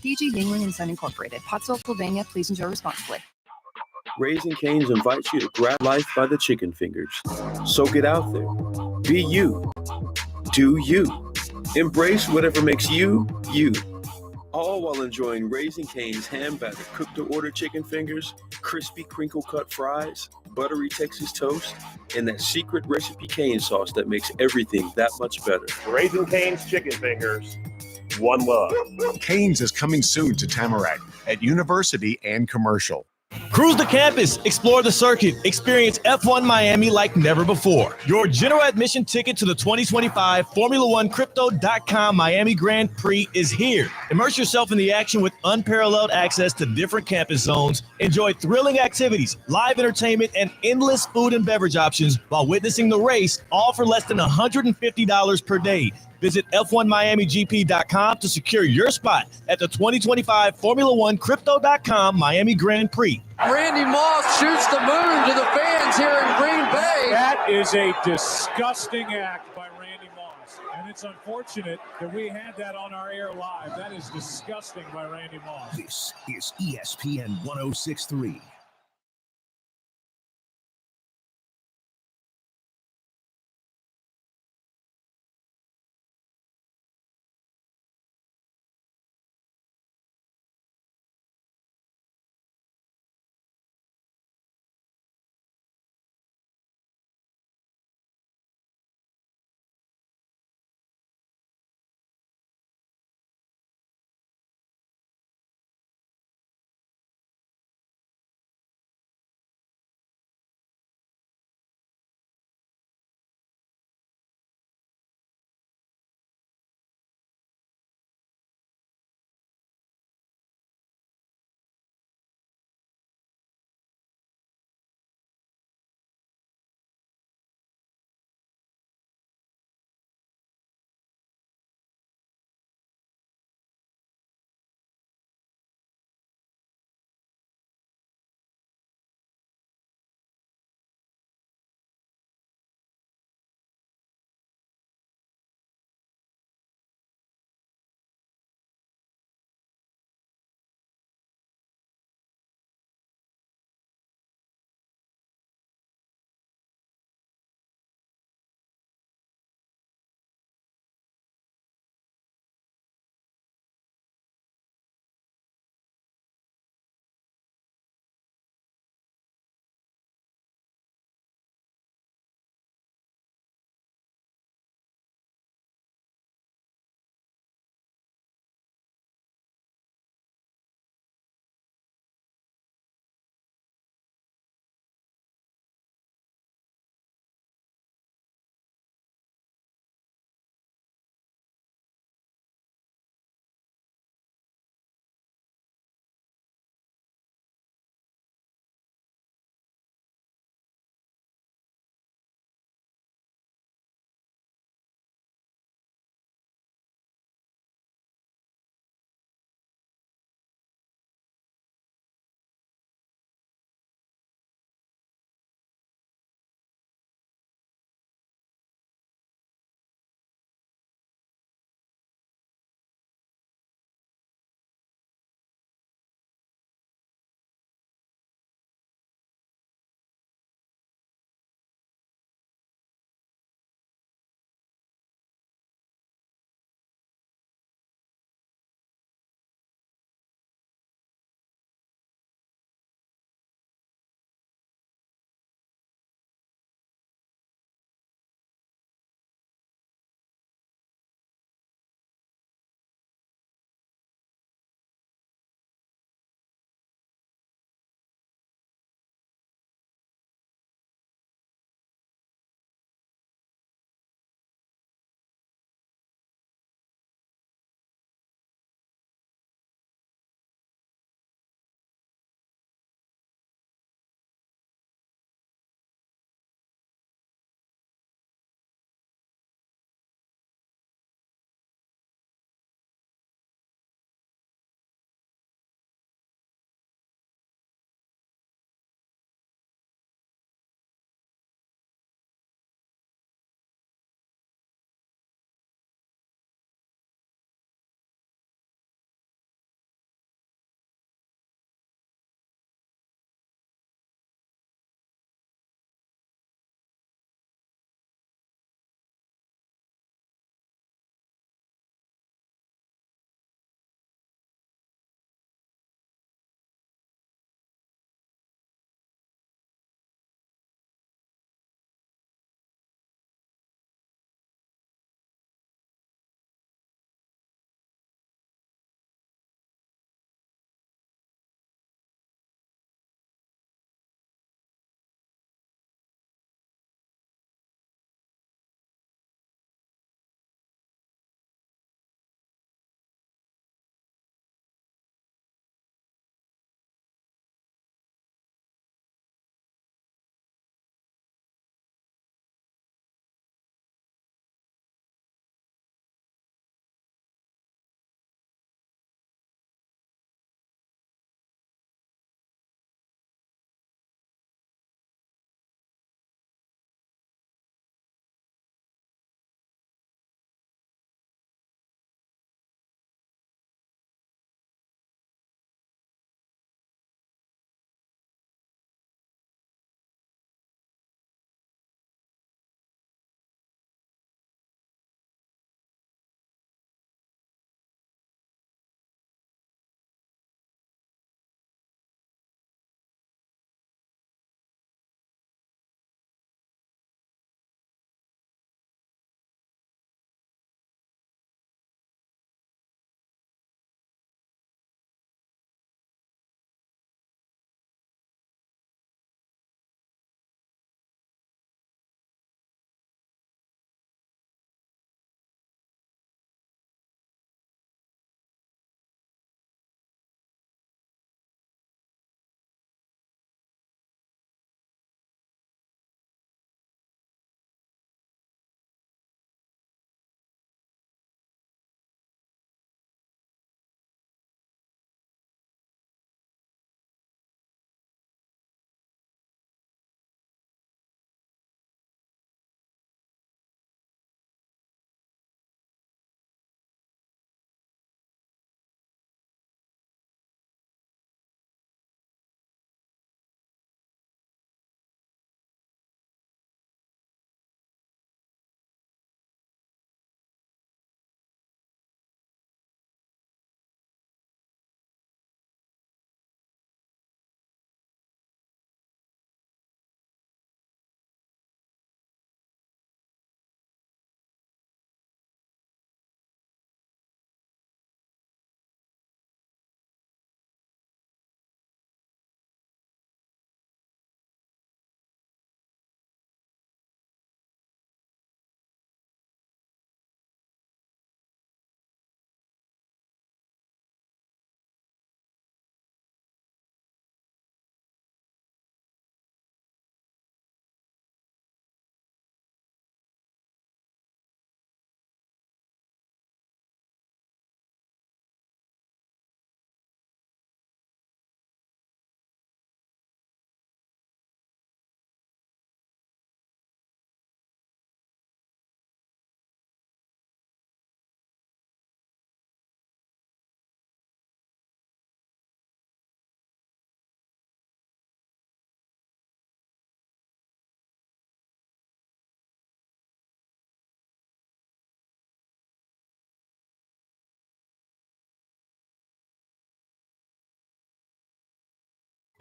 DG Yingling and Son Incorporated, Pottsville, Pennsylvania. Please enjoy responsibly. Raising Cane's invites you to grab life by the chicken fingers. So get out there. Be you. Do you. Embrace whatever makes you, you. All while enjoying Raising Cane's hand-battered cooked-to-order chicken fingers, crispy crinkle-cut fries, buttery Texas toast, and that secret recipe cane sauce that makes everything that much better. Raising Cane's chicken fingers. One love. Cane's is coming soon to Tamarack at University and Commercial. Cruise the campus, explore the circuit, experience F1 Miami like never before. Your general admission ticket to the 2025 Formula One Crypto.com Miami Grand Prix is here. Immerse yourself in the action with unparalleled access to different campus zones. Enjoy thrilling activities, live entertainment, and endless food and beverage options while witnessing the race, all for less than $150 per day. Visit F1MiamiGP.com to secure your spot at the 2025 Formula One Crypto.com Miami Grand Prix. Randy Moss shoots the moon to the fans here in Green Bay. That is a disgusting act by Randy Moss. And it's unfortunate that we had that on our air live. That is disgusting by Randy Moss. This is ESPN 1063.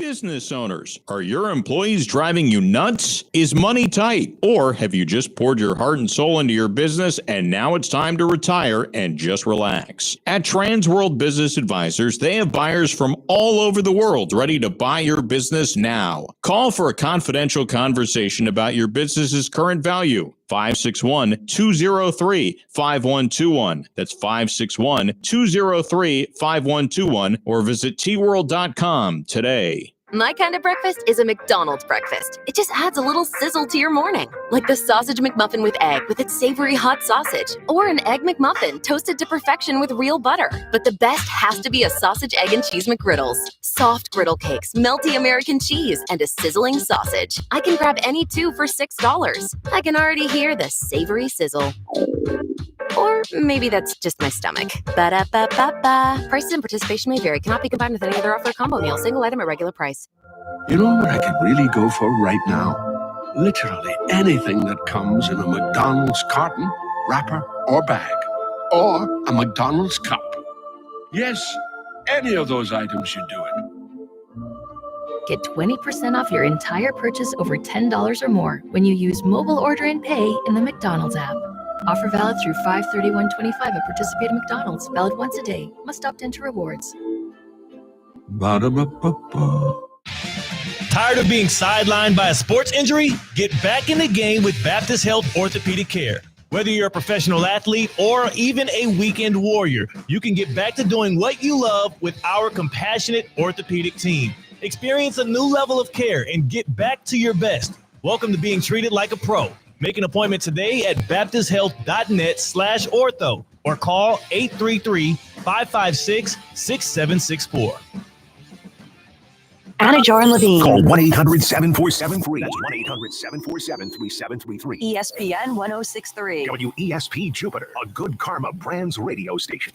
Business owners, are your employees driving you nuts? Is money tight? Or have you just poured your heart and soul into your business and now it's time to retire and just relax? At Transworld Business Advisors, they have buyers from all over the world ready to buy your business now. Call for a confidential conversation about your business's current value. 561-203-5121. That's 561-203-5121 or visit tworld.com today. My kind of breakfast is a McDonald's breakfast. It just adds a little sizzle to your morning. Like the sausage McMuffin with egg with its savory hot sausage. Or an egg McMuffin toasted to perfection with real butter. But the best has to be a sausage, egg, and cheese McGriddles. Soft griddle cakes, melty American cheese, and a sizzling sausage. I can grab any two for $6. I can already hear the savory sizzle. Or maybe that's just my stomach. Ba-da-ba-ba-ba. Prices and participation may vary. Cannot be combined with any other offer or combo meal. Single item at regular price. You know what I could really go for right now? Literally anything that comes in a McDonald's carton, wrapper, or bag. Or a McDonald's cup. Yes, any of those items should do it. Get 20% off your entire purchase over $10 or more when you use mobile order and pay in the McDonald's app. Offer valid through 5/31/25 at participating McDonald's. Valid once a day. Must opt into rewards. Ba-da-ba-ba-ba. Tired of being sidelined by a sports injury? Get back in the game with Baptist Health Orthopedic Care. Whether you're a professional athlete or even a weekend warrior, you can get back to doing what you love with our compassionate orthopedic team. Experience a new level of care and get back to your best. Welcome to being treated like a pro. Make an appointment today at baptisthealth.net/ortho or call 833-556-6764. Anajar and Levine. Call 1-800-7473. That's 1-800-747-3733. ESPN 1063. WESP Jupiter, a Good Karma Brands radio station.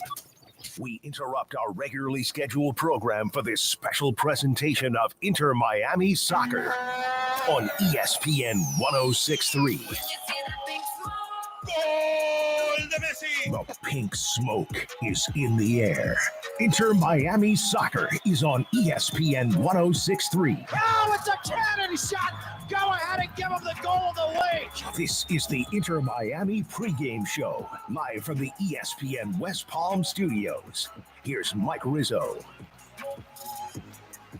We interrupt our regularly scheduled program for this special presentation of Inter Miami Soccer on ESPN 1063. The pink smoke is in the air. Inter Miami Soccer is on ESPN 1063. Oh, it's a cannon shot. Go ahead and give him the goal of the week. This is the Inter Miami pregame show, live from the ESPN West Palm studios. Here's Mike Rizzo.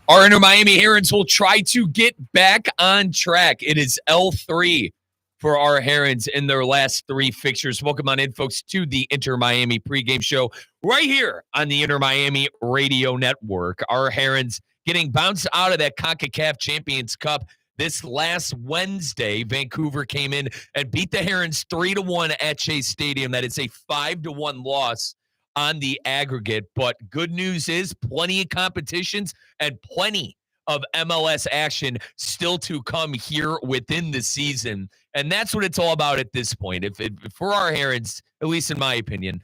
Our Inter Miami Herons will try to get back on track. It is L3 for our Herons in their last three fixtures. Welcome on in, folks, to the Inter Miami pregame show right here on the Inter Miami Radio Network. Our Herons getting bounced out of that CONCACAF Champions Cup this last Wednesday. Vancouver came in and beat the Herons 3-1 at Chase Stadium. That is a 5-1 loss on the aggregate. But good news is plenty of competitions and plenty of MLS action still to come here within the season. And that's what it's all about at this point. If for our Herons, at least in my opinion,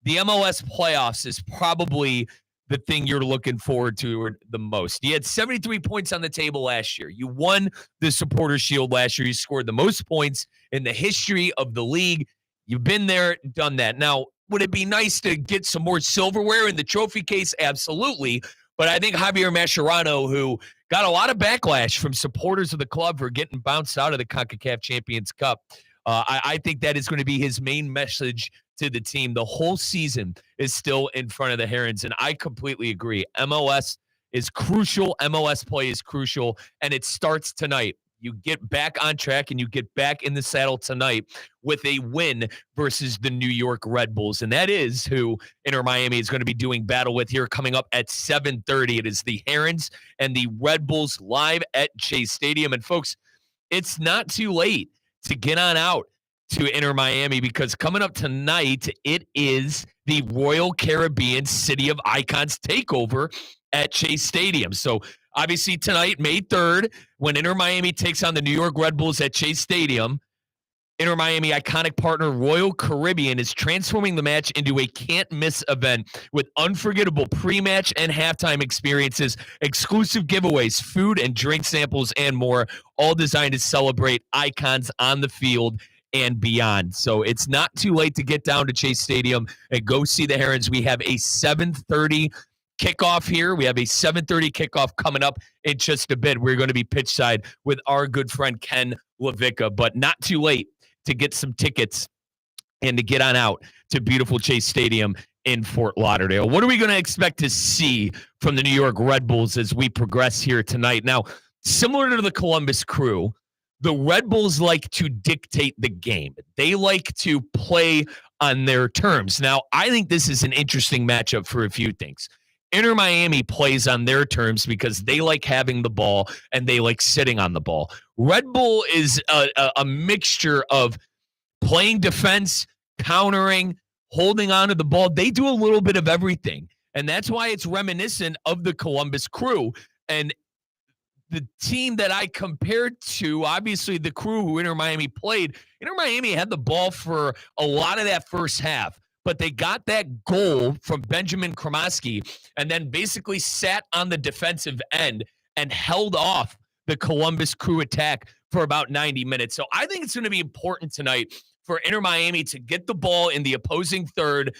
the MLS playoffs is probably the thing you're looking forward to the most. You had 73 points on the table last year. You won the Supporters' Shield last year. You scored the most points in the history of the league. You've been there, done that. Now, would it be nice to get some more silverware in the trophy case? Absolutely. But I think Javier Mascherano, who got a lot of backlash from supporters of the club for getting bounced out of the CONCACAF Champions Cup, I think that is going to be his main message to the team. The whole season is still in front of the Herons, and I completely agree. MLS is crucial. MLS play is crucial, and it starts tonight. You get back on track and you get back in the saddle tonight with a win versus the New York Red Bulls. And that is who Inter Miami is going to be doing battle with here coming up at 7:30. It is the Herons and the Red Bulls live at Chase Stadium. And folks, it's not too late to get on out to Inter Miami because coming up tonight, it is the Royal Caribbean City of Icons takeover at Chase Stadium. So obviously tonight, May 3rd, when Inter Miami takes on the New York Red Bulls at Chase Stadium, Inter Miami iconic partner Royal Caribbean is transforming the match into a can't-miss event with unforgettable pre-match and halftime experiences, exclusive giveaways, food and drink samples, and more, all designed to celebrate icons on the field and beyond. So it's not too late to get down to Chase Stadium and go see the Herons. We have a 7:30 kickoff here. We have a 7:30 kickoff coming up in just a bit. We're going to be pitch side with our good friend Ken LaVicka, but not too late to get some tickets and to get on out to beautiful Chase Stadium in Fort Lauderdale. What are we going to expect to see from the New York Red Bulls as we progress here tonight? Now, similar to the Columbus Crew, the Red Bulls like to dictate the game. They like to play on their terms. Now, I think this is an interesting matchup for a few things. Inter Miami plays on their terms because they like having the ball and they like sitting on the ball. Red Bull is a mixture of playing defense, countering, holding on to the ball. They do a little bit of everything. And that's why it's reminiscent of the Columbus Crew. And the team that I compared to, obviously the Crew who Inter Miami played, Inter Miami had the ball for a lot of that first half. But they got that goal from Benjamin Kremasky and then basically sat on the defensive end and held off the Columbus Crew attack for about 90 minutes. So I think it's going to be important tonight for Inter Miami to get the ball in the opposing third,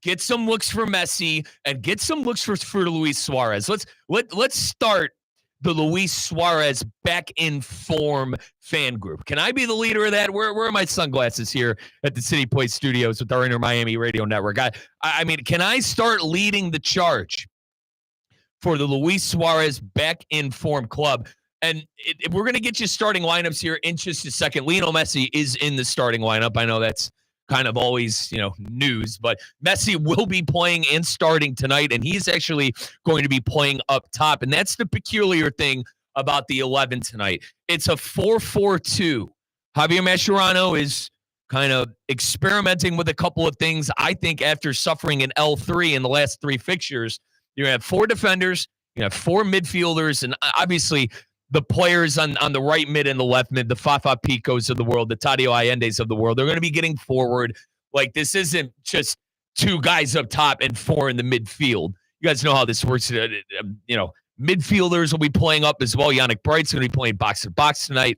get some looks for Messi, and get some looks for Luis Suarez. Let's start the Luis Suarez back in form fan group. Can I be the leader of that? Where are my sunglasses here at the City Place Studios with our Inter Miami Radio Network? I mean, can I start leading the charge for the Luis Suarez back in form club? And we're going to get you starting lineups here in just a second. Lionel Messi is in the starting lineup. I know that's kind of always, news, but Messi will be playing and starting tonight, and he's actually going to be playing up top. And that's the peculiar thing about the 11 tonight. It's a 4-4-2. Javier Mascherano is kind of experimenting with a couple of things. I think after suffering an L3 in the last three fixtures, you're going to have four defenders, you have four midfielders, and obviously the players on the right mid and the left mid, the Fafa Picos of the world, the Tadio Allende's of the world, they're going to be getting forward. Like, this isn't just two guys up top and four in the midfield. You guys know how this works. Midfielders will be playing up as well. Yannick Bright's going to be playing box-to-box tonight.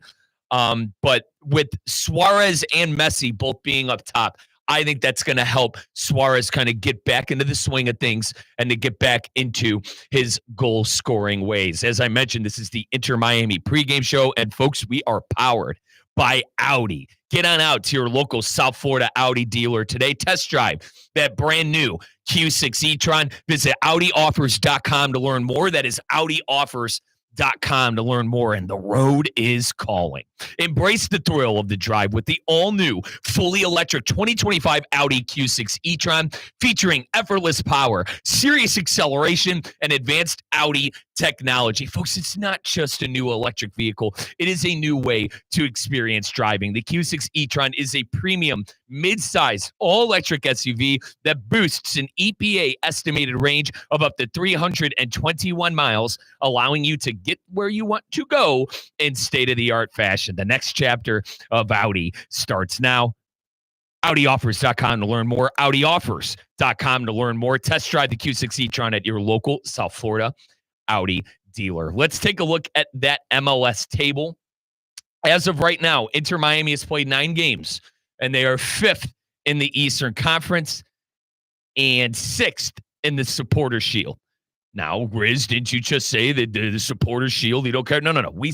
But with Suarez and Messi both being up top, I think that's going to help Suarez kind of get back into the swing of things and to get back into his goal-scoring ways. As I mentioned, this is the Inter Miami pregame show, and folks, we are powered by Audi. Get on out to your local South Florida Audi dealer today. Test drive that brand new Q6 e-tron. Visit AudiOffers.com to learn more. That is AudiOffers.com to learn more, and the road is calling. Embrace the thrill of the drive with the all-new, fully electric 2025 Audi Q6 e-tron, featuring effortless power, serious acceleration, and advanced Audi technology. Folks, it's not just a new electric vehicle. It is a new way to experience driving. The Q6 e-tron is a premium, mid-size, all-electric SUV that boosts an EPA estimated range of up to 321 miles, allowing you to get where you want to go in state-of-the-art fashion. The next chapter of Audi starts now. AudiOffers.com to learn more. AudiOffers.com to learn more. Test drive the Q6 e-tron at your local South Florida Audi dealer. Let's take a look at that MLS table. As of right now, Inter Miami has played 9 games, and they are 5th in the Eastern Conference and 6th in the Supporter Shield. Now, Riz, didn't you just say that the Supporter Shield, you don't care? No. We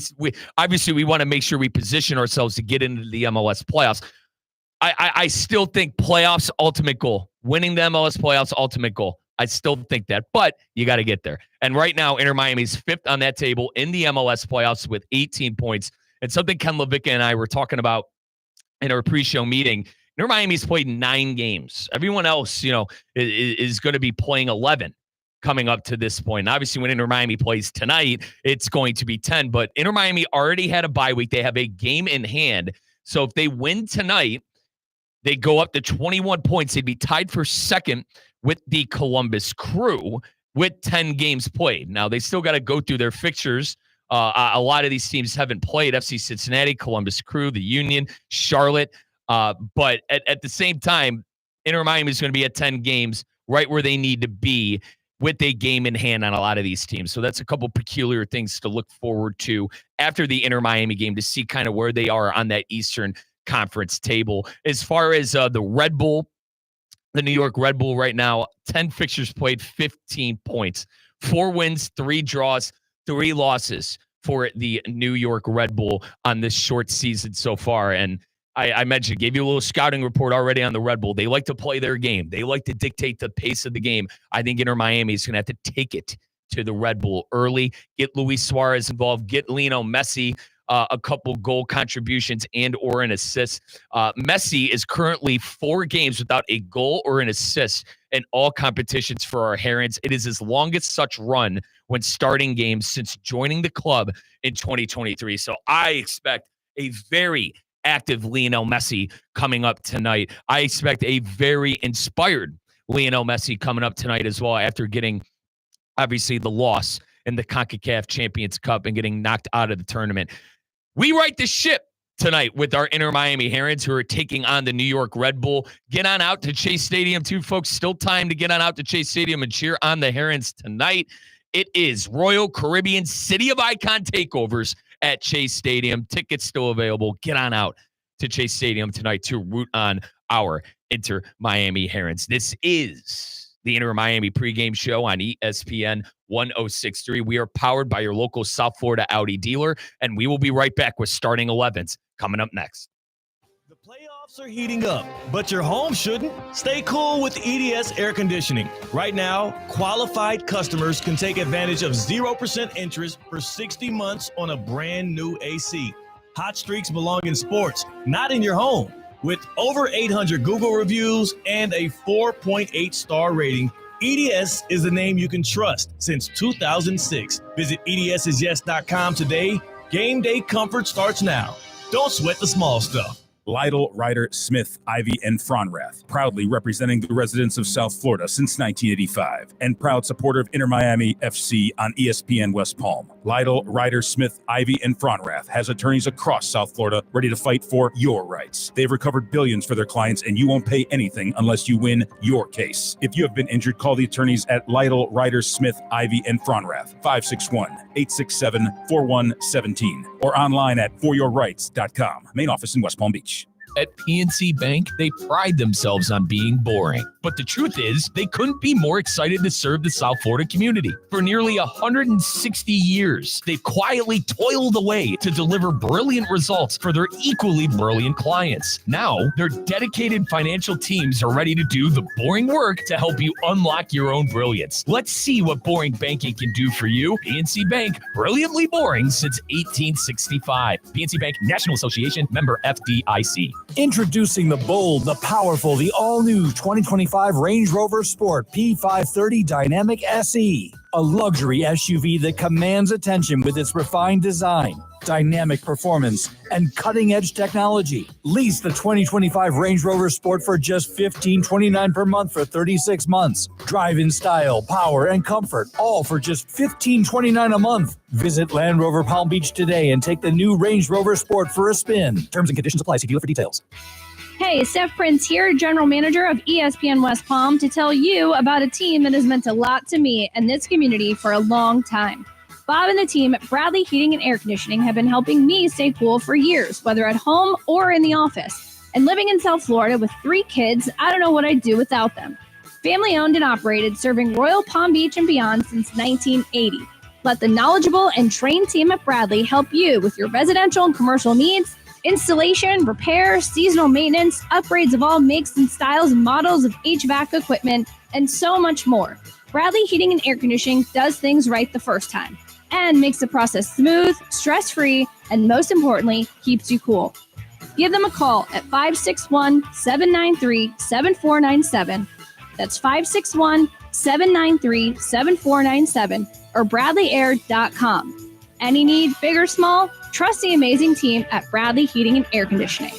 obviously, we want to make sure we position ourselves to get into the MLS playoffs. I still think playoffs, ultimate goal. Winning the MLS playoffs, ultimate goal. I still think that, but you got to get there. And right now, Inter Miami's 5th on that table in the MLS playoffs with 18 points. And something Ken LaVicka and I were talking about in our pre-show meeting, Inter Miami's played 9 games. Everyone else, is going to be playing 11 coming up to this point. And obviously, when Inter Miami plays tonight, it's going to be 10. But Inter Miami already had a bye week. They have a game in hand. So if they win tonight, they go up to 21 points. They'd be tied for second with the Columbus Crew with 10 games played. Now, they still got to go through their fixtures. A lot of these teams haven't played. FC Cincinnati, Columbus Crew, the Union, Charlotte. But at the same time, Inter Miami is going to be at 10 games, right where they need to be with a game in hand on a lot of these teams. So that's a couple peculiar things to look forward to after the Inter Miami game to see kind of where they are on that Eastern Conference table. As far as the Red Bull the New York Red Bull right now, 10 fixtures played, 15 points. 4 wins, 3 draws, 3 losses for the New York Red Bull on this short season so far. And I mentioned, gave you a little scouting report already on the Red Bull. They like to play their game. They like to dictate the pace of the game. I think Inter Miami is going to have to take it to the Red Bull early, get Luis Suarez involved, get Lionel Messi a couple goal contributions and or an assist. Messi is currently 4 games without a goal or an assist in all competitions for our Herons. It is his longest such run when starting games since joining the club in 2023. So I expect a very active Lionel Messi coming up tonight. I expect a very inspired Lionel Messi coming up tonight as well, after getting obviously the loss in the CONCACAF Champions Cup and getting knocked out of the tournament. We right the ship tonight with our Inter Miami Herons, who are taking on the New York Red Bull. Get on out to Chase Stadium too, folks. Still time to get on out to Chase Stadium and cheer on the Herons tonight. It is Royal Caribbean City of Icon takeovers at Chase Stadium. Tickets still available. Get on out to Chase Stadium tonight to root on our Inter Miami Herons. This is the Inter Miami pregame show on ESPN 1063. We are powered by your local South Florida Audi dealer, and we will be right back with starting 11s coming up next. The playoffs are heating up, but your home shouldn't. Stay cool with EDS air conditioning. Right now, qualified customers can take advantage of 0% interest for 60 months on a brand new AC. Hot streaks belong in sports, not in your home. With over 800 Google reviews and a 4.8 star rating, EDS is the name you can trust since 2006. Visit EDSIsYes.com today. Game day comfort starts now. Don't sweat the small stuff. Lytle, Ryder, Smith, Ivy, and Fronrath, proudly representing the residents of South Florida since 1985, and proud supporter of Inter Miami FC on ESPN West Palm. Lytle, Ryder, Smith, Ivy, and Fronrath has attorneys across South Florida ready to fight for your rights. They've recovered billions for their clients, and you won't pay anything unless you win your case. If you have been injured, call the attorneys at Lytle, Ryder, Smith, Ivy, and Fronrath, 561-867-4117, or online at foryourrights.com. Main office in West Palm Beach. At PNC Bank, they pride themselves on being boring. But the truth is, they couldn't be more excited to serve the South Florida community. For nearly 160 years, they've quietly toiled away to deliver brilliant results for their equally brilliant clients. Now, their dedicated financial teams are ready to do the boring work to help you unlock your own brilliance. Let's see what boring banking can do for you. PNC Bank, brilliantly boring since 1865. PNC Bank, National Association, member FDIC. Introducing the bold, the powerful, the all-new 2025 Range Rover Sport P530 Dynamic SE. A luxury SUV that commands attention with its refined design, dynamic performance, and cutting-edge technology. Lease the 2025 Range Rover Sport for just $1529 per month for 36 months. Drive in style, power, and comfort, all for just $1529 a month. Visit Land Rover Palm Beach today and take the new Range Rover Sport for a spin. Terms and conditions apply. See dealer for details. Hey, Steph Prince here, General Manager of ESPN West Palm, to tell you about a team that has meant a lot to me and this community for a long time. Bob and the team at Bradley Heating and Air Conditioning have been helping me stay cool for years, whether at home or in the office. And living in South Florida with 3 kids, I don't know what I'd do without them. Family owned and operated, serving Royal Palm Beach and beyond since 1980. Let the knowledgeable and trained team at Bradley help you with your residential and commercial needs, installation, repair, seasonal maintenance, upgrades of all makes and styles and models of HVAC equipment, and so much more. Bradley Heating and Air Conditioning does things right the first time and makes the process smooth, stress-free, and most importantly, keeps you cool. Give them a call at 561-793-7497. That's 561-793-7497 or bradleyair.com. Any need, big or small, trust the amazing team at Bradley Heating and Air Conditioning.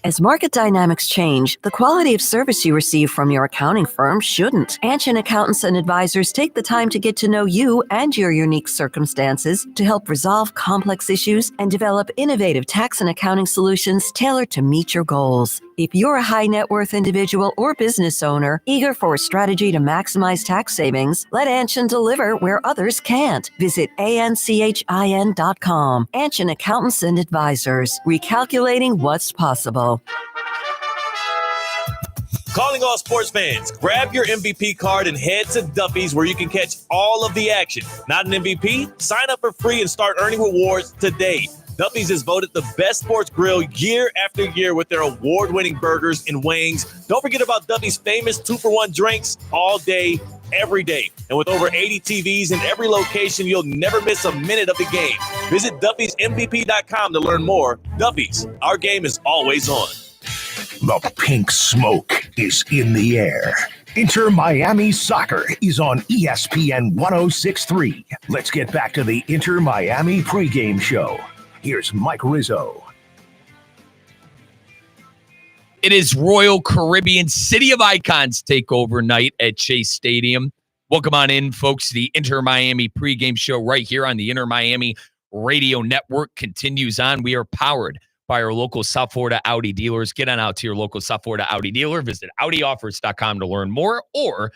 As market dynamics change, the quality of service you receive from your accounting firm shouldn't. Anshin Accountants and Advisors take the time to get to know you and your unique circumstances to help resolve complex issues and develop innovative tax and accounting solutions tailored to meet your goals. If you're a high net worth individual or business owner eager for a strategy to maximize tax savings, let Anshin deliver where others can't. Visit anchin.com. Anshin Accountants and Advisors, recalculating what's possible. Calling all sports fans, grab your MVP card and head to Duffy's where you can catch all of the action. Not an MVP? Sign up for free and start earning rewards today. Duffy's is voted the best sports grill year after year with their award-winning burgers and wings. Don't forget about Duffy's famous 2-for-1 drinks all day, every day. And with over 80 TVs in every location, you'll never miss a minute of the game. Visit Duffy'sMVP.com to learn more. Duffy's, our game is always on. The pink smoke is in the air. Inter Miami Soccer is on ESPN 106.3. Let's get back to the Inter Miami pregame show. Here's Mike Rizzo. It is Royal Caribbean City of Icons takeover night at Chase Stadium. Welcome on in, folks. The Inter Miami pregame show right here on the Inter Miami Radio Network continues on. We are powered by our local South Florida Audi dealers. Get on out to your local South Florida Audi dealer. Visit AudiOffers.com to learn more, or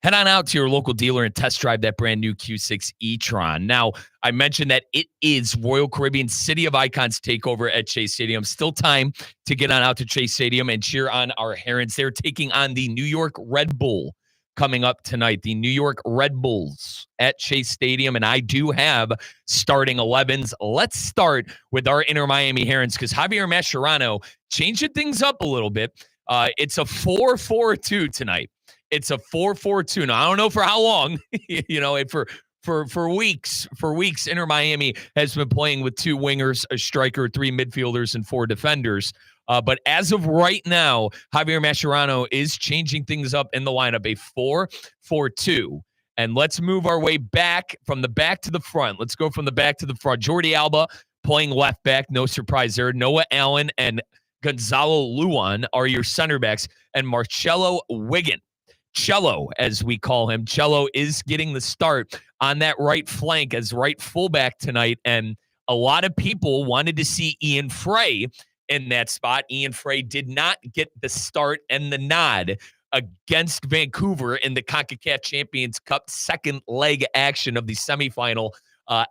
head on out to your local dealer and test drive that brand new Q6 e-tron. Now, I mentioned that it is Royal Caribbean City of Icons takeover at Chase Stadium. Still time to get on out to Chase Stadium and cheer on our Herons. They're taking on the New York Red Bull coming up tonight. The New York Red Bulls at Chase Stadium, and I do have starting 11s. Let's start with our Inter Miami Herons because Javier Mascherano changing things up a little bit. It's a 4-4-2 tonight. It's a 4-4-2. Now, I don't know for how long, for weeks, Inter Miami has been playing with 2 wingers, a striker, 3 midfielders, and 4 defenders. But as of right now, Javier Mascherano is changing things up in the lineup, a 4-4-2. And let's move our way back from the back to the front. Let's go from the back to the front. Jordi Alba playing left back. No surprise there. Noah Allen and Gonzalo Luan are your center backs. And Marcelo Wiggin, Cello, as we call him. Cello is getting the start on that right flank as right fullback tonight. And a lot of people wanted to see Ian Frey in that spot. Ian Frey did not get the start and the nod against Vancouver in the CONCACAF Champions Cup second leg action of the semifinal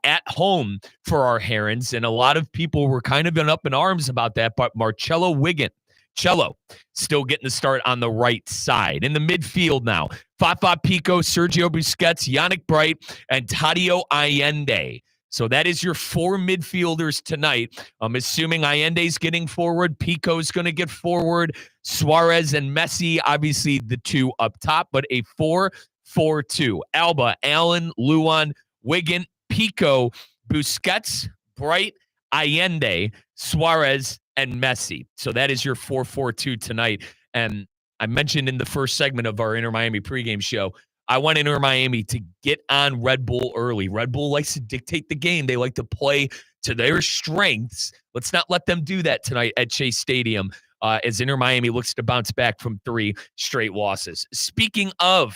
at home for our Herons. And a lot of people were kind of up in arms about that, but Marcelo Wiggin, Cello, still getting the start on the right side. In the midfield now, Fafa Pico, Sergio Busquets, Yannick Bright, and Tadio Allende. So that is your 4 midfielders tonight. I'm assuming Allende's getting forward. Pico's going to get forward. Suarez and Messi, obviously the 2 up top, but a 4-4-2. Alba, Allen, Luan, Wiggin, Pico, Busquets, Bright, Allende, Suarez, and Messi. So that is your 4-4-2 tonight. And I mentioned in the first segment of our Inter Miami pregame show, I want Inter Miami to get on Red Bull early. Red Bull likes to dictate the game. They like to play to their strengths. Let's not let them do that tonight at Chase Stadium as Inter Miami looks to bounce back from 3 straight losses. Speaking of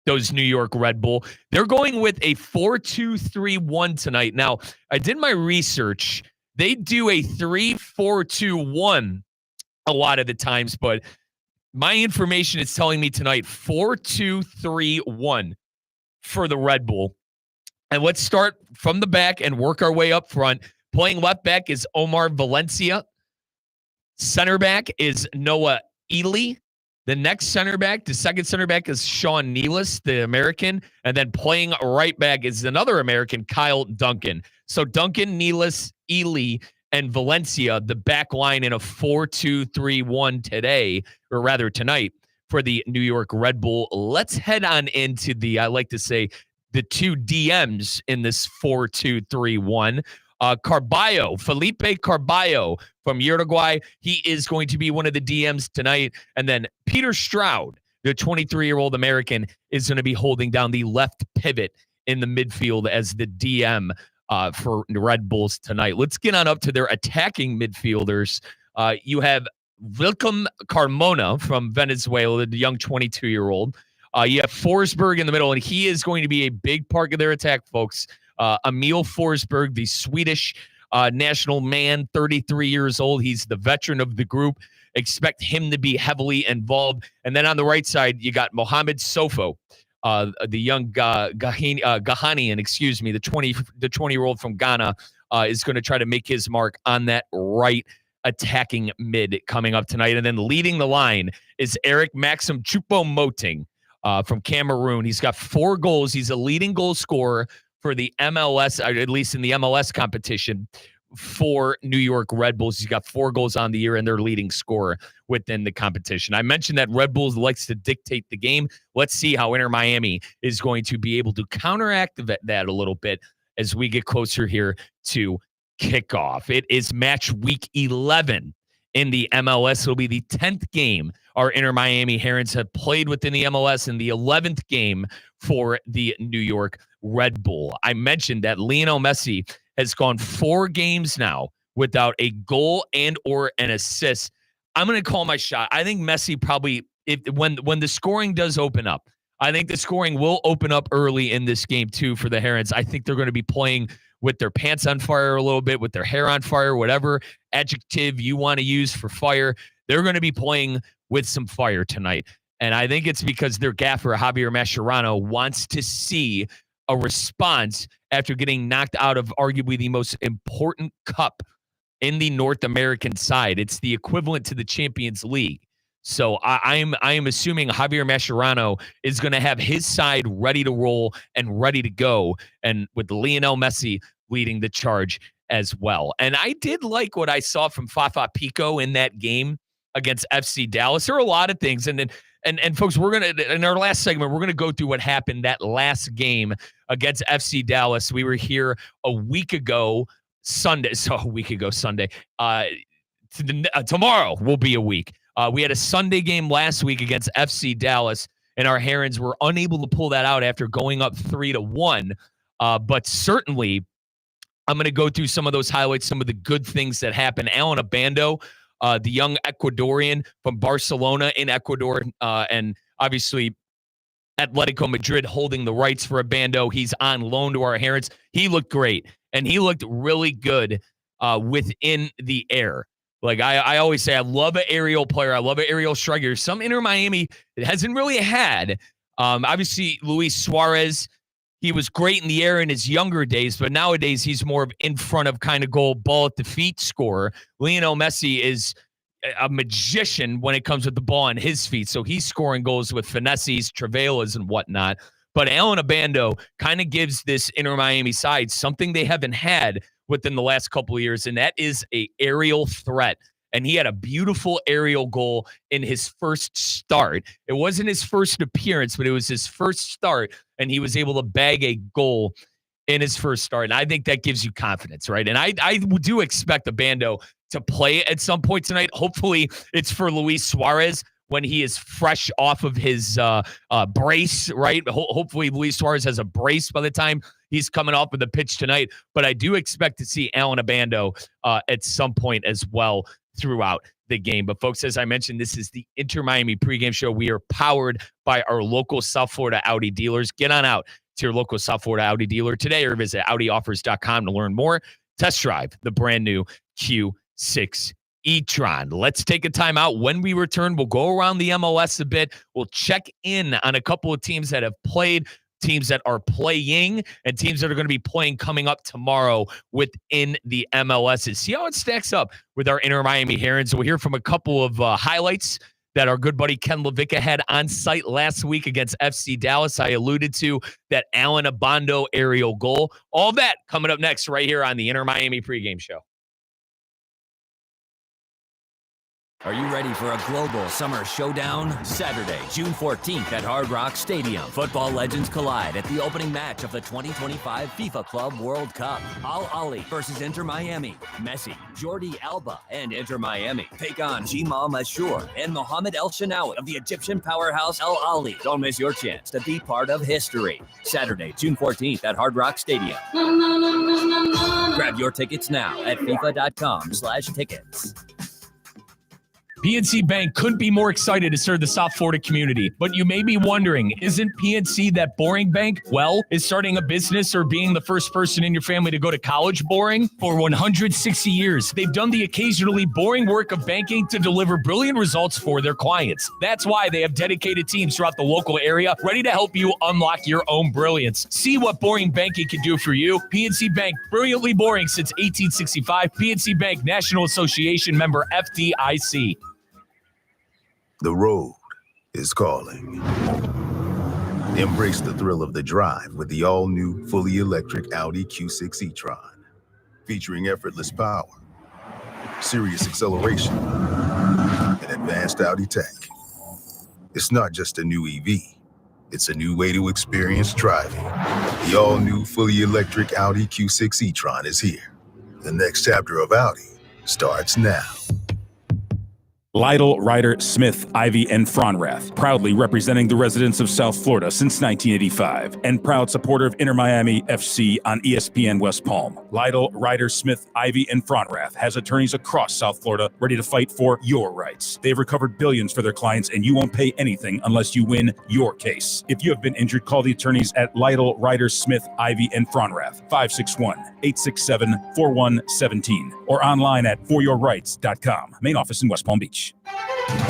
those New York Red Bull, they're going with a 4-2-3-1 tonight. Now, I did my research. They do a 3-4-2-1 a lot of the times, but my information is telling me tonight 4-2-3-1 for the Red Bull. And let's start from the back and work our way up front. Playing left back is Omar Valencia. Center back is Noah Ely. The next center back, the second center back is Sean Nealis, the American. And then playing right back is another American, Kyle Duncan. So Duncan, Nealis, Ely, and Valencia, the back line in a 4-2-3-1 today, or rather tonight, for the New York Red Bull. Let's head on into the, I like to say, the 2 DMs in this 4-2-3-1. Carballo, Felipe Carballo from Uruguay. He is going to be one of the DMs tonight. And then Peter Stroud, the 23-year-old American, is going to be holding down the left pivot in the midfield as the DM for the Red Bulls tonight. Let's get on up to their attacking midfielders. You have Wilcom Carmona from Venezuela, the young 22-year-old. You have Forsberg in the middle, and he is going to be a big part of their attack, folks. Emil Forsberg, the Swedish national man, 33 years old. He's the veteran of the group. Expect him to be heavily involved. And then on the right side, you got Mohamed Sofo, the young Ghanaian, the 20-year-old from Ghana, is going to try to make his mark on that right attacking mid coming up tonight. And then leading the line is Eric Maxim Choupo-Moting from Cameroon. He's got 4 goals. He's a leading goal scorer for the MLS, or at least in the MLS competition for New York Red Bulls. He's got 4 goals on the year and their leading scorer within the competition. I mentioned that Red Bulls likes to dictate the game. Let's see how Inter Miami is going to be able to counteract that a little bit as we get closer here to kickoff. It is match week 11 in the MLS. It'll be the 10th game our Inter Miami Herons have played within the MLS and the 11th game for the New York Red Bull. I mentioned that Lionel Messi has gone 4 games now without a goal and or an assist. I'm going to call my shot. I think Messi probably, when the scoring does open up, I think the scoring will open up early in this game too for the Herons. I think they're going to be playing with their pants on fire a little bit, with their hair on fire, whatever adjective you want to use for fire. They're going to be playing with some fire tonight. And I think it's because their gaffer, Javier Mascherano, wants to see a response after getting knocked out of arguably the most important cup in the North American side. It's the equivalent to the Champions League. So I am assuming Javier Mascherano is going to have his side ready to roll and ready to go, and with Lionel Messi leading the charge as well. And I did like what I saw from Fafa Pico in that game against FC Dallas. There are a lot of things, and folks, we're gonna, in our last segment, we're gonna go through what happened that last game against FC Dallas. We were here a week ago Sunday. Tomorrow will be a week. We had a Sunday game last week against FC Dallas, and our Herons were unable to pull that out after going up 3-1. But certainly, I'm going to go through some of those highlights, some of the good things that happened. Alan Abando, the young Ecuadorian from Barcelona in Ecuador, and obviously Atletico Madrid holding the rights for Abando. He's on loan to our Herons. He looked great, and he looked really good within the air. Like I always say, I love an aerial player. I love an aerial striker. Some Inter Miami hasn't really had. Obviously, Luis Suarez, he was great in the air in his younger days, but nowadays he's more of in front of kind of goal, ball at the feet scorer. Lionel Messi is a magician when it comes with the ball on his feet. So he's scoring goals with finesses, travailas, and whatnot. But Alan Abando kind of gives this Inter Miami side something they haven't had within the last couple of years, and that is a aerial threat. And he had a beautiful aerial goal in his first start. It wasn't his first appearance, but it was his first start, and he was able to bag a goal in his first start. And I think that gives you confidence, right? And I do expect Abando to play at some point tonight. Hopefully it's for Luis Suarez when he is fresh off of his brace, right? Hopefully Luis Suarez has a brace by the time he's coming off of the pitch tonight. But I do expect to see Alan Abando at some point as well throughout the game. But folks, as I mentioned, this is the Inter Miami pregame show. We are powered by our local South Florida Audi dealers. Get on out to your local South Florida Audi dealer today or visit AudiOffers.com to learn more. Test drive the brand new Q6 e-tron. Let's take a time out. When we return, we'll go around the MLS a bit. We'll check in on a couple of teams that have played, teams that are playing, and teams that are going to be playing coming up tomorrow within the MLS. See how it stacks up with our Inter Miami Herons. We'll hear from a couple of highlights that our good buddy Ken LaVicka had on site last week against FC Dallas. I alluded to that Alan Abando aerial goal. All that coming up next right here on the Inter Miami pregame show. Are you ready for a global summer showdown? Saturday, June 14th at Hard Rock Stadium. Football legends collide at the opening match of the 2025 FIFA Club World Cup. Al Ahly versus Inter Miami. Messi, Jordi Alba, and Inter Miami take on Jamal Mashour and Mohamed El Shenawi of the Egyptian powerhouse Al Ahly. Don't miss your chance to be part of history. Saturday, June 14th at Hard Rock Stadium. Grab your tickets now at FIFA.com/tickets. PNC Bank couldn't be more excited to serve the South Florida community. But you may be wondering, isn't PNC that boring bank? Well, is starting a business or being the first person in your family to go to college boring? For 160 years, they've done the occasionally boring work of banking to deliver brilliant results for their clients. That's why they have dedicated teams throughout the local area ready to help you unlock your own brilliance. See what boring banking can do for you. PNC Bank, brilliantly boring since 1865. PNC Bank, National Association member FDIC. The road is calling. Embrace the thrill of the drive with the all-new, fully electric Audi Q6 e-tron. Featuring effortless power, serious acceleration, and advanced Audi tech. It's not just a new EV. It's a new way to experience driving. The all-new, fully electric Audi Q6 e-tron is here. The next chapter of Audi starts now. Lytle, Ryder, Smith, Ivy, and Fronrath, proudly representing the residents of South Florida since 1985, and proud supporter of Inter Miami FC on ESPN West Palm. Lytle, Ryder, Smith, Ivy, and Fronrath has attorneys across South Florida ready to fight for your rights. They've recovered billions for their clients, and you won't pay anything unless you win your case. If you have been injured, call the attorneys at Lytle, Ryder, Smith, Ivy, and Fronrath, 561-867-4117, or online at foryourrights.com. Main office in West Palm Beach.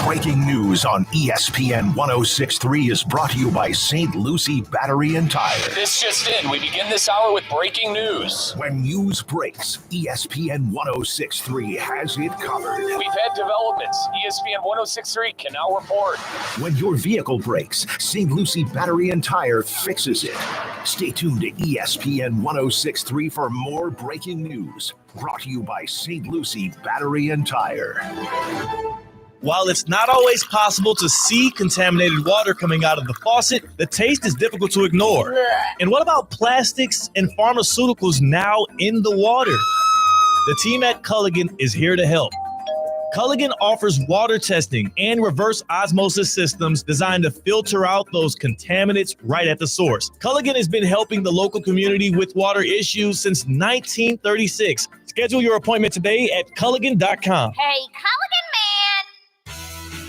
Breaking news on ESPN 106.3 is brought to you by St. Lucie Battery and Tire. This just in. We begin this hour with breaking news. When news breaks, ESPN 106.3 has it covered. We've had developments. ESPN 106.3 can now report. When your vehicle breaks, St. Lucie Battery and Tire fixes it. Stay tuned to ESPN 106.3 for more breaking news. Brought to you by St. Lucie Battery and Tire. While it's not always possible to see contaminated water coming out of the faucet, the taste is difficult to ignore. And what about plastics and pharmaceuticals now in the water? The team at Culligan is here to help. Culligan offers water testing and reverse osmosis systems designed to filter out those contaminants right at the source. Culligan has been helping the local community with water issues since 1936. Schedule your appointment today at Culligan.com. Hey, Culligan man!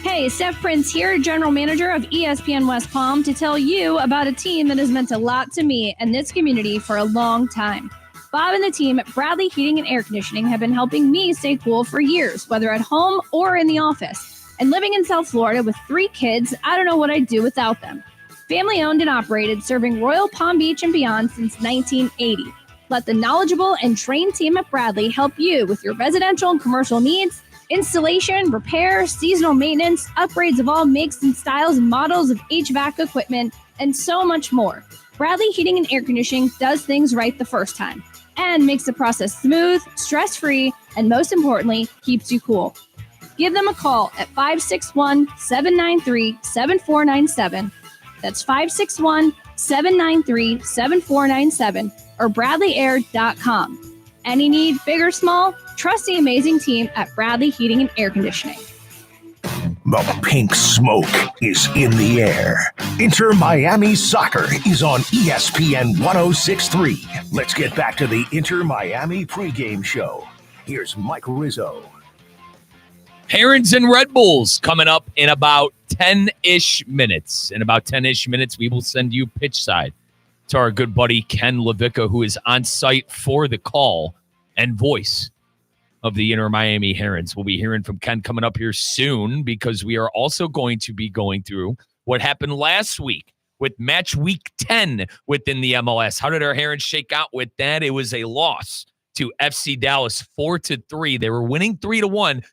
Hey, Steph Prince here, General Manager of ESPN West Palm, to tell you about a team that has meant a lot to me and this community for a long time. Bob and the team at Bradley Heating and Air Conditioning have been helping me stay cool for years, whether at home or in the office. And living in South Florida with 3 kids, I don't know what I'd do without them. Family owned and operated, serving Royal Palm Beach and beyond since 1980. Let the knowledgeable and trained team at Bradley help you with your residential and commercial needs, installation, repair, seasonal maintenance, upgrades of all makes and styles and models of HVAC equipment, and so much more. Bradley Heating and Air Conditioning does things right the first time and makes the process smooth, stress-free, and most importantly, keeps you cool. Give them a call at 561-793-7497. That's 561-793-7497 or bradleyair.com. Any need, big or small, trust the amazing team at Bradley Heating and Air Conditioning. The pink smoke is in the air. Inter Miami Soccer is on ESPN 106.3. Let's get back to the Inter Miami pregame show. Here's Mike Rizzo. Herons and Red Bulls coming up in about 10-ish minutes. In about 10-ish minutes, we will send you pitch side to our good buddy Ken Levica, who is on site for the call and voice of the Inter Miami Herons. We'll be hearing from Ken coming up here soon because we are also going to be going through what happened last week with match week 10 within the MLS. How did our Herons shake out with that? It was a loss to FC Dallas 4-3. They were winning 3-1.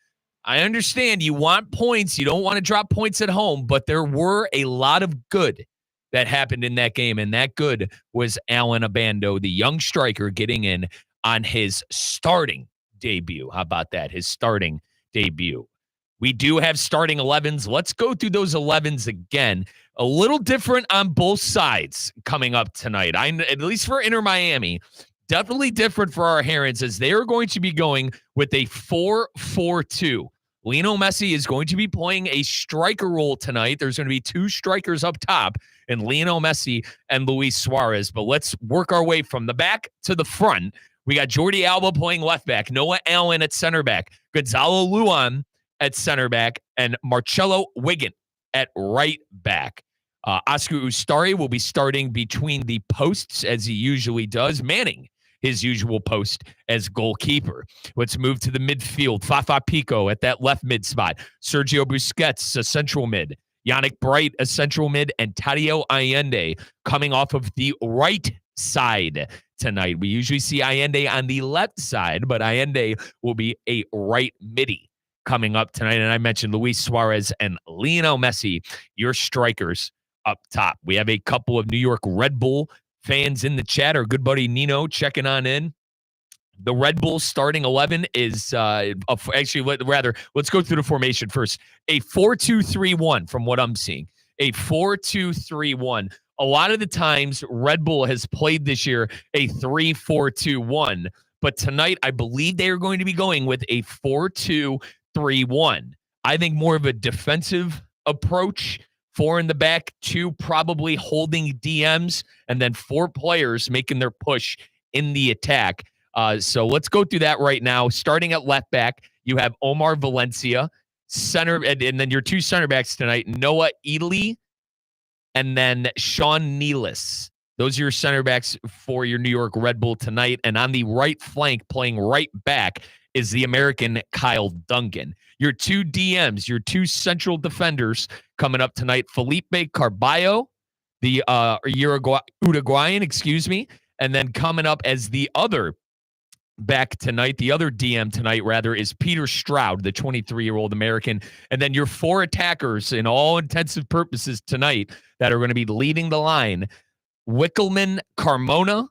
I understand you want points. You don't want to drop points at home, but there were a lot of good that happened in that game, and that good was Alan Abando, the young striker, getting in on his starting debut. How about that? His starting debut. We do have starting 11s. Let's go through those 11s again. A little different on both sides coming up tonight. At least for Inter Miami. Definitely different for our Herons as they are going to be going with a 4-4-2. Lionel Messi is going to be playing a striker role tonight. There's going to be 2 strikers up top, and Lionel Messi and Luis Suarez. But let's work our way from the back to the front. We got Jordi Alba playing left back, Noah Allen at center back, Gonzalo Luan at center back, and Marcelo Wiggin at right back. Oscar Ustari will be starting between the posts as he usually does, manning his usual post as goalkeeper. Let's move to the midfield. Fafa Pico at that left mid spot. Sergio Busquets, a central mid. Yannick Bright, a central mid. And Tadeo Allende coming off of the right side tonight. We usually see Allende on the left side, but Allende will be a right midi coming up tonight. And I mentioned Luis Suarez and Lionel Messi, your strikers up top. We have a couple of New York Red Bull fans in the chat. Our good buddy Nino checking on in. The Red Bulls starting 11 is let's go through the formation first. A 4-2-3-1 from what I'm seeing. A 4-2-3-1. A lot of the times Red Bull has played this year a 3-4-2-1, but tonight I believe they are going to be going with a 4-2-3-1. I think more of a defensive approach, 4 in the back, 2 probably holding DMs, and then 4 players making their push in the attack. So let's go through that right now. Starting at left back, you have Omar Valencia, center, and then your 2 center backs tonight, Noah Ely, and then Sean Nealis. Those are your center backs for your New York Red Bull tonight. And on the right flank, playing right back, is the American Kyle Duncan. Your 2 DMs, your 2 central defenders coming up tonight, Felipe Carballo, the Uruguayan, and then coming up as the other back tonight, the other DM tonight, rather, is Peter Stroud, the 23-year-old American. And then your 4 attackers, in all intensive purposes tonight, that are going to be leading the line, Wickelman Carmona,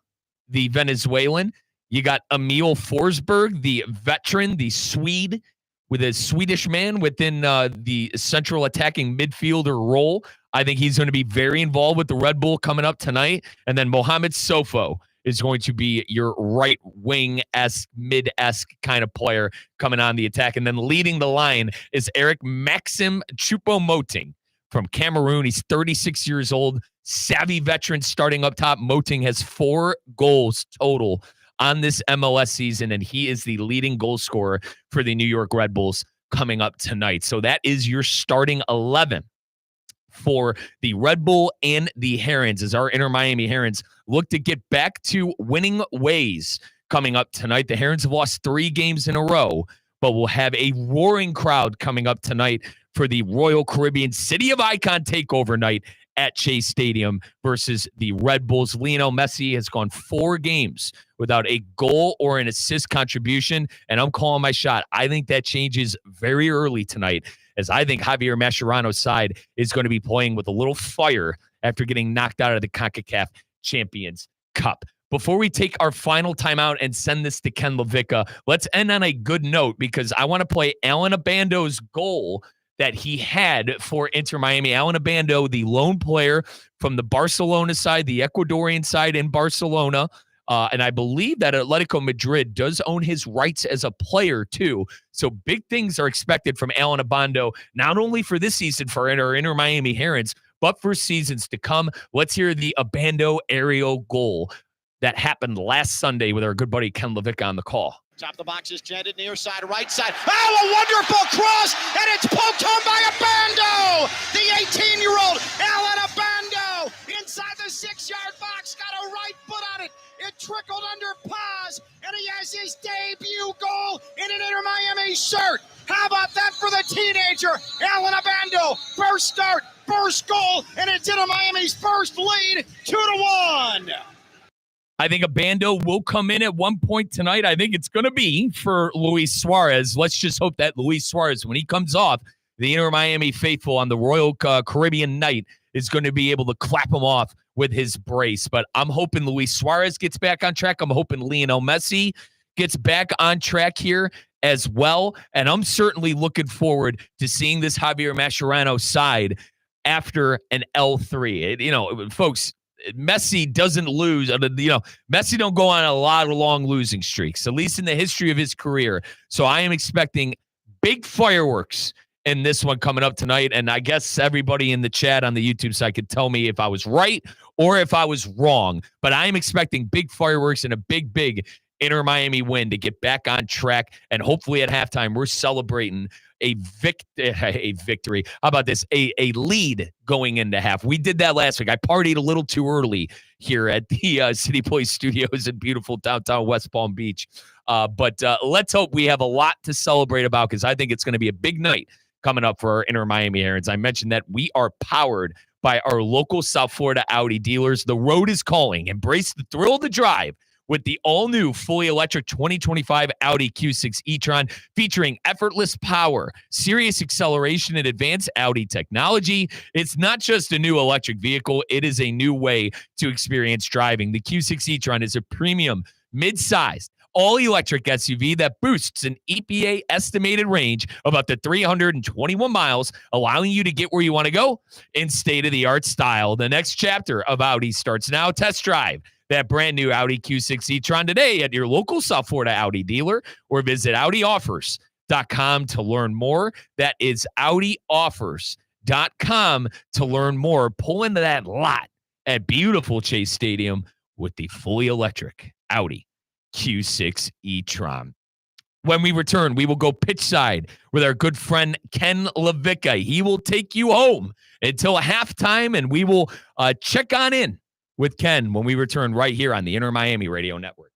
the Venezuelan. You got Emil Forsberg, the veteran, the Swede, with a Swedish man within the central attacking midfielder role. I think he's going to be very involved with the Red Bull coming up tonight. And then Mohamed Sofo is going to be your right wing-esque, mid-esque kind of player coming on the attack. And then leading the line is Eric Maxim Choupo-Moting from Cameroon. He's 36 years old, savvy veteran starting up top. Moting has 4 goals total on this MLS season, and he is the leading goal scorer for the New York Red Bulls coming up tonight. So that is your starting 11 for the Red Bull and the Herons, as our Inter Miami Herons look to get back to winning ways coming up tonight. The Herons have lost 3 games in a row, but we'll have a roaring crowd coming up tonight for the Royal Caribbean City of Icon takeover night at Chase Stadium versus the Red Bulls. Lionel Messi has gone 4 games without a goal or an assist contribution, and I'm calling my shot. I think that changes very early tonight, as I think Javier Mascherano's side is going to be playing with a little fire after getting knocked out of the CONCACAF Champions Cup. Before we take our final timeout and send this to Ken LaVicka, let's end on a good note, because I want to play Alan Abando's goal that he had for Inter Miami. Alan Abando, the lone player from the Barcelona side, the Ecuadorian side in Barcelona. And I believe that Atletico Madrid does own his rights as a player too. So big things are expected from Alan Abando, not only for this season for our Inter Miami Herons, but for seasons to come. Let's hear the Abando aerial goal that happened last Sunday with our good buddy Ken LaVicka on the call. Top of the box is Janded, near side, right side. Oh, a wonderful cross, and it's poked home by Abando! The 18-year-old Alan Abando inside the 6-yard box, got a right foot on it. It trickled under Paz, and he has his debut goal in an Inter Miami shirt. How about that for the teenager, Alan Abando? First start, first goal, and it's Inter Miami's first lead, 2-1. I think Abando will come in at one point tonight. I think it's going to be for Luis Suarez. Let's just hope that Luis Suarez, when he comes off, the Inter Miami faithful on the Royal Caribbean night is going to be able to clap him off with his brace. But I'm hoping Luis Suarez gets back on track. I'm hoping Lionel Messi gets back on track here as well. And I'm certainly looking forward to seeing this Javier Mascherano side after an L3. Folks, Messi doesn't lose. Messi don't go on a lot of long losing streaks, at least in the history of his career. So I am expecting big fireworks in this one coming up tonight. And I guess everybody in the chat on the YouTube side could tell me if I was right or if I was wrong. But I am expecting big fireworks and a big Inter Miami win to get back on track. And hopefully at halftime, we're celebrating a victory. How about this? A lead going into half. We did that last week. I partied a little too early here at the City Boys Studios in beautiful downtown West Palm Beach. But let's hope we have a lot to celebrate about, because I think it's going to be a big night coming up for our Inter Miami Herons. I mentioned that we are powered by our local South Florida Audi dealers. The road is calling. Embrace the thrill of the drive with the all-new fully electric 2025 Audi Q6 e-tron featuring effortless power, serious acceleration, and advanced Audi technology. It's not just a new electric vehicle, it is a new way to experience driving. The Q6 e-tron is a premium, mid-sized, all-electric SUV that boosts an EPA estimated range of up to 321 miles, allowing you to get where you want to go in state-of-the-art style. The next chapter of Audi starts now. Test drive that brand new Audi Q6 e-tron today at your local South Florida Audi dealer or visit AudiOffers.com to learn more. That is AudiOffers.com to learn more. Pull into that lot at beautiful Chase Stadium with the fully electric Audi Q6 e-tron. When we return, we will go pitch side with our good friend Ken LaVicka. He will take you home until halftime, and we will check on in with Ken when we return right here on the Inter Miami Radio Network.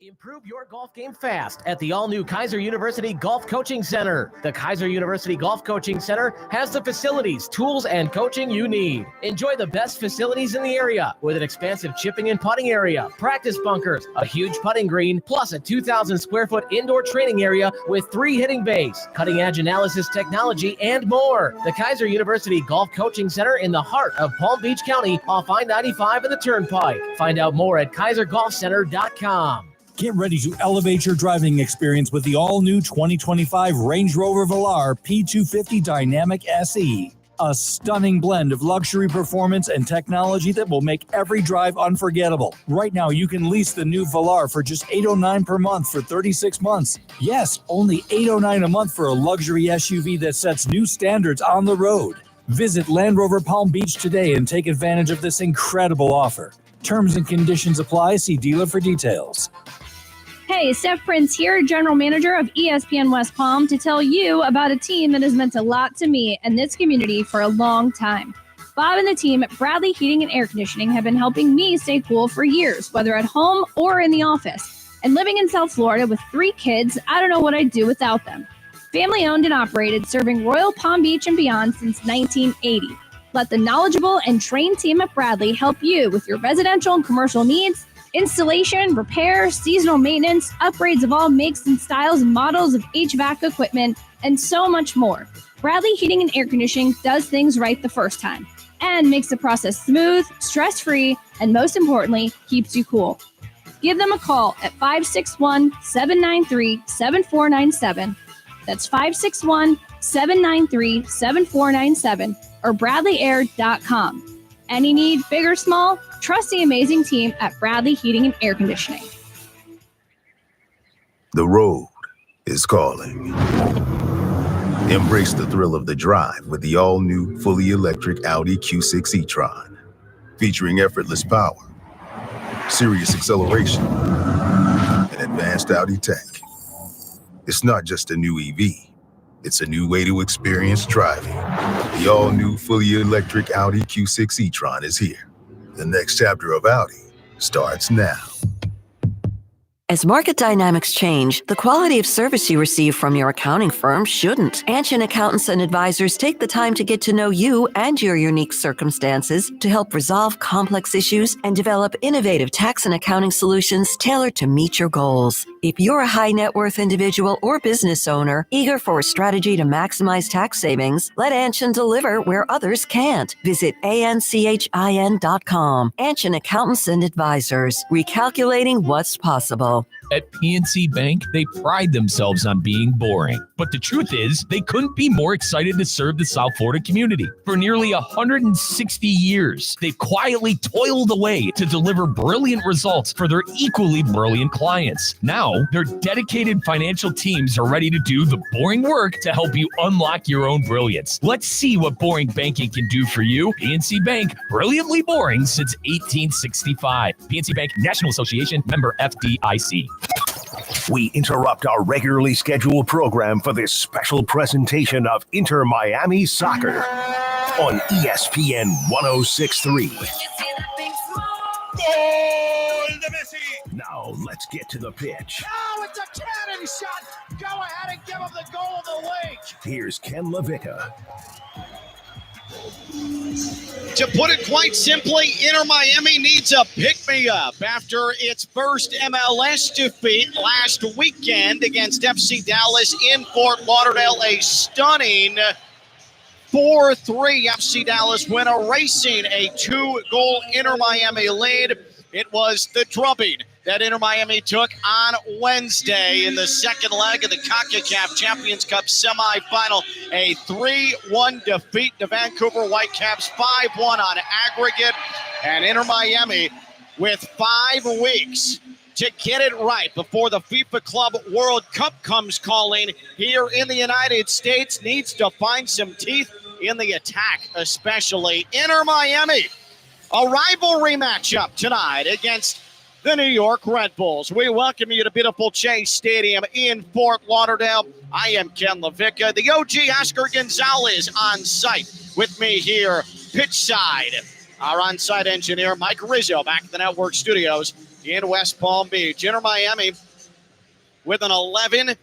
Improve your golf game fast at the all-new Kaiser University Golf Coaching Center. The Kaiser University Golf Coaching Center has the facilities, tools, and coaching you need. Enjoy the best facilities in the area with an expansive chipping and putting area, practice bunkers, a huge putting green, plus a 2,000 square foot indoor training area with 3 hitting bays, cutting-edge analysis technology, and more. The Kaiser University Golf Coaching Center in the heart of Palm Beach County off I-95 and the Turnpike. Find out more at KaiserGolfCenter.com. Get ready to elevate your driving experience with the all-new 2025 Range Rover Velar P250 Dynamic SE. A stunning blend of luxury performance and technology that will make every drive unforgettable. Right now, you can lease the new Velar for just $809 per month for 36 months. Yes, only $809 a month for a luxury SUV that sets new standards on the road. Visit Land Rover Palm Beach today and take advantage of this incredible offer. Terms and conditions apply. See dealer for details. Hey, Steph Prince here, General Manager of ESPN West Palm, to tell you about a team that has meant a lot to me and this community for a long time. Bob and the team at Bradley Heating and Air Conditioning have been helping me stay cool for years, whether at home or in the office. And living in South Florida with 3 kids, I don't know what I'd do without them. Family owned and operated, serving Royal Palm Beach and beyond since 1980. Let the knowledgeable and trained team at Bradley help you with your residential and commercial needs, installation, repair, seasonal maintenance, upgrades of all makes and styles and models of HVAC equipment, and so much more. Bradley Heating and Air Conditioning does things right the first time and makes the process smooth, stress-free, and most importantly, keeps you cool. Give them a call at 561-793-7497. That's 561-793-7497 or BradleyAir.com. Any need, big or small, trust the amazing team at Bradley Heating and Air Conditioning. The road is calling. Embrace the thrill of the drive with the all-new, fully electric Audi Q6 e-tron. Featuring effortless power, serious acceleration, and advanced Audi tech. It's not just a new EV. It's a new way to experience driving. The all-new, fully electric Audi Q6 e-tron is here. The next chapter of Audi starts now. As market dynamics change, the quality of service you receive from your accounting firm shouldn't. Anshin Accountants and Advisors take the time to get to know you and your unique circumstances to help resolve complex issues and develop innovative tax and accounting solutions tailored to meet your goals. If you're a high net worth individual or business owner eager for a strategy to maximize tax savings, let Anshin deliver where others can't. Visit ANCHIN.com. Anshin Accountants and Advisors, recalculating what's possible. At PNC Bank, they pride themselves on being boring. But the truth is, they couldn't be more excited to serve the South Florida community. For nearly 160 years, they've quietly toiled away to deliver brilliant results for their equally brilliant clients. Now, their dedicated financial teams are ready to do the boring work to help you unlock your own brilliance. Let's see what boring banking can do for you. PNC Bank, brilliantly boring since 1865. PNC Bank, National Association, member FDIC. We interrupt our regularly scheduled program for this special presentation of Inter Miami Soccer on ESPN 106.3. Now let's get to the pitch. Oh, it's a cannon shot. Go ahead and give him the goal of the week. Here's Ken LaVicka. To put it quite simply, Inter Miami needs a pick-me-up after its first MLS defeat last weekend against FC Dallas in Fort Lauderdale. A stunning 4-3 FC Dallas win, erasing a 2-goal Inter Miami lead. It was the drubbing that Inter Miami took on Wednesday in the second leg of the CONCACAF Champions Cup semifinal. A 3-1 defeat to Vancouver Whitecaps, 5-1 on aggregate. And Inter Miami, with 5 weeks to get it right before the FIFA Club World Cup comes calling here in the United States, needs to find some teeth in the attack, especially. Inter Miami, a rivalry matchup tonight against the New York Red Bulls. We welcome you to beautiful Chase Stadium in Fort Lauderdale. I am Ken LaVicka, the OG Oscar Gonzalez on site with me here, pitch side. Our on-site engineer, Mike Rizzo, back at the network studios in West Palm Beach. Inter Miami with an 11.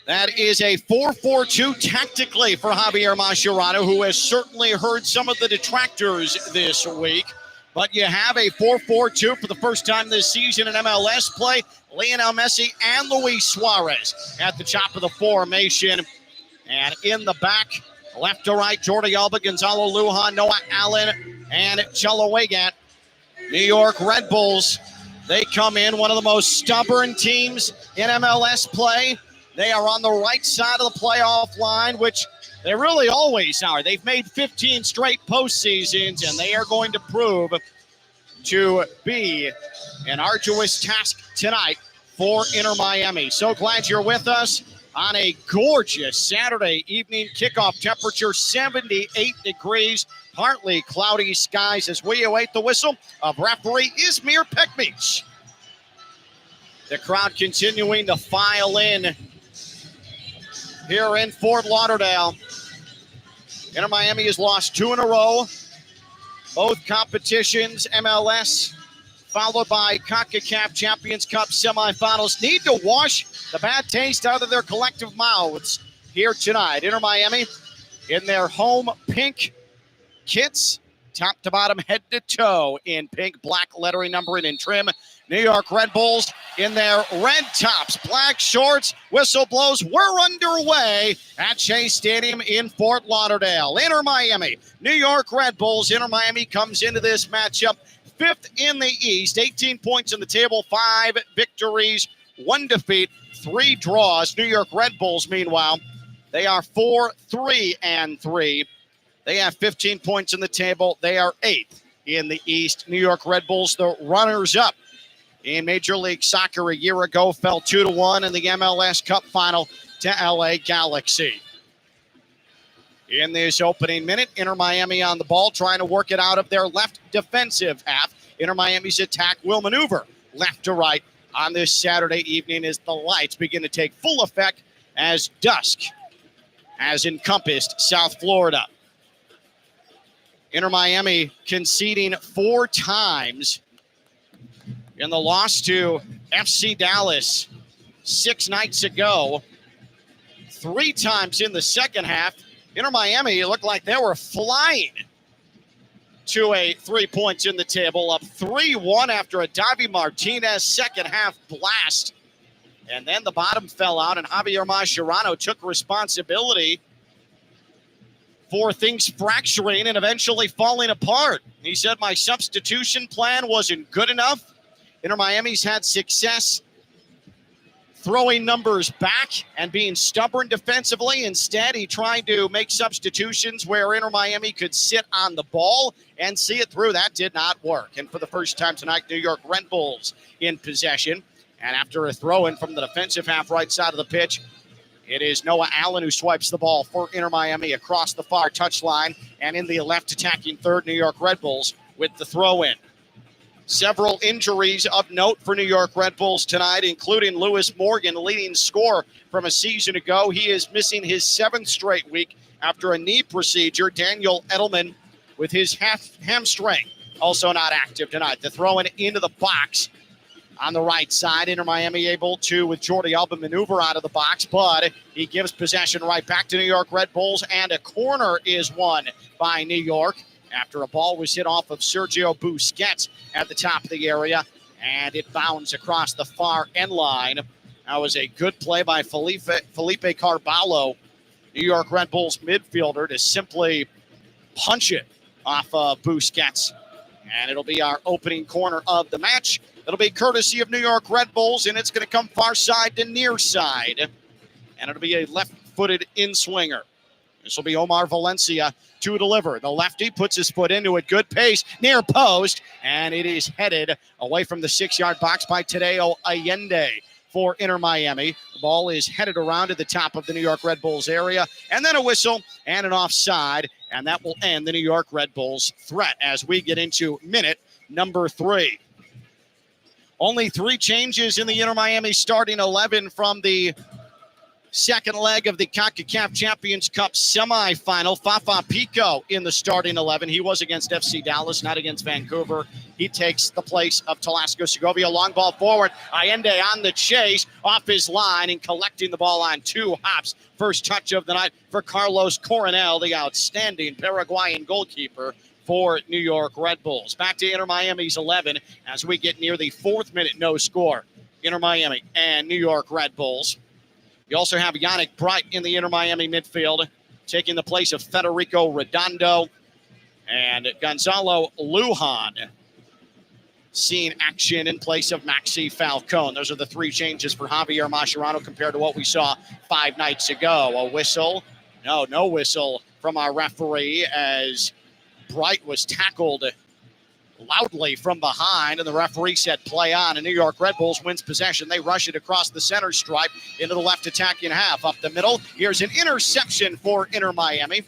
That is a 4-4-2 tactically for Javier Mascherano, who has certainly heard some of the detractors this week. But you have a 4-4-2 for the first time this season in MLS play. Lionel Messi and Luis Suarez at the top of the formation. And in the back, left to right, Jordi Alba, Gonzalo Lujan, Noah Allen, and Chelo Wegat. New York Red Bulls, they come in one of the most stubborn teams in MLS play. They are on the right side of the playoff line, which they really always are. They've made 15 straight postseasons, and they are going to prove to be an arduous task tonight for Inter Miami. So glad you're with us on a gorgeous Saturday evening. Kickoff temperature 78 degrees, partly cloudy skies as we await the whistle of referee Izmir Pekmic. The crowd continuing to file in here in Fort Lauderdale. Inter Miami has lost 2 in a row. Both competitions, MLS, followed by CONCACAF Champions Cup semifinals, need to wash the bad taste out of their collective mouths here tonight. Inter Miami in their home pink kits, top to bottom, head to toe in pink, black lettering, numbering, and trim. New York Red Bulls in their red tops, black shorts, whistle blows. We're underway at Chase Stadium in Fort Lauderdale. Inter Miami, New York Red Bulls. Inter Miami comes into this matchup 5th in the East, 18 points in the table, 5 victories, 1 defeat, 3 draws. New York Red Bulls, meanwhile, they are 4-3-3. They have 15 points in the table. They are 8th in the East. New York Red Bulls, the runners-up in Major League Soccer a year ago, fell 2-1 in the MLS Cup final to LA Galaxy. In this opening minute, Inter Miami on the ball, trying to work it out of their left defensive half. Inter Miami's attack will maneuver left to right on this Saturday evening as the lights begin to take full effect as dusk has encompassed South Florida. Inter Miami conceding 4 times in the loss to FC Dallas 6 nights ago. 3 times in the second half. Inter Miami looked like they were flying to a 3 points in the table, up 3-1 after a Davi Martinez second half blast. And then the bottom fell out, and Javier Mascherano took responsibility for things fracturing and eventually falling apart. He said, my substitution plan wasn't good enough. Inter Miami's had success throwing numbers back and being stubborn defensively. Instead, he tried to make substitutions where Inter Miami could sit on the ball and see it through. That did not work. And for the first time tonight, New York Red Bulls in possession. And after a throw-in from the defensive half right side of the pitch, it is Noah Allen who swipes the ball for Inter Miami across the far touchline. And in the left attacking third, New York Red Bulls with the throw-in. Several injuries of note for New York Red Bulls tonight, including Lewis Morgan, leading scorer from a season ago. He is missing his 7th straight week after a knee procedure. Daniel Edelman with his hamstring also not active tonight. The throw-in into the box On the right side, Inter Miami able to, with Jordi Alba, maneuver out of the box, but he gives possession right back to New York Red Bulls, and a corner is won by New York after a ball was hit off of Sergio Busquets at the top of the area, and it bounds across the far end line. That was a good play by Felipe Carvalho, New York Red Bulls midfielder, to simply punch it off Busquets. And it'll be our opening corner of the match. It'll be courtesy of New York Red Bulls, and it's going to come far side to near side. And it'll be a left-footed in-swinger. This will be Omar Valencia to deliver. The lefty puts his foot into it. Good pace, near post, and it is headed away from the 6-yard box by Tadeo Allende for Inter Miami. The ball is headed around to the top of the New York Red Bulls area, and then a whistle and an offside, and that will end the New York Red Bulls threat as we get into minute number 3. Only 3 changes in the Inter Miami starting 11 from the second leg of the CONCACAF Champions Cup semifinal. Fafa Pico in the starting 11. He was against FC Dallas, not against Vancouver. He takes the place of Talasco Segovia. Long ball forward. Allende on the chase, off his line, and collecting the ball on 2 hops. First touch of the night for Carlos Coronel, the outstanding Paraguayan goalkeeper for New York Red Bulls. Back to Inter Miami's 11 as we get near the 4th minute, no score. Inter Miami and New York Red Bulls. You also have Yannick Bright in the Inter Miami midfield, taking the place of Federico Redondo, and Gonzalo Lujan seeing action in place of Maxi Falcone. Those are the 3 changes for Javier Mascherano compared to what we saw 5 nights ago. A whistle, no whistle from our referee as Bright was tackled loudly from behind, and the referee said play on, and New York Red Bulls wins possession. They rush it across the center stripe into the left attacking half. Up the middle, here's an interception for Inter Miami.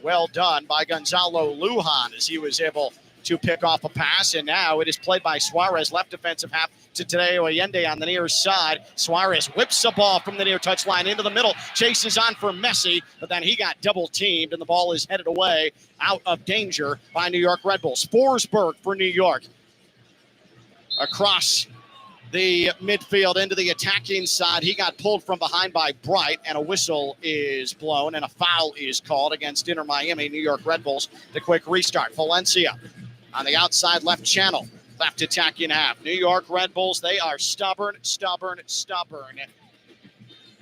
Well done by Gonzalo Lujan as he was able to pick off a pass, and now it is played by Suarez, left defensive half to Tadeo Allende on the near side. Suarez whips the ball from the near touchline into the middle, chases on for Messi, but then he got double teamed, and the ball is headed away out of danger by New York Red Bulls. Forsberg for New York across the midfield into the attacking side. He got pulled from behind by Bright, and a whistle is blown, and a foul is called against Inter Miami. New York Red Bulls, the quick restart. Valencia on the outside left channel, left attacking half. New York Red Bulls, they are stubborn.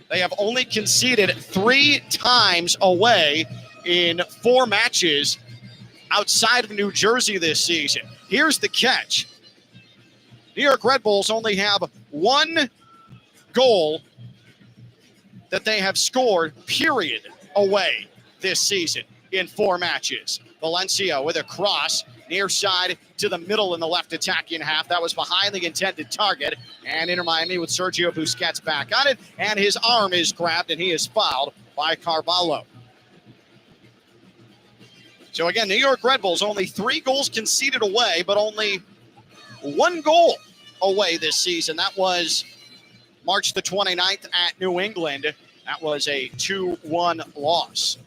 They have only conceded 3 times away in 4 matches outside of New Jersey this season. Here's the catch. New York Red Bulls only have 1 goal that they have scored, period, away this season in 4 matches. Valencia with a cross, near side to the middle in the left attacking half. That was behind the intended target. And Inter Miami with Sergio Busquets back on it. And his arm is grabbed, and he is fouled by Carvalho. So again, New York Red Bulls only 3 goals conceded away, but only 1 goal away this season. That was March the 29th at New England. That was a 2-1 loss.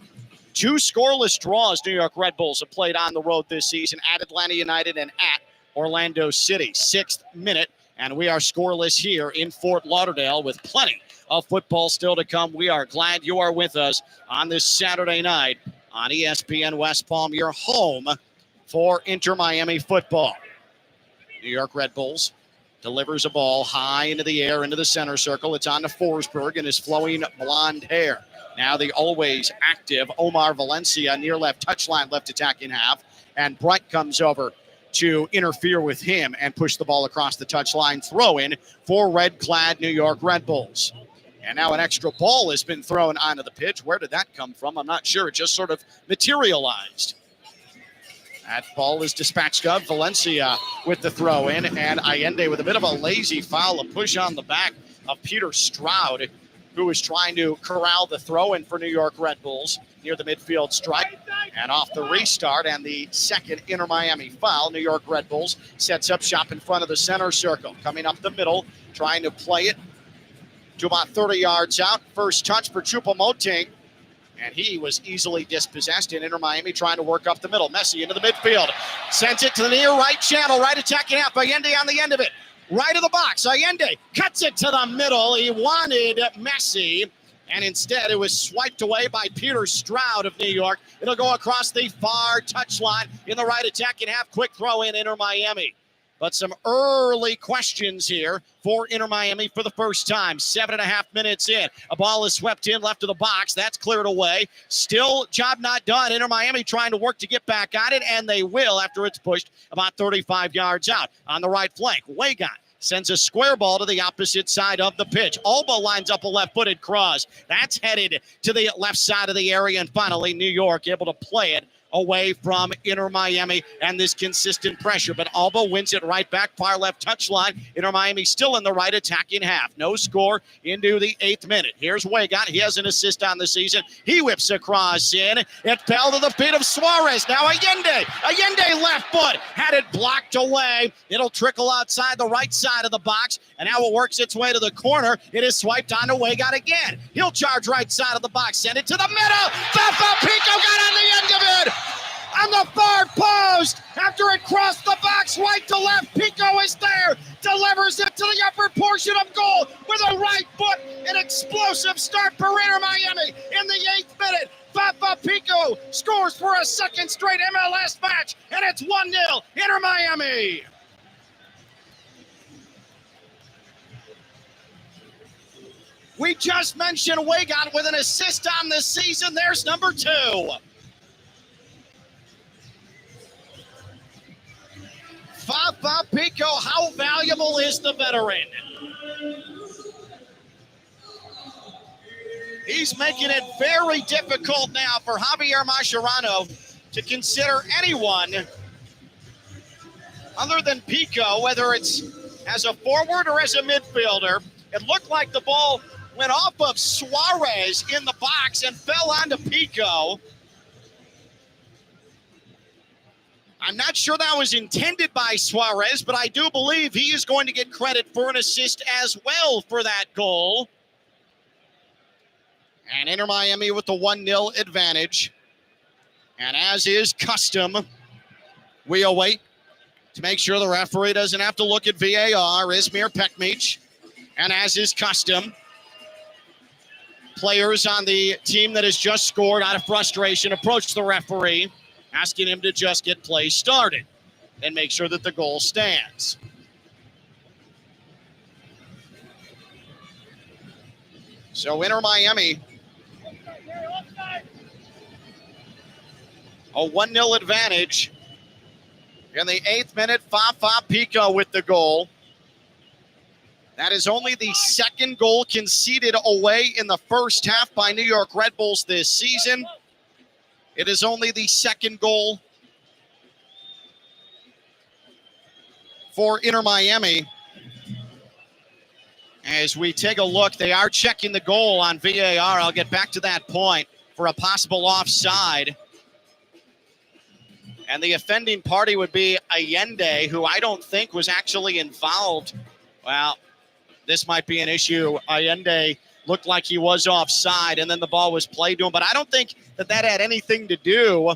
2 scoreless draws New York Red Bulls have played on the road this season at Atlanta United and at Orlando City. 6th minute, and we are scoreless here in Fort Lauderdale with plenty of football still to come. We are glad you are with us on this Saturday night on ESPN West Palm, your home for Inter Miami football. New York Red Bulls delivers a ball high into the air, into the center circle. It's on to Forsberg and his flowing blonde hair. Now the always active Omar Valencia near left touchline, left attacking half. And Bright comes over to interfere with him and push the ball across the touchline. Throw in for red-clad New York Red Bulls. And now an extra ball has been thrown onto the pitch. Where did that come from? I'm not sure. It just sort of materialized. That ball is dispatched of Valencia with the throw in, and Allende with a bit of a lazy foul, a push on the back of Peter Stroud, who was trying to corral the throw in for New York Red Bulls near the midfield stripe. And off the restart and the second Inter Miami foul, New York Red Bulls sets up shop in front of the center circle, coming up the middle, trying to play it to about 30 yards out. First touch for Choupo-Moting, and he was easily dispossessed in Inter Miami trying to work up the middle. Messi into the midfield, sends it to the near right channel, right attacking half. Allende on the end of it. right of the box. Allende cuts it to the middle. He wanted Messi, and instead it was swiped away by Peter Stroud of New York. It'll go across the far touchline in the right attacking half. Quick throw in Inter Miami. But some early questions here for Inter Miami for the first time. 7.5 minutes in. A ball is swept in left of the box. That's cleared away. Still job not done. Inter Miami trying to work to get back on it, and they will after it's pushed about 35 yards out. On the right flank, Wagon sends a square ball to the opposite side of the pitch. Alba lines up a left-footed cross. That's headed to the left side of the area, and finally New York able to play it away from Inter Miami and this consistent pressure. But Alba wins it right back, far left touchline. Inter Miami still in the right attacking half. No score into the 8th minute. Here's Wagon. He has an assist on the season. He whips a cross in. It fell to the feet of Suarez. Now Allende. Allende left foot. Had it blocked away. It'll trickle outside the right side of the box. And now it works its way to the corner. It is swiped onto Wagon again. He'll charge right side of the box. Send it to the middle. Fafa Pico got on the end of it. On the far post, after it crossed the box right to left, Pico is there, delivers it to the upper portion of goal with a right foot. An explosive start for Inter Miami in the 8th minute. Fafa Pico scores for a second straight MLS match, and it's 1-0 Inter Miami. We just mentioned Wagon with an assist on the season. There's number 2. Fafa Pico, how valuable is the veteran? He's making it very difficult now for Javier Mascherano to consider anyone other than Pico, whether it's as a forward or as a midfielder. It looked like the ball went off of Suarez in the box and fell onto Pico. I'm not sure that was intended by Suarez, but I do believe he is going to get credit for an assist as well for that goal. And Inter Miami with the 1-0 advantage. And as is custom, we await to make sure the referee doesn't have to look at VAR, Izmir Pekmic. And as is custom, players on the team that has just scored out of frustration approach the referee, asking him to just get play started and make sure that the goal stands. So Inter Miami, a 1-0 advantage. In the 8th minute, Fafa Pico with the goal. That is only the second goal conceded away in the first half by New York Red Bulls this season. It is only the second goal for Inter Miami. As we take a look, they are checking the goal on VAR. I'll get back to that point for a possible offside. And the offending party would be Allende, who I don't think was actually involved. Well, this might be an issue. Allende looked like he was offside, and then the ball was played to him. But I don't think that had anything to do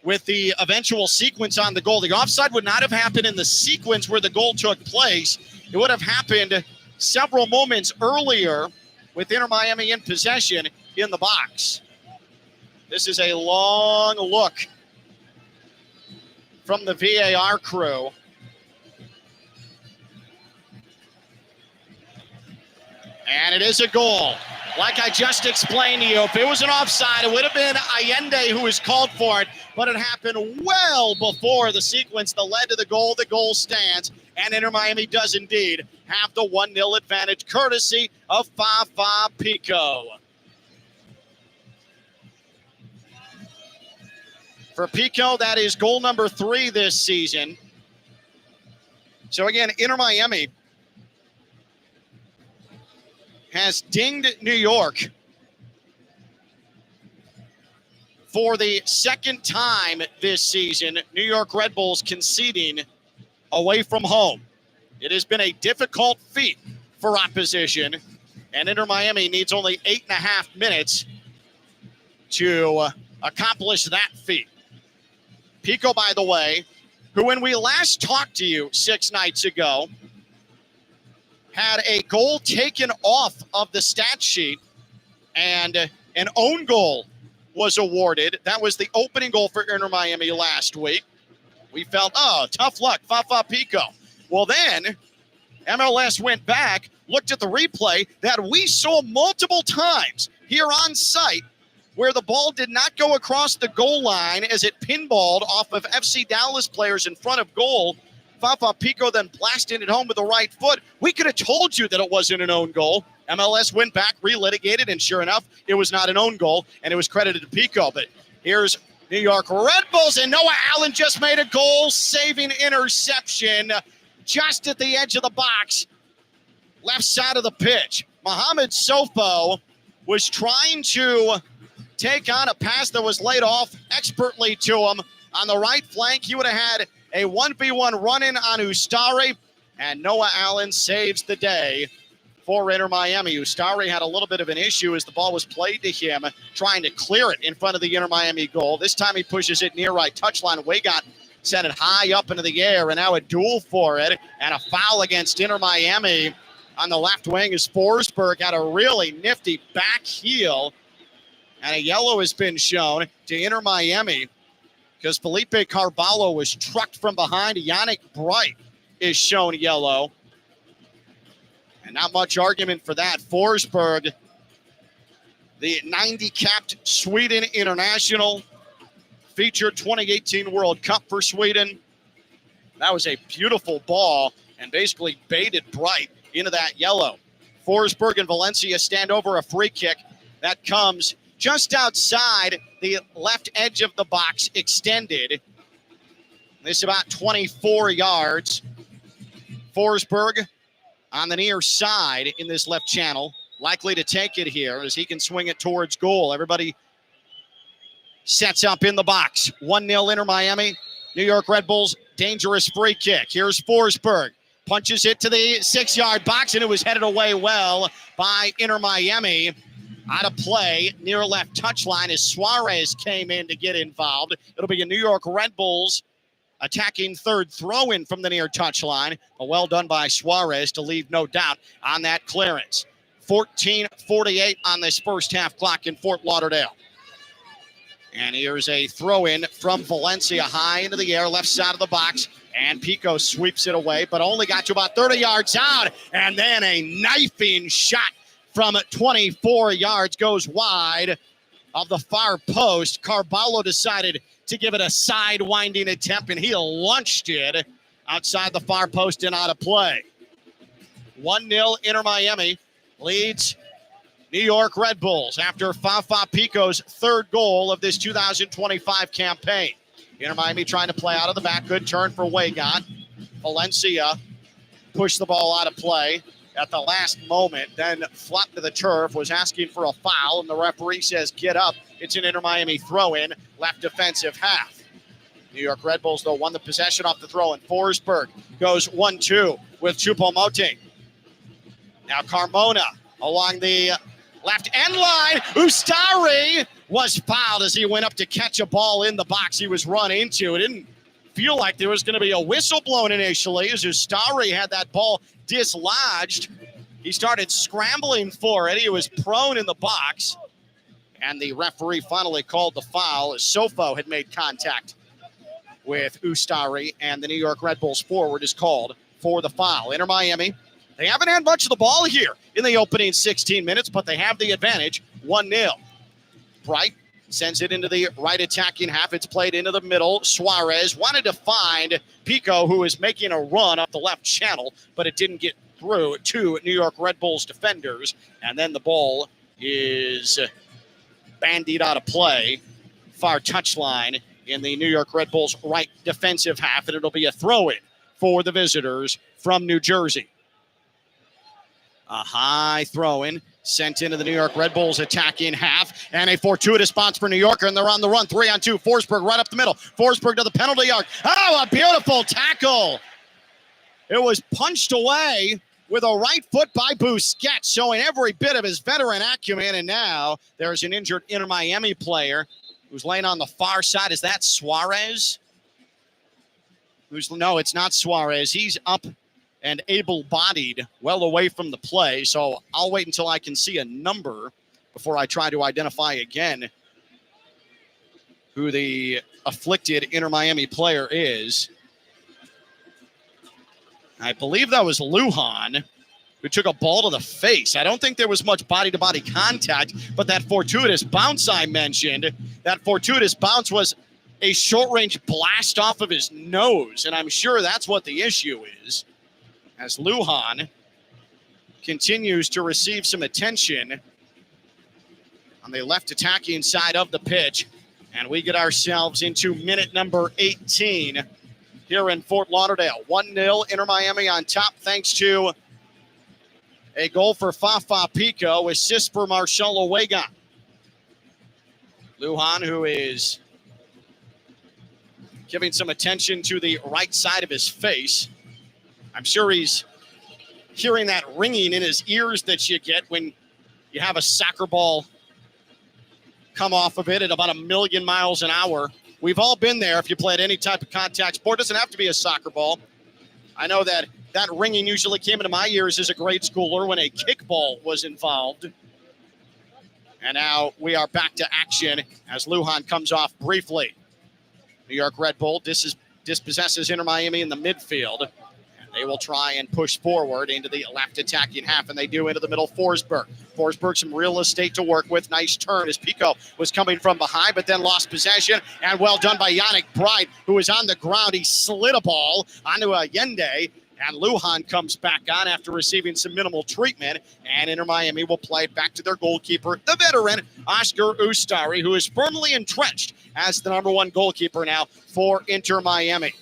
with the eventual sequence on the goal. The offside would not have happened in the sequence where the goal took place. It would have happened several moments earlier with Inter Miami in possession in the box. This is a long look from the VAR crew. And it is a goal. Like I just explained to you, if it was an offside, it would have been Allende who was called for it, but it happened well before the sequence that led to the goal. The goal stands, and Inter Miami does indeed have the 1-0 advantage, courtesy of Fafa Pico. For Pico, that is goal number 3 this season. So again, Inter Miami has dinged New York for the second time this season. New York Red Bulls conceding away from home. It has been a difficult feat for opposition, and Inter Miami needs only 8.5 minutes to accomplish that feat. Pico, by the way, who, when we last talked to you 6 nights ago, had a goal taken off of the stat sheet and an own goal was awarded. That was the opening goal for Inter Miami last week. We felt, tough luck, Fafa Pico. Well, then MLS went back, looked at the replay that we saw multiple times here on site where the ball did not go across the goal line as it pinballed off of FC Dallas players in front of goal. Fafa Pico then blasted it home with the right foot. We could have told you that it wasn't an own goal. MLS went back, relitigated, and sure enough, it was not an own goal, and it was credited to Pico. But here's New York Red Bulls, and Noah Allen just made a goal-saving interception just at the edge of the box, left side of the pitch. Mohamed Sofo was trying to take on a pass that was laid off expertly to him on the right flank. He would have had a 1v1 run-in on Ustari, and Noah Allen saves the day for Inter Miami. Ustari had a little bit of an issue as the ball was played to him, trying to clear it in front of the Inter Miami goal. This time he pushes it near right touchline. Weigott sent it high up into the air, and now a duel for it, and a foul against Inter Miami on the left wing as Forsberg had a really nifty back heel, and a yellow has been shown to Inter Miami because Felipe Carvalho was trucked from behind. Yannick Bright is shown yellow. And not much argument for that. Forsberg, the 90-capped Sweden international, featured 2018 World Cup for Sweden. That was a beautiful ball and basically baited Bright into that yellow. Forsberg and Valencia stand over a free kick that comes just outside the left edge of the box, extended. This is about 24 yards. Forsberg on the near side in this left channel, likely to take it here as he can swing it towards goal. Everybody sets up in the box. 1-0 Inter Miami. New York Red Bulls, dangerous free kick. Here's Forsberg. Punches it to the 6-yard box, and it was headed away well by Inter Miami. Out of play, near left touchline as Suarez came in to get involved. It'll be a New York Red Bulls attacking third throw-in from the near touchline. But well done by Suarez to leave no doubt on that clearance. 14:48 on this first half clock in Fort Lauderdale. And here's a throw-in from Valencia high into the air, left side of the box. And Pico sweeps it away, but only got to about 30 yards out. And then a knifing shot from 24 yards goes wide of the far post. Carvalho decided to give it a side-winding attempt, and he launched it outside the far post and out of play. 1-0 Inter Miami leads New York Red Bulls after Fafa Pico's third goal of this 2025 campaign. Inter Miami trying to play out of the back. Good turn for Weigott. Valencia pushed the ball out of play at the last moment, then flopped to the turf, was asking for a foul, and the referee says, get up. It's an Inter Miami throw-in, left defensive half. New York Red Bulls, though, won the possession off the throw-in. Forsberg goes 1-2 with Choupo-Moting. Now Carmona along the left end line. Ustari was fouled as he went up to catch a ball in the box he was run into. It didn't feel like there was going to be a whistle blown initially as Ustari had that ball dislodged. He started scrambling for it. He was prone in the box. And the referee finally called the foul as Sofo had made contact with Ustari, and the New York Red Bulls forward is called for the foul. Inter Miami, they haven't had much of the ball here in the opening 16 minutes, but they have the advantage, 1-0. Bright sends it into the right attacking half. It's played into the middle. Suarez wanted to find Pico, who is making a run up the left channel, but it didn't get through to New York Red Bulls defenders. And then the ball is bandied out of play, far touchline in the New York Red Bulls right defensive half, and it'll be a throw-in for the visitors from New Jersey. A high throw-in sent into the New York Red Bulls attacking half, and a fortuitous bounce for New Yorker, and they're on the run, 3-on-2. Forsberg right up the middle. Forsberg to the penalty yard. Oh, a beautiful tackle. It was punched away with a right foot by Busquets, showing every bit of his veteran acumen, and now there's an injured Inter Miami player who's laying on the far side. Is that Suarez? No, it's not Suarez. He's up and able-bodied, well away from the play. So I'll wait until I can see a number before I try to identify again who the afflicted Inter Miami player is. I believe that was Lujan, who took a ball to the face. I don't think there was much body-to-body contact, but that fortuitous bounce I mentioned, that fortuitous bounce was a short-range blast off of his nose, and I'm sure that's what the issue is, as Lujan continues to receive some attention on the left attacking side of the pitch, and we get ourselves into minute number 18 here in Fort Lauderdale. 1-0, Inter Miami on top thanks to a goal for Fafa Pico, assist for Marcelo Wegan. Lujan, who is giving some attention to the right side of his face. I'm sure he's hearing that ringing in his ears that you get when you have a soccer ball come off of it at about 1,000,000 miles an hour. We've all been there if you played any type of contact sport. It doesn't have to be a soccer ball. I know that ringing usually came into my ears as a grade schooler when a kickball was involved. And now we are back to action as Lujan comes off briefly. New York Red Bull dispossesses Inter Miami in the midfield. And they will try and push forward into the left attacking half, and they do into the middle. Forsberg, some real estate to work with. Nice turn as Pico was coming from behind, but then lost possession. And well done by Yannick Bright, who was on the ground. He slid a ball onto Allende, and Lujan comes back on after receiving some minimal treatment. And Inter Miami will play back to their goalkeeper, the veteran, Oscar Ustari, who is firmly entrenched as the number one goalkeeper now for Inter Miami.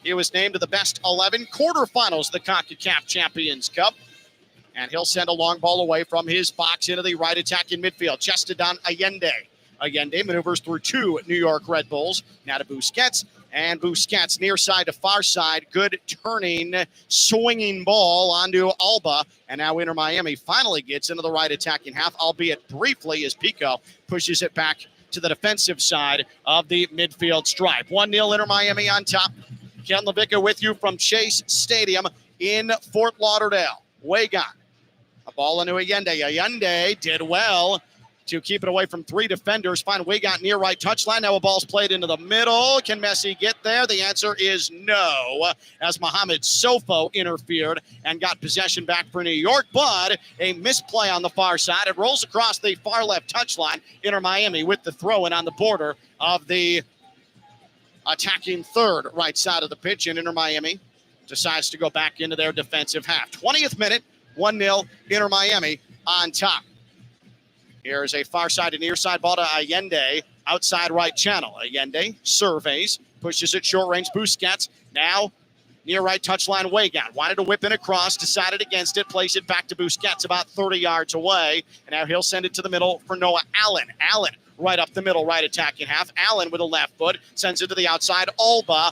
He was named to the best 11 quarterfinals of the CONCACAF Champions Cup. And he'll send a long ball away from his box into the right attacking midfield. Chested on Allende. Allende maneuvers through two New York Red Bulls. Now to Busquets. And Busquets near side to far side. Good turning, swinging ball onto Alba. And now Inter Miami finally gets into the right attacking half, albeit briefly, as Pico pushes it back to the defensive side of the midfield stripe. 1-0 Inter Miami on top. Ken Levicka with you from Chase Stadium in Fort Lauderdale. Wegan. A ball into Allende. Allende did well to keep it away from three defenders. Find Wegan near right touchline. Now a ball's played into the middle. Can Messi get there? The answer is no, as Mohamed Sofo interfered and got possession back for New York, but a misplay on the far side. It rolls across the far left touchline. Inter Miami with the throw-in on the border of the attacking third right side of the pitch, and Inter Miami decides to go back into their defensive half. 20th minute, 1-0, Inter Miami on top. Here's a far side and near side ball to Allende, outside right channel. Allende surveys, pushes it short range. Busquets now near right touchline. Wegan wanted to whip in across, decided against it, place it back to Busquets about 30 yards away, and now he'll send it to the middle for Noah Allen. Allen right up the middle, right attacking half. Allen with a left foot sends it to the outside. Alba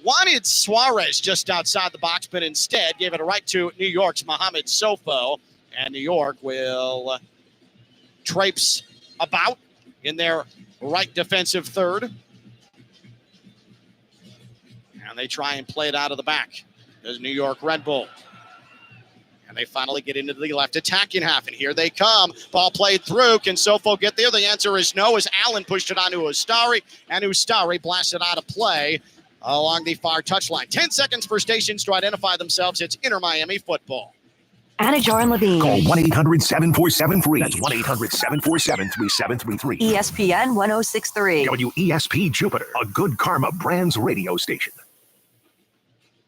wanted Suarez just outside the box, but instead gave it right to New York's Mohamed Sofo, and New York will traipse about in their right defensive third. And they try and play it out of the back. There's New York Red Bull. And they finally get into the left attacking half. And here they come. Ball played through. Can Sofo get there? The answer is no, as Allen pushed it onto Ustari. And Ustari blasted out of play along the far touchline. 10 seconds for stations to identify themselves. It's Inter Miami football. Anna Jar Levine. Call 1-800-747-FREE. That's 1-800-747-3733. ESPN 1063. WESP Jupiter, a Good Karma Brands radio station.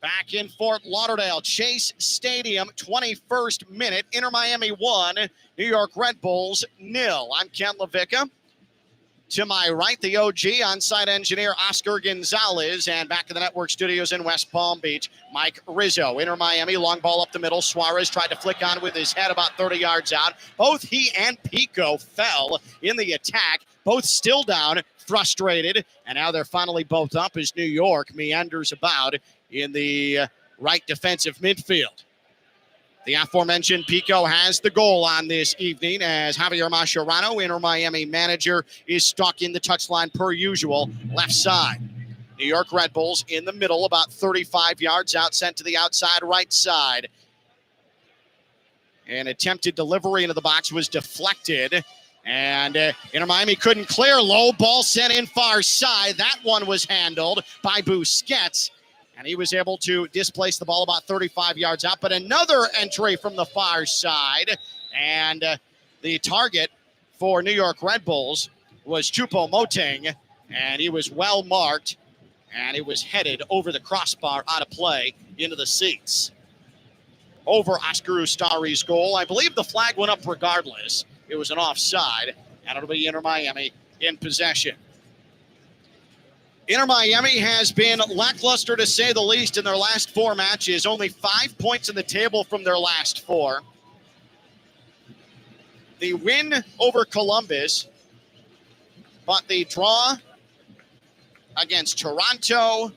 Back in Fort Lauderdale, Chase Stadium, 21st minute. Inter Miami 1, New York Red Bulls 0. I'm Ken Levicka. To my right, the OG on-site engineer, Oscar Gonzalez. And back to the network studios in West Palm Beach, Mike Rizzo. Inter Miami, long ball up the middle. Suarez tried to flick on with his head about 30 yards out. Both he and Pico fell in the attack. Both still down, frustrated. And now they're finally both up as New York meanders about in the right defensive midfield. The aforementioned Pico has the goal on this evening as Javier Mascherano, Inter Miami manager, is stuck in the touchline per usual, left side. New York Red Bulls in the middle, about 35 yards out, sent to the outside right side. An attempted delivery into the box was deflected, and Inter Miami couldn't clear. Low ball sent in far side. That one was handled by Busquets, and he was able to displace the ball about 35 yards out. But another entry from the far side, and the target for New York Red Bulls was Choupo-Moting, and he was well marked, and it was headed over the crossbar out of play into the seats. Over Oscar Ustari's goal. I believe the flag went up regardless. It was an offside, and it'll be Inter Miami in possession. Inter Miami has been lackluster to say the least in their last 4 matches. Only 5 points in the table from their last 4. The win over Columbus, but the draw against Toronto,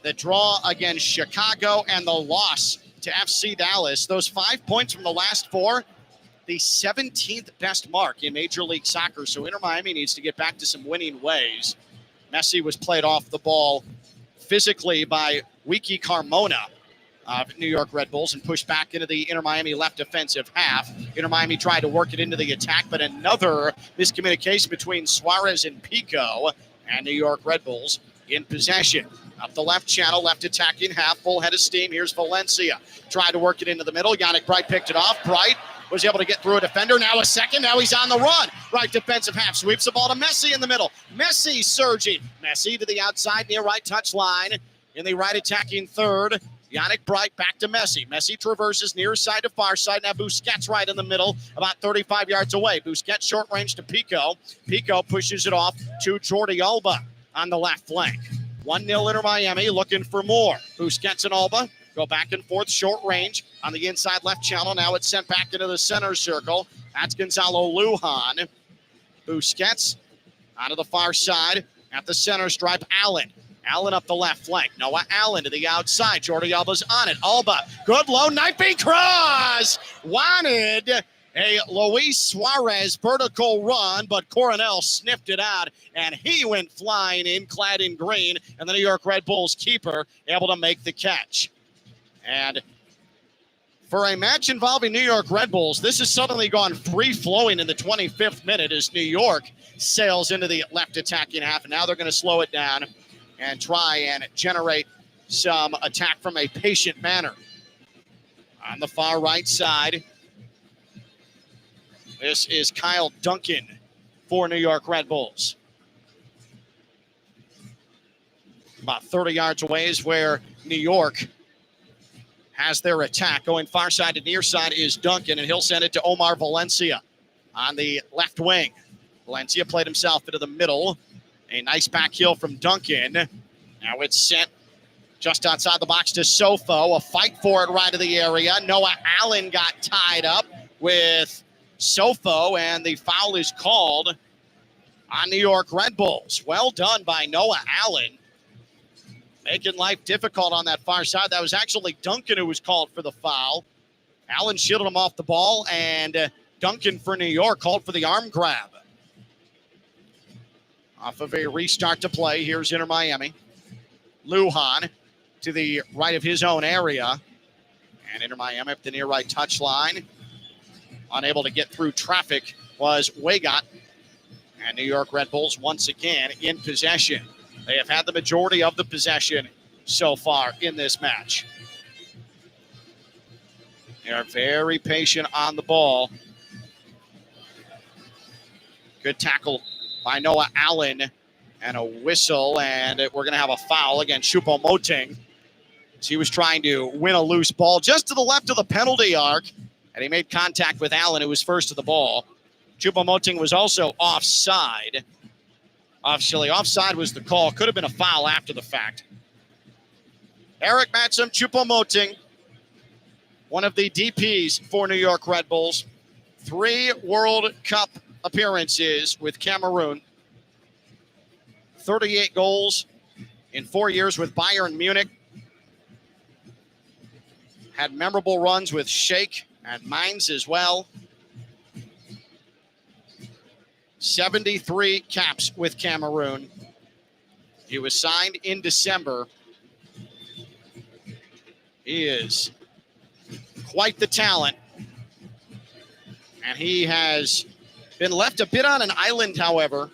the draw against Chicago, and the loss to FC Dallas. Those 5 points from the last 4, the 17th best mark in Major League Soccer. So Inter Miami needs to get back to some winning ways. Messi was played off the ball physically by Wiki Carmona of New York Red Bulls and pushed back into the Inter Miami left defensive half. Inter Miami tried to work it into the attack, but another miscommunication between Suarez and Pico, and New York Red Bulls in possession. Up the left channel, left attacking half, full head of steam. Here's Valencia. Tried to work it into the middle. Yannick Bright picked it off. Bright was able to get through a defender. Now a second. Now he's on the run. Right defensive half. Sweeps the ball to Messi in the middle. Messi surging. Messi to the outside near right touch line. In the right attacking third. Yannick Bright back to Messi. Messi traverses near side to far side. Now Busquets right in the middle, about 35 yards away. Busquets short range to Pico. Pico pushes it off to Jordi Alba on the left flank. 1-0 Inter Miami, looking for more. Busquets and Alba go back and forth, short range on the inside left channel. Now it's sent back into the center circle. That's Gonzalo Lujan. Busquets onto the far side at the center stripe. Allen up the left flank. Noah Allen to the outside. Jordi Alba's on it. Alba, good low knifing cross. Wanted a Luis Suarez vertical run, but Coronel sniffed it out, and he went flying in, clad in green, and the New York Red Bulls keeper able to make the catch. And for a match involving New York Red Bulls, this has suddenly gone free-flowing in the 25th minute as New York sails into the left attacking half, and now they're going to slow it down and try and generate some attack from a patient manner. On the far right side, this is Kyle Duncan for New York Red Bulls. About 30 yards away is where New York has their attack. Going far side to near side is Duncan, and he'll send it to Omar Valencia on the left wing. Valencia played himself into the middle. A nice back heel from Duncan. Now it's sent just outside the box to Sofo. A fight for it right of the area. Noah Allen got tied up with Sofo, and the foul is called on New York Red Bulls. Well done by Noah Allen, making life difficult on that far side. That was actually Duncan who was called for the foul. Allen shielded him off the ball, and Duncan for New York called for the arm grab. Off of a restart to play, here's Inter Miami. Lujan to the right of his own area, and Inter Miami up the near right touchline. Unable to get through traffic was Weigott. And New York Red Bulls once again in possession. They have had the majority of the possession so far in this match. They are very patient on the ball. Good tackle by Noah Allen and a whistle, and we're going to have a foul against Choupo-Moting. He was trying to win a loose ball just to the left of the penalty arc, and he made contact with Allen, who was first to the ball. Choupo-Moting was also offside. Actually, offside was the call. Could have been a foul after the fact. Eric Matsom, Choupo-Moting, one of the DPs for New York Red Bulls. 3 World Cup appearances with Cameroon. 38 goals in 4 years with Bayern Munich. Had memorable runs with Sheikh and Mainz as well. 73 caps with Cameroon. He was signed in December. He is quite the talent. And he has been left a bit on an island, however,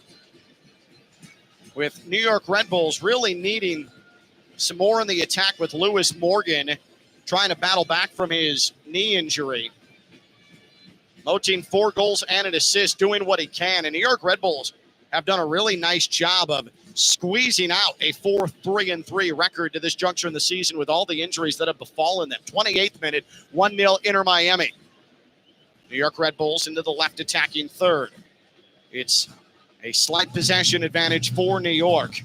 with New York Red Bulls really needing some more in the attack with Lewis Morgan trying to battle back from his knee injury. Moting 4 goals and an assist, doing what he can. And New York Red Bulls have done a really nice job of squeezing out a 4-3-3 record to this juncture in the season with all the injuries that have befallen them. 28th minute, 1-0 Inter Miami. New York Red Bulls into the left attacking third. It's a slight possession advantage for New York.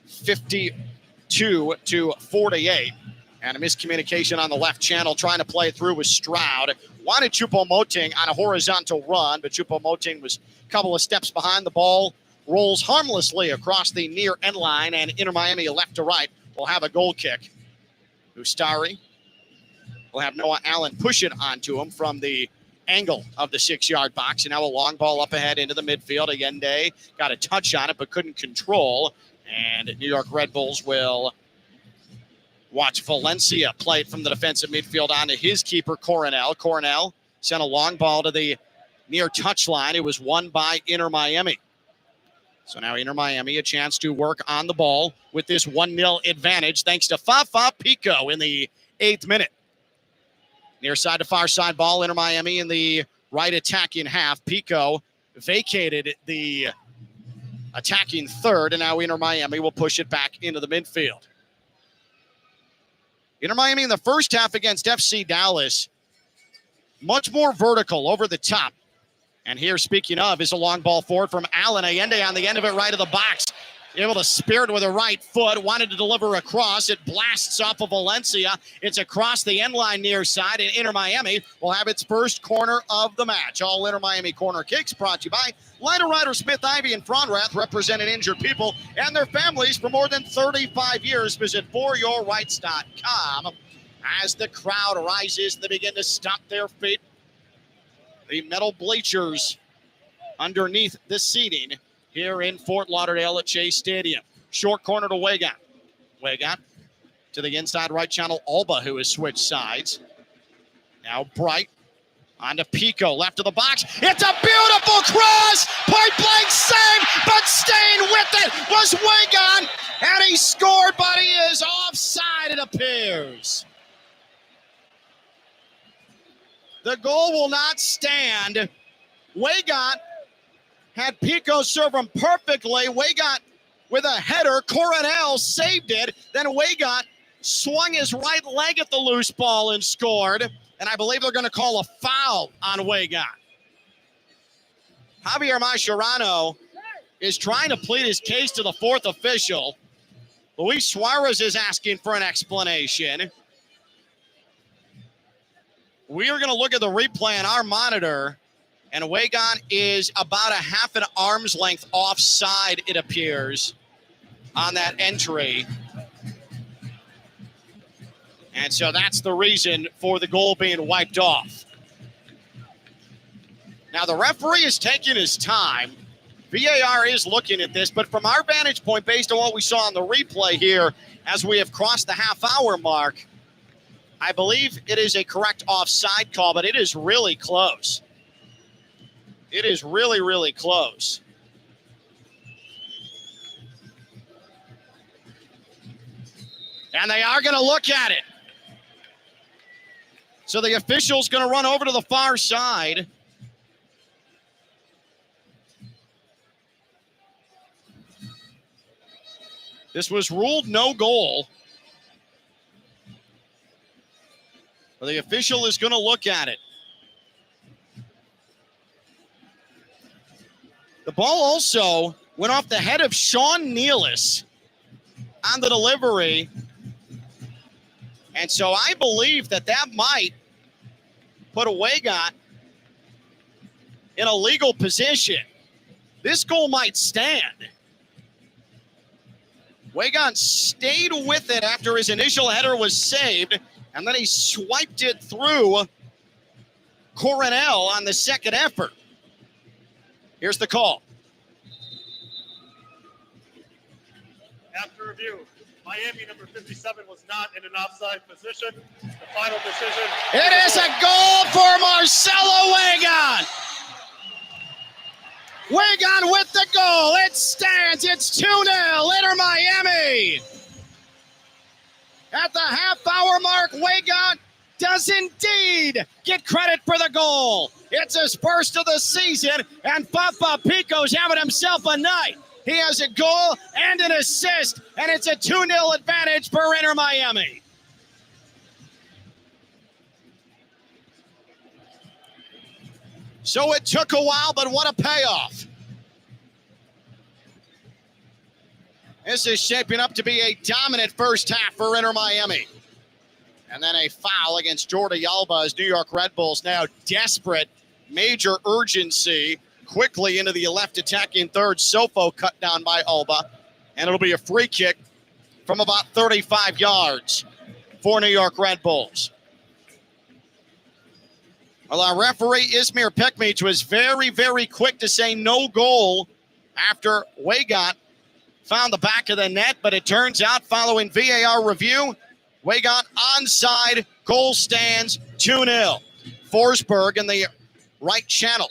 52-48. And a miscommunication on the left channel, trying to play it through with Stroud. Wanted Choupo-Moting on a horizontal run, but Choupo-Moting was a couple of steps behind the ball. Rolls harmlessly across the near end line, and Inter Miami left to right will have a goal kick. Ustari will have Noah Allen push it onto him from the angle of the 6-yard box. And now a long ball up ahead into the midfield. Allende got a touch on it, but couldn't control. And New York Red Bulls will watch Valencia play it from the defensive midfield onto his keeper, Coronel. Coronel sent a long ball to the near touchline. It was won by Inter Miami. So now Inter Miami a chance to work on the ball with this 1-0 advantage thanks to Fafa Pico in the 8th minute. Near side to far side ball, Inter Miami in the right attacking half. Pico vacated the attacking third, and now Inter Miami will push it back into the midfield. Inter Miami in the first half against FC Dallas, much more vertical over the top. And here, speaking of, is a long ball forward from Allen. Allende on the end of it, right of the box. Able to spear it with a right foot. Wanted to deliver across. It blasts off of Valencia. It's across the end line near side, and Inter Miami will have its first corner of the match. All Inter Miami corner kicks brought to you by Ryder Smith, Ivy, and Fronrath, representing injured people and their families for more than 35 years. Visit foryourrights.com. As the crowd rises, they begin to stomp their feet. The metal bleachers underneath the seating here in Fort Lauderdale at Chase Stadium. Short corner to Weygott. Weygott to the inside right channel. Alba, who has switched sides. Now Bright onto Pico, left of the box. It's a beautiful cross. Point blank save, but staying with it was Weygott. And he scored, but he is offside, it appears. The goal will not stand. Weygott had Pico serve him perfectly. Weygott with a header. Coronel saved it. Then Weygott swung his right leg at the loose ball and scored. And I believe they're going to call a foul on Weygott. Javier Mascherano is trying to plead his case to the fourth official. Luis Suarez is asking for an explanation. We are going to look at the replay on our monitor, and Weygott is about a half an arm's length offside, it appears, on that entry. And so that's the reason for the goal being wiped off. Now, the referee is taking his time. VAR is looking at this, but from our vantage point, based on what we saw on the replay here, as we have crossed the half-hour mark, I believe it is a correct offside call, but it is really close. It is really, really close. And they are going to look at it. So the official's going to run over to the far side. This was ruled no goal. Well, the official is going to look at it. The ball also went off the head of Sean Nealis on the delivery. And so I believe that might put a Weygott in a legal position. This goal might stand. Weygott stayed with it after his initial header was saved, and then he swiped it through Coronel on the second effort. Here's the call. review. Miami, number 57, was not in an offside position. The final decision. It is a goal for Marcelo Wagon. Wagon with the goal. It stands. It's 2-0. Inter Miami. At the half-hour mark, Wagon does indeed get credit for the goal. It's his first of the season, and Papa Pico's having himself a night. He has a goal and an assist, and it's a 2-0 advantage for Inter Miami. So it took a while, but what a payoff. This is shaping up to be a dominant first half for Inter Miami. And then a foul against Jordi Alba as New York Red Bulls now desperate, major urgency, quickly into the left attacking third. Sofo cut down by Alba. And it'll be a free kick from about 35 yards for New York Red Bulls. Well, our referee, Izmir Pekmic, was very, very quick to say no goal after Wagon found the back of the net, but it turns out following VAR review, Wagon onside, goal stands 2-0. Forsberg in the right channel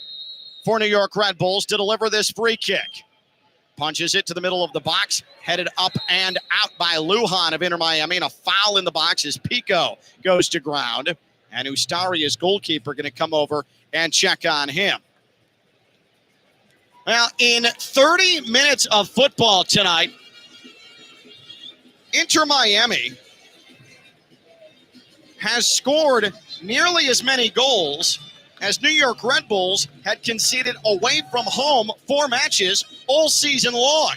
for New York Red Bulls to deliver this free kick. Punches it to the middle of the box, headed up and out by Lujan of Inter Miami, and a foul in the box as Pico goes to ground. And Ustari's goalkeeper going to come over and check on him. Well, in 30 minutes of football tonight, Inter Miami has scored nearly as many goals as New York Red Bulls had conceded away from home 4 matches all season long.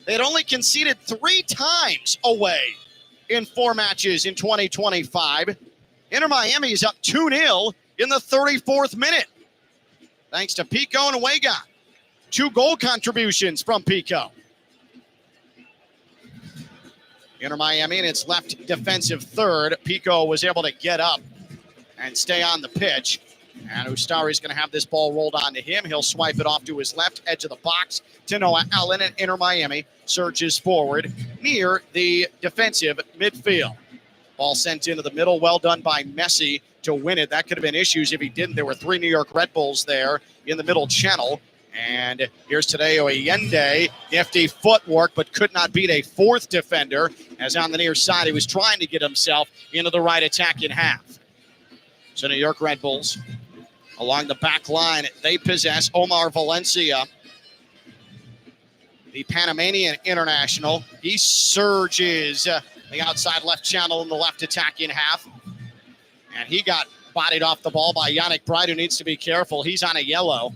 They had only conceded 3 times away in 4 matches in 2025. Inter Miami is up 2-0 in the 34th minute, thanks to Pico and Wagon. 2 goal contributions from Pico. Inter Miami in its left defensive third. Pico was able to get up and stay on the pitch. And Ustari's going to have this ball rolled onto him. He'll swipe it off to his left edge of the box to Noah Allen, and Inter Miami surges forward near the defensive midfield. Ball sent into the middle. Well done by Messi to win it. That could have been issues if he didn't. There were 3 New York Red Bulls there in the middle channel. And here's Tadeo Allende. Nifty footwork, but could not beat a 4th defender, as on the near side he was trying to get himself into the right attacking half. So New York Red Bulls along the back line. They possess Omar Valencia, the Panamanian international. He surges the outside left channel in the left attacking half. And he got bodied off the ball by Yannick Bright, who needs to be careful. He's on a yellow.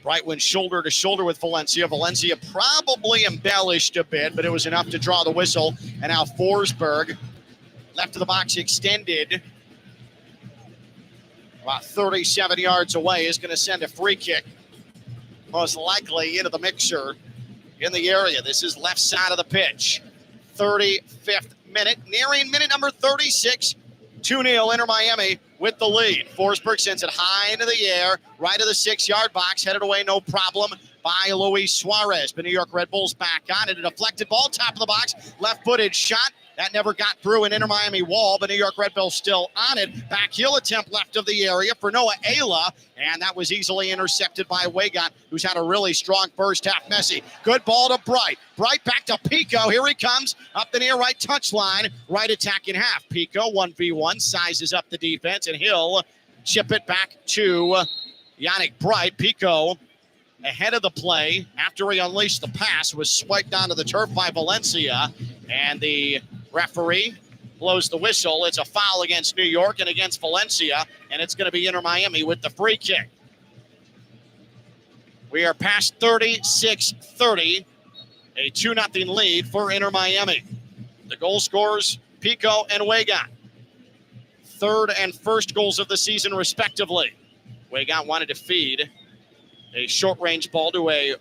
Bright went shoulder to shoulder with Valencia. Valencia probably embellished a bit, but it was enough to draw the whistle. And now Forsberg, left of the box extended, about 37 yards away, is going to send a free kick, most likely into the mixer in the area. This is left side of the pitch. 35th minute, nearing minute number 36. 2-0 Inter Miami with the lead. Forsberg sends it high into the air, right of the 6-yard box, headed away, no problem, by Luis Suarez. The New York Red Bulls back on it. A deflected ball, top of the box, left-footed shot. That never got through an Inter Miami wall, but New York Red Bulls still on it. Back heel attempt left of the area for Noah Ayla, and that was easily intercepted by Wagon, who's had a really strong first half. Messi, good ball to Bright. Bright back to Pico. Here he comes up the near right touchline, right attacking half. Pico 1v1 sizes up the defense, and he'll chip it back to Yannick Bright. Pico ahead of the play after he unleashed the pass, was swiped onto the turf by Valencia, and the referee blows the whistle. It's a foul against New York and against Valencia, and it's going to be Inter Miami with the free kick. We are past 36-30, a 2-0 lead for Inter Miami. The goal scorers, Pico and Wagon. 3rd and 1st goals of the season, respectively. Wagon wanted to feed a short-range ball to a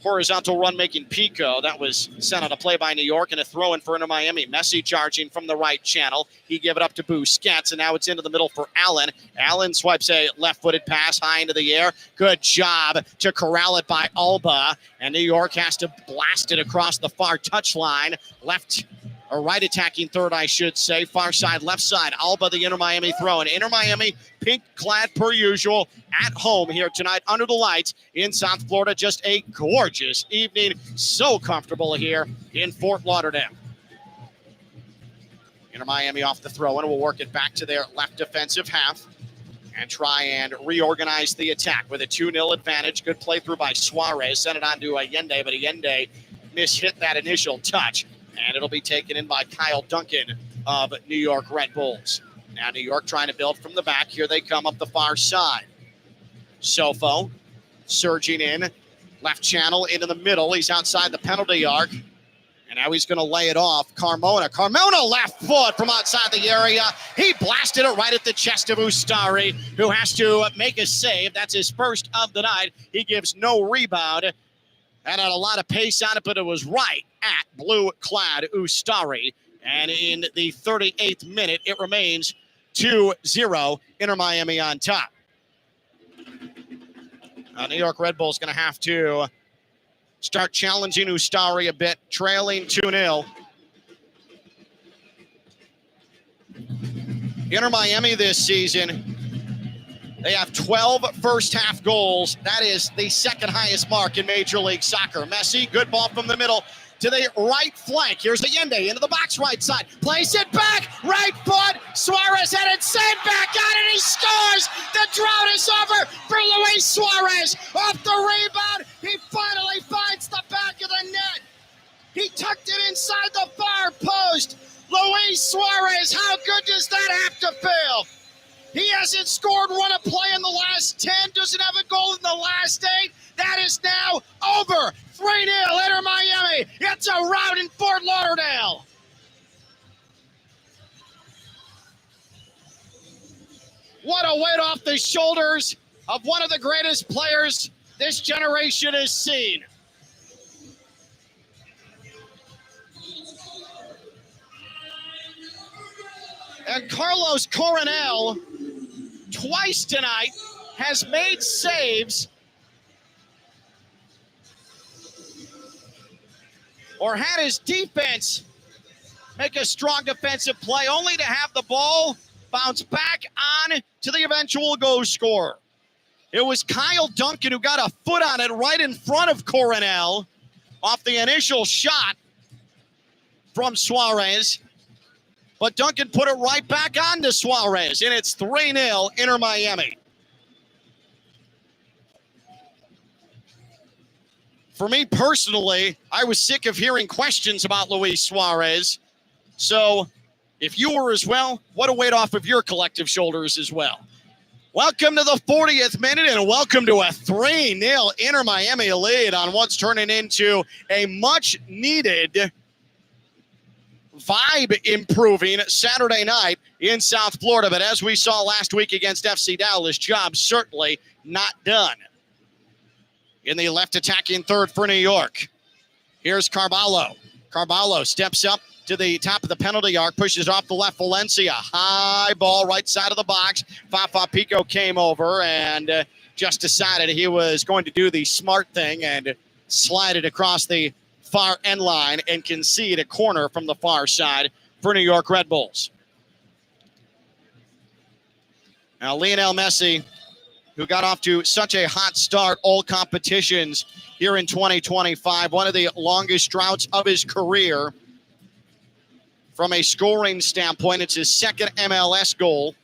horizontal run-making Pico. That was sent on a play by New York, and a throw-in for Inter Miami. Messi charging from the right channel. He gave it up to Busquets, and now it's into the middle for Allen. Allen swipes a left-footed pass high into the air. Good job to corral it by Alba, and New York has to blast it across the far touchline. Left or right attacking third, I should say. Far side, left side. Alba, the Inter Miami throw. And Inter Miami, pink clad per usual, at home here tonight under the lights in South Florida. Just a gorgeous evening. So comfortable here in Fort Lauderdale. Inter Miami off the throw, and will work it back to their left defensive half and try and reorganize the attack with a 2-0 advantage. Good play through by Suarez. Sent it on to Allende, but Allende mishit that initial touch. And it'll be taken in by Kyle Duncan of New York Red Bulls. Now New York trying to build from the back. Here they come up the far side. Sofo surging in. Left channel into the middle. He's outside the penalty arc. And now he's going to lay it off. Carmona left foot from outside the area. He blasted it right at the chest of Ustari, who has to make a save. That's his first of the night. He gives no rebound. And had a lot of pace on it, but it was right at blue-clad Ustari. And in the 38th minute, it remains 2-0, Inter Miami on top. New York Red Bull's going to have to start challenging Ustari a bit, trailing 2-0. Inter Miami this season, they have 12 first-half goals. That is the second highest mark in Major League Soccer. Messi, good ball from the middle to the right flank. Here's Allende into the box right side. Place it back, right foot. Suarez had it sent back out, and he scores. The drought is over for Luis Suarez. Off the rebound, he finally finds the back of the net. He tucked it inside the far post. Luis Suarez, how good does that have to feel? He hasn't scored one a play in the last 10, doesn't have a goal in the last 8. That is now over. 3-0 Inter Miami. It's a rout in Fort Lauderdale. What a weight off the shoulders of one of the greatest players this generation has seen. And Carlos Coronel, twice tonight, has made saves or had his defense make a strong defensive play, only to have the ball bounce back on to the eventual goal scorer. It was Kyle Duncan who got a foot on it right in front of Coronel off the initial shot from Suarez. But Duncan put it right back on to Suarez, and it's 3-0 Inter Miami. For me personally, I was sick of hearing questions about Luis Suarez. So if you were as well, what a weight off of your collective shoulders as well. Welcome to the 40th minute, and welcome to a 3-0 Inter Miami lead on what's turning into a much-needed vibe improving Saturday night in South Florida. But as we saw last week against FC Dallas, job certainly not done. In the left attacking third for New York, here's Carvalho. Carvalho steps up to the top of the penalty arc, pushes off the left. Valencia, high ball, right side of the box. Fafa Pico came over and just decided he was going to do the smart thing and slide it across the far end line and concede a corner from the far side for New York Red Bulls. Now, Lionel Messi, who got off to such a hot start all competitions here in 2025, one of the longest droughts of his career. From a scoring standpoint, it's his second MLS goal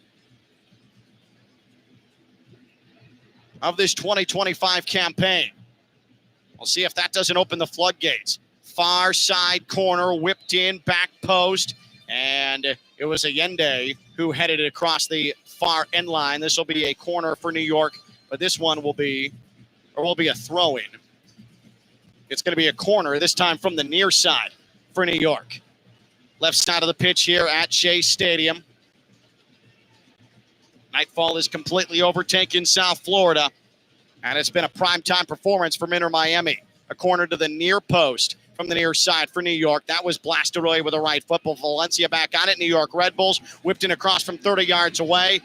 of this 2025 campaign. We'll see if that doesn't open the floodgates. Far side corner, whipped in, back post, and it was Allende who headed it across the far end line. This will be a corner for New York, but this one will be a throw-in. It's going to be a corner, this time from the near side for New York. Left side of the pitch here at Shea Stadium. Nightfall is completely overtaken South Florida, and it's been a primetime performance from Inter Miami. A corner to the near post from the near side for New York. That was blasted away with a right foot. But Valencia back on it. New York Red Bulls whipped in across from 30 yards away.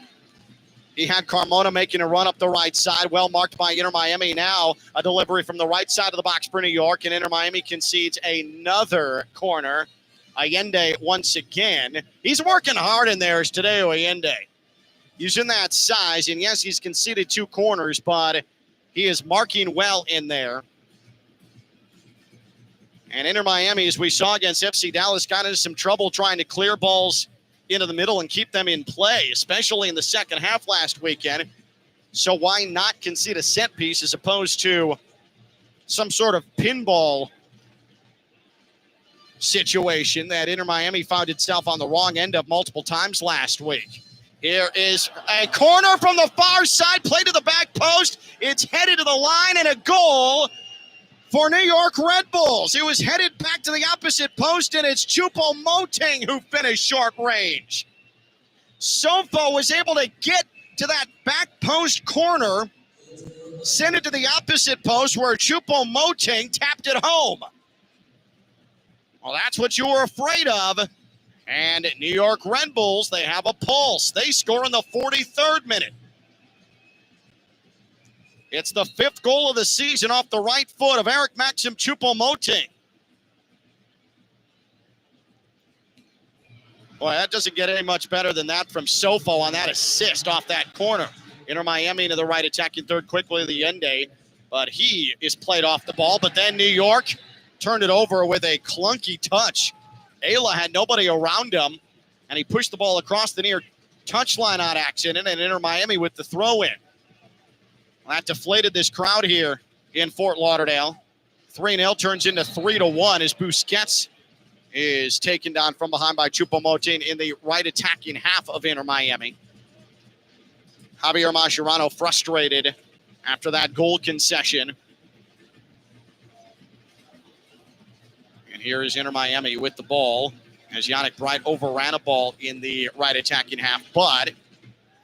He had Carmona making a run up the right side, well marked by Inter Miami. Now a delivery from the right side of the box for New York, and Inter Miami concedes another corner. Allende once again. He's working hard in there today, Allende. Using that size, and yes, he's conceded 2 corners, but he is marking well in there. And Inter Miami, as we saw against FC Dallas, got into some trouble trying to clear balls into the middle and keep them in play, especially in the second half last weekend. So why not concede a set piece as opposed to some sort of pinball situation that Inter Miami found itself on the wrong end of multiple times last week? Here is a corner from the far side, play to the back post. It's headed to the line and a goal for New York Red Bulls. It was headed back to the opposite post, and it's Choupo-Moting who finished short range. Sofo was able to get to that back post corner, send it to the opposite post where Choupo-Moting tapped it home. Well, that's what you were afraid of. And New York Red Bulls, they have a pulse. They score in the 43rd minute. It's the 5th goal of the season off the right foot of Eric Maxim Choupo-Moting. Boy, that doesn't get any much better than that from Sofo on that assist off that corner. Inter Miami to the right, attacking third quickly at the end day, but he is played off the ball. But then New York turned it over with a clunky touch. Ayla had nobody around him, and he pushed the ball across the near touchline on accident, and Inter Miami with the throw-in. That deflated this crowd here in Fort Lauderdale. 3-0 turns into 3-1 as Busquets is taken down from behind by Choupo-Moting in the right attacking half of Inter Miami. Javier Mascherano frustrated after that goal concession. And here is Inter Miami with the ball as Yannick Bright overran a ball in the right attacking half, but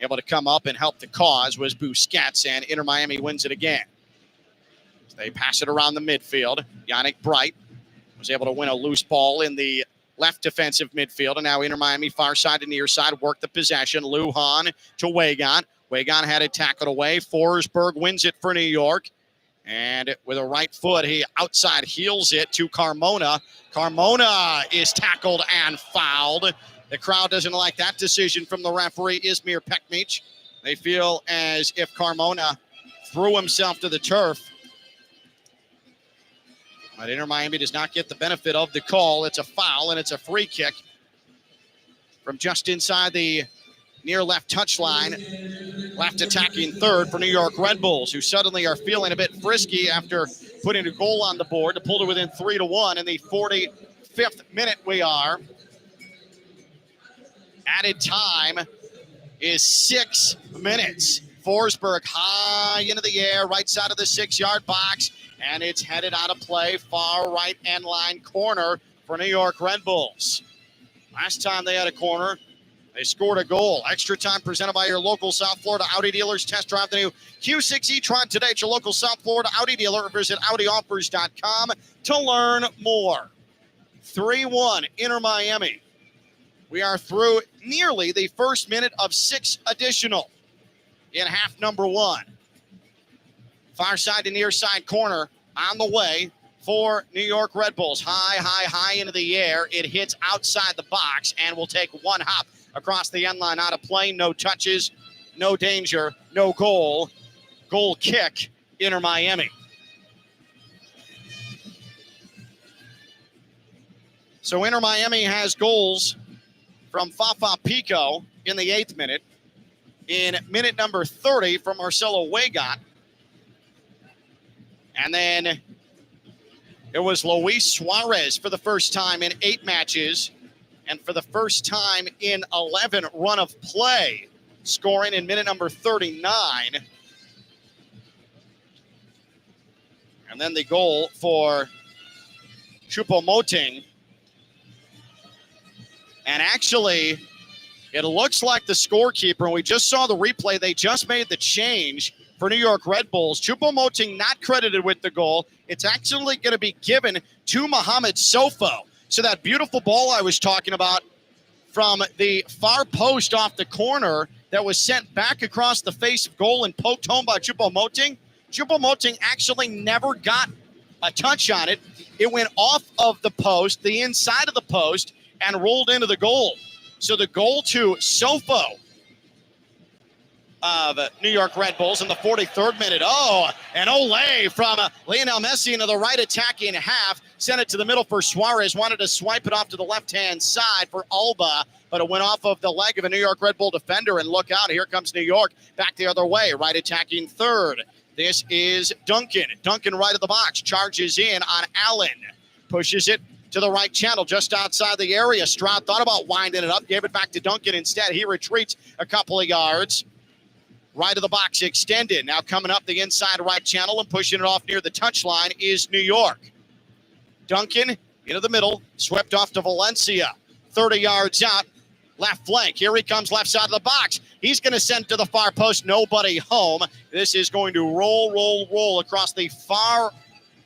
able to come up and help the cause was Busquets, and Inter Miami wins it again. So they pass it around the midfield. Yannick Bright was able to win a loose ball in the left defensive midfield, and now Inter Miami far side to near side work the possession. Lujan to Wagon. Wagon had it tackled away. Forsberg wins it for New York. And with a right foot, he outside heels it to Carmona. Carmona is tackled and fouled. The crowd doesn't like that decision from the referee, Izmir Pekmic. They feel as if Carmona threw himself to the turf. But Inter Miami does not get the benefit of the call. It's a foul, and it's a free kick from just inside the near left touchline. Left attacking third for New York Red Bulls, who suddenly are feeling a bit frisky after putting a goal on the board to pull to within 3-1 in the 45th minute we are. Added time is 6 minutes. Forsberg high into the air, right side of the 6-yard box, and it's headed out of play, far right end line corner for New York Red Bulls. Last time they had a corner, they scored a goal. Extra time presented by your local South Florida Audi dealers. Test drive the new Q6 e-tron today at your local South Florida Audi dealer, or visit AudiOffers.com to learn more. 3-1 Inter Miami. We are through nearly the first minute of 6 additional in half number 1. Far side to near side corner on the way for New York Red Bulls. High into the air. It hits outside the box and will take one hop across the end line out of play. No touches, no danger, no goal. Goal kick, Inter Miami. So Inter Miami has goals from Fafa Pico in the 8th minute. In minute number 30 from Marcelo Wagon. And then it was Luis Suarez for the first time in 8 matches and for the first time in 11 run of play, scoring in minute number 39. And then the goal for Choupo-Moting. And actually, it looks like the scorekeeper, and we just saw the replay, they just made the change for New York Red Bulls. Choupo-Moting not credited with the goal. It's actually going to be given to Mohamed Sofo. So that beautiful ball I was talking about from the far post off the corner that was sent back across the face of goal and poked home by Choupo-Moting. Choupo-Moting actually never got a touch on it. It went off of the post, the inside of the post, and rolled into the goal. So the goal to Sofo of New York Red Bulls in the 43rd minute. Oh, an ole from Lionel Messi into the right attacking half. Sent it to the middle for Suarez. Wanted to swipe it off to the left-hand side for Alba, but it went off of the leg of a New York Red Bull defender. And look out, here comes New York back the other way. Right attacking third. This is Duncan. Duncan right of the box. Charges in on Allen. Pushes it to the right channel just outside the area. Stroud thought about winding it up. Gave it back to Duncan instead. He retreats a couple of yards. Right of the box extended. Now coming up the inside right channel and pushing it off near the touchline is New York. Duncan into the middle. Swept off to Valencia. 30 yards out. Left flank. Here he comes left side of the box. He's going to send to the far post. Nobody home. This is going to roll across the far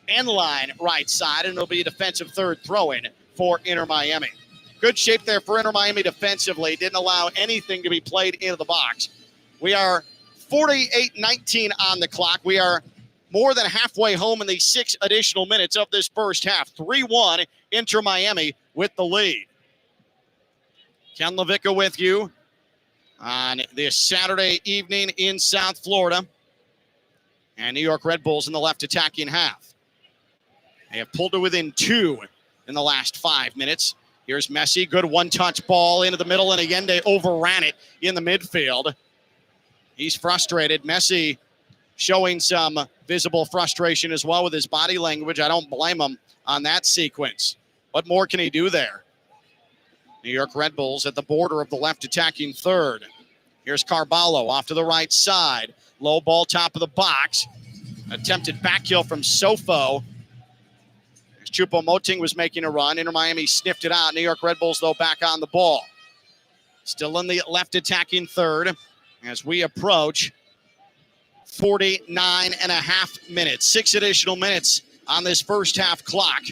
end line right side, and it'll be a defensive third throw-in for Inter Miami. Good shape there for Inter Miami defensively. Didn't allow anything to be played into the box. We are 48-19 on the clock. We are more than halfway home in the 6 additional minutes of this first half. 3-1, Inter Miami with the lead. Ken Levicka with you on this Saturday evening in South Florida. And New York Red Bulls in the left attacking half. They have pulled to within 2 in the last 5 minutes. Here's Messi. Good one-touch ball into the middle, and Allende overran it in the midfield. He's frustrated. Messi showing some visible frustration as well with his body language. I don't blame him on that sequence. What more can he do there? New York Red Bulls at the border of the left attacking third. Here's Carballo off to the right side. Low ball top of the box. Attempted back heel from Sofo. Choupo-Moting was making a run. Inter Miami sniffed it out. New York Red Bulls, though, back on the ball. Still in the left attacking third as we approach 49 and a half minutes. 6 additional minutes on this first half clock.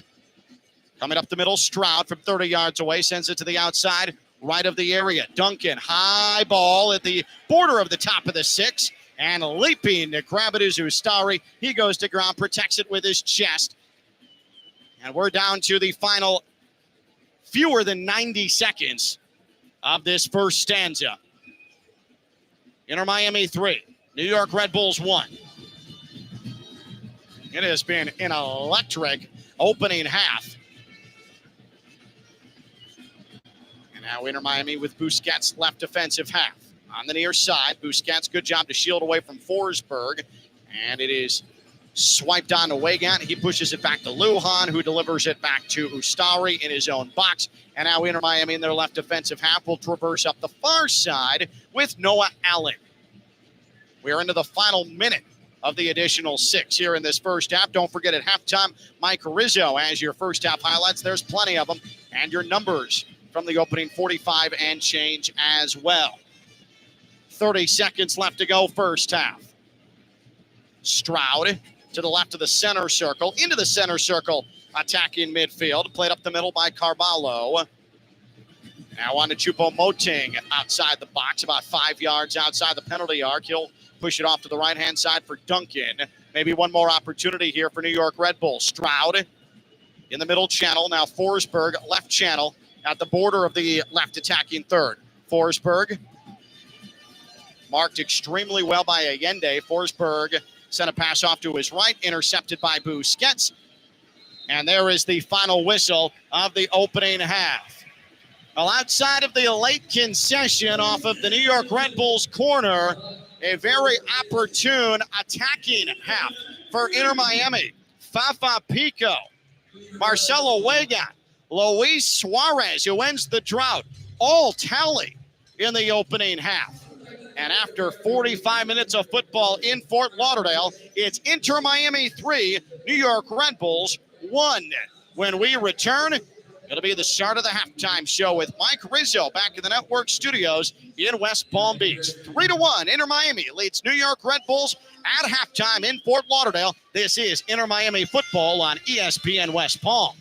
Coming up the middle, Stroud from 30 yards away sends it to the outside, right of the area. Duncan, high ball at the border of the top of the 6, and leaping to grab it is Ustari. He goes to ground, protects it with his chest. And we're down to the final fewer than 90 seconds of this first stanza. Inter Miami 3, New York Red Bulls 1. It has been an electric opening half. And now Inter Miami with Busquets left defensive half. On the near side, Busquets, good job to shield away from Forsberg. And it is swiped on to Weigand. He pushes it back to Lujan, who delivers it back to Ustari in his own box. And now Inter Miami in their left defensive half will traverse up the far side with Noah Allen. We're into the final minute of the additional 6 here in this first half. Don't forget at halftime, Mike Rizzo as your first half highlights. There's plenty of them. And your numbers from the opening 45 and change as well. 30 seconds left to go first half. Stroud to the left of the center circle, into the center circle, attacking midfield, played up the middle by Carballo. Now on to Choupo-Moting outside the box, about 5 yards outside the penalty arc. He'll push it off to the right-hand side for Duncan. Maybe one more opportunity here for New York Red Bull. Stroud in the middle channel. Now Forsberg, left channel, at the border of the left attacking third. Forsberg marked extremely well by Allende. Forsberg sent a pass off to his right, intercepted by Busquets. And there is the final whistle of the opening half. Well, outside of the late concession off of the New York Red Bulls corner, a very opportune attacking half for Inter Miami. Fafa Pico, Marcelo Weigand, Luis Suarez, who ends the drought, all tally in the opening half. And after 45 minutes of football in Fort Lauderdale, it's Inter Miami 3, New York Red Bulls 1. When we return, It'll be the start of the halftime show with Mike Rizzo back in the network studios in West Palm Beach. 3-1, Inter Miami leads New York Red Bulls at halftime in Fort Lauderdale. This is Inter Miami football on ESPN West Palm.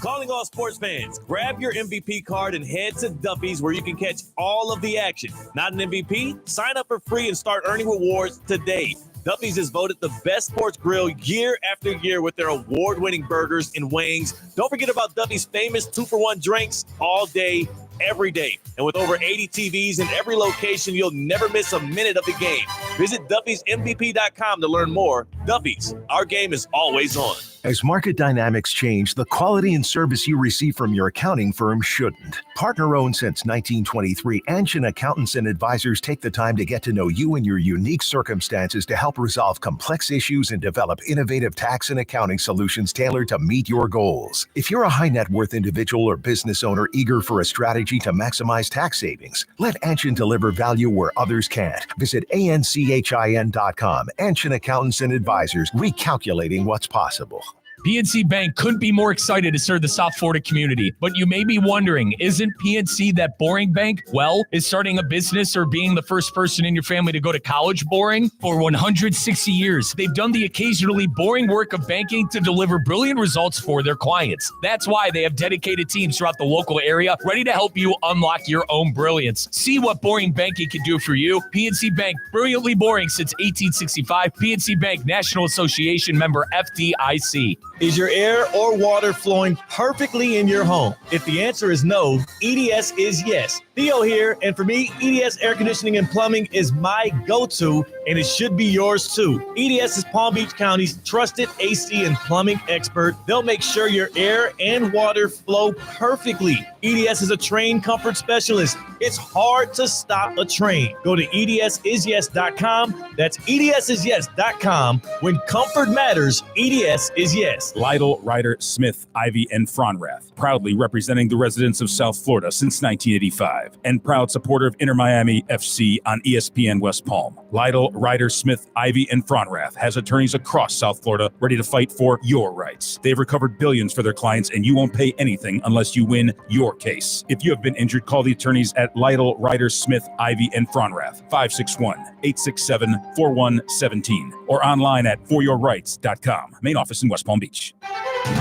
Calling all sports fans, grab your MVP card and head to Duffy's where you can catch all of the action. Not an MVP? Sign up for free and start earning rewards today. Duffy's is voted the best sports grill year after year with their award-winning burgers and wings. Don't forget about Duffy's famous 2-for-1 drinks all day, every day. And with over 80 TVs in every location, you'll never miss a minute of the game. Visit Duffy'sMVP.com to learn more. Duffy's, our game is always on. As market dynamics change, the quality and service you receive from your accounting firm shouldn't. Partner-owned since 1923, Anshin Accountants and Advisors take the time to get to know you and your unique circumstances to help resolve complex issues and develop innovative tax and accounting solutions tailored to meet your goals. If you're a high net worth individual or business owner eager for a strategy to maximize tax savings, let Anshin deliver value where others can't. Visit ANCHIN.com. Anshin Accountants and Advisors, recalculating what's possible. PNC Bank couldn't be more excited to serve the South Florida community. But you may be wondering, isn't PNC that boring bank? Well, is starting a business or being the first person in your family to go to college boring? For 160 years, they've done the occasionally boring work of banking to deliver brilliant results for their clients. That's why they have dedicated teams throughout the local area ready to help you unlock your own brilliance. See what boring banking can do for you. PNC Bank, brilliantly boring since 1865. PNC Bank, National Association member FDIC. Is your air or water flowing perfectly in your home? If the answer is no, EDS is yes. Theo here, and for me, EDS Air Conditioning and Plumbing is my go-to, and it should be yours too. EDS is Palm Beach County's trusted AC and plumbing expert. They'll make sure your air and water flow perfectly. EDS is a train comfort specialist. It's hard to stop a train. Go to edsisyes.com. That's edsisyes.com. When comfort matters, EDS is yes. Lytle, Ryder, Smith, Ivy, and Fronrath, proudly representing the residents of South Florida since 1985, and proud supporter of Inter Miami FC on ESPN West Palm. Lytle, Ryder, Smith, Ivy, and Fronrath has attorneys across South Florida ready to fight for your rights. They've recovered billions for their clients, and you won't pay anything unless you win your case. If you have been injured, call the attorneys at Lytle, Ryder, Smith, Ivy, and Fronrath, 561-867-4117, or online at foryourrights.com. Main office in West Palm Beach.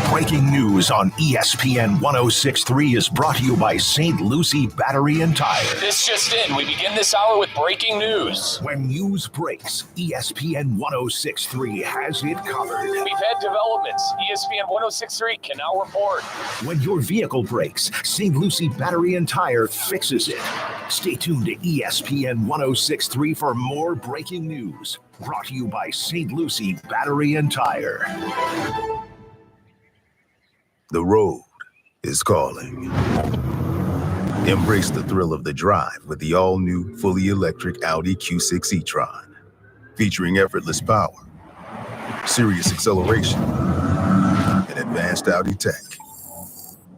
Breaking news on ESPN 106.3 is brought to you by St. Lucie Battery and Tire. This just in. We begin this hour with breaking news. When news breaks, ESPN 106.3 has it covered. We've had developments. ESPN 106.3 can now report. When your vehicle breaks, St. Lucie Battery and Tire fixes it. Stay tuned to ESPN 106.3 for more breaking news. Brought to you by St. Lucie Battery and Tire. The road is calling. Embrace the thrill of the drive with the all-new, fully electric Audi Q6 e-tron. Featuring effortless power, serious acceleration, and advanced Audi tech.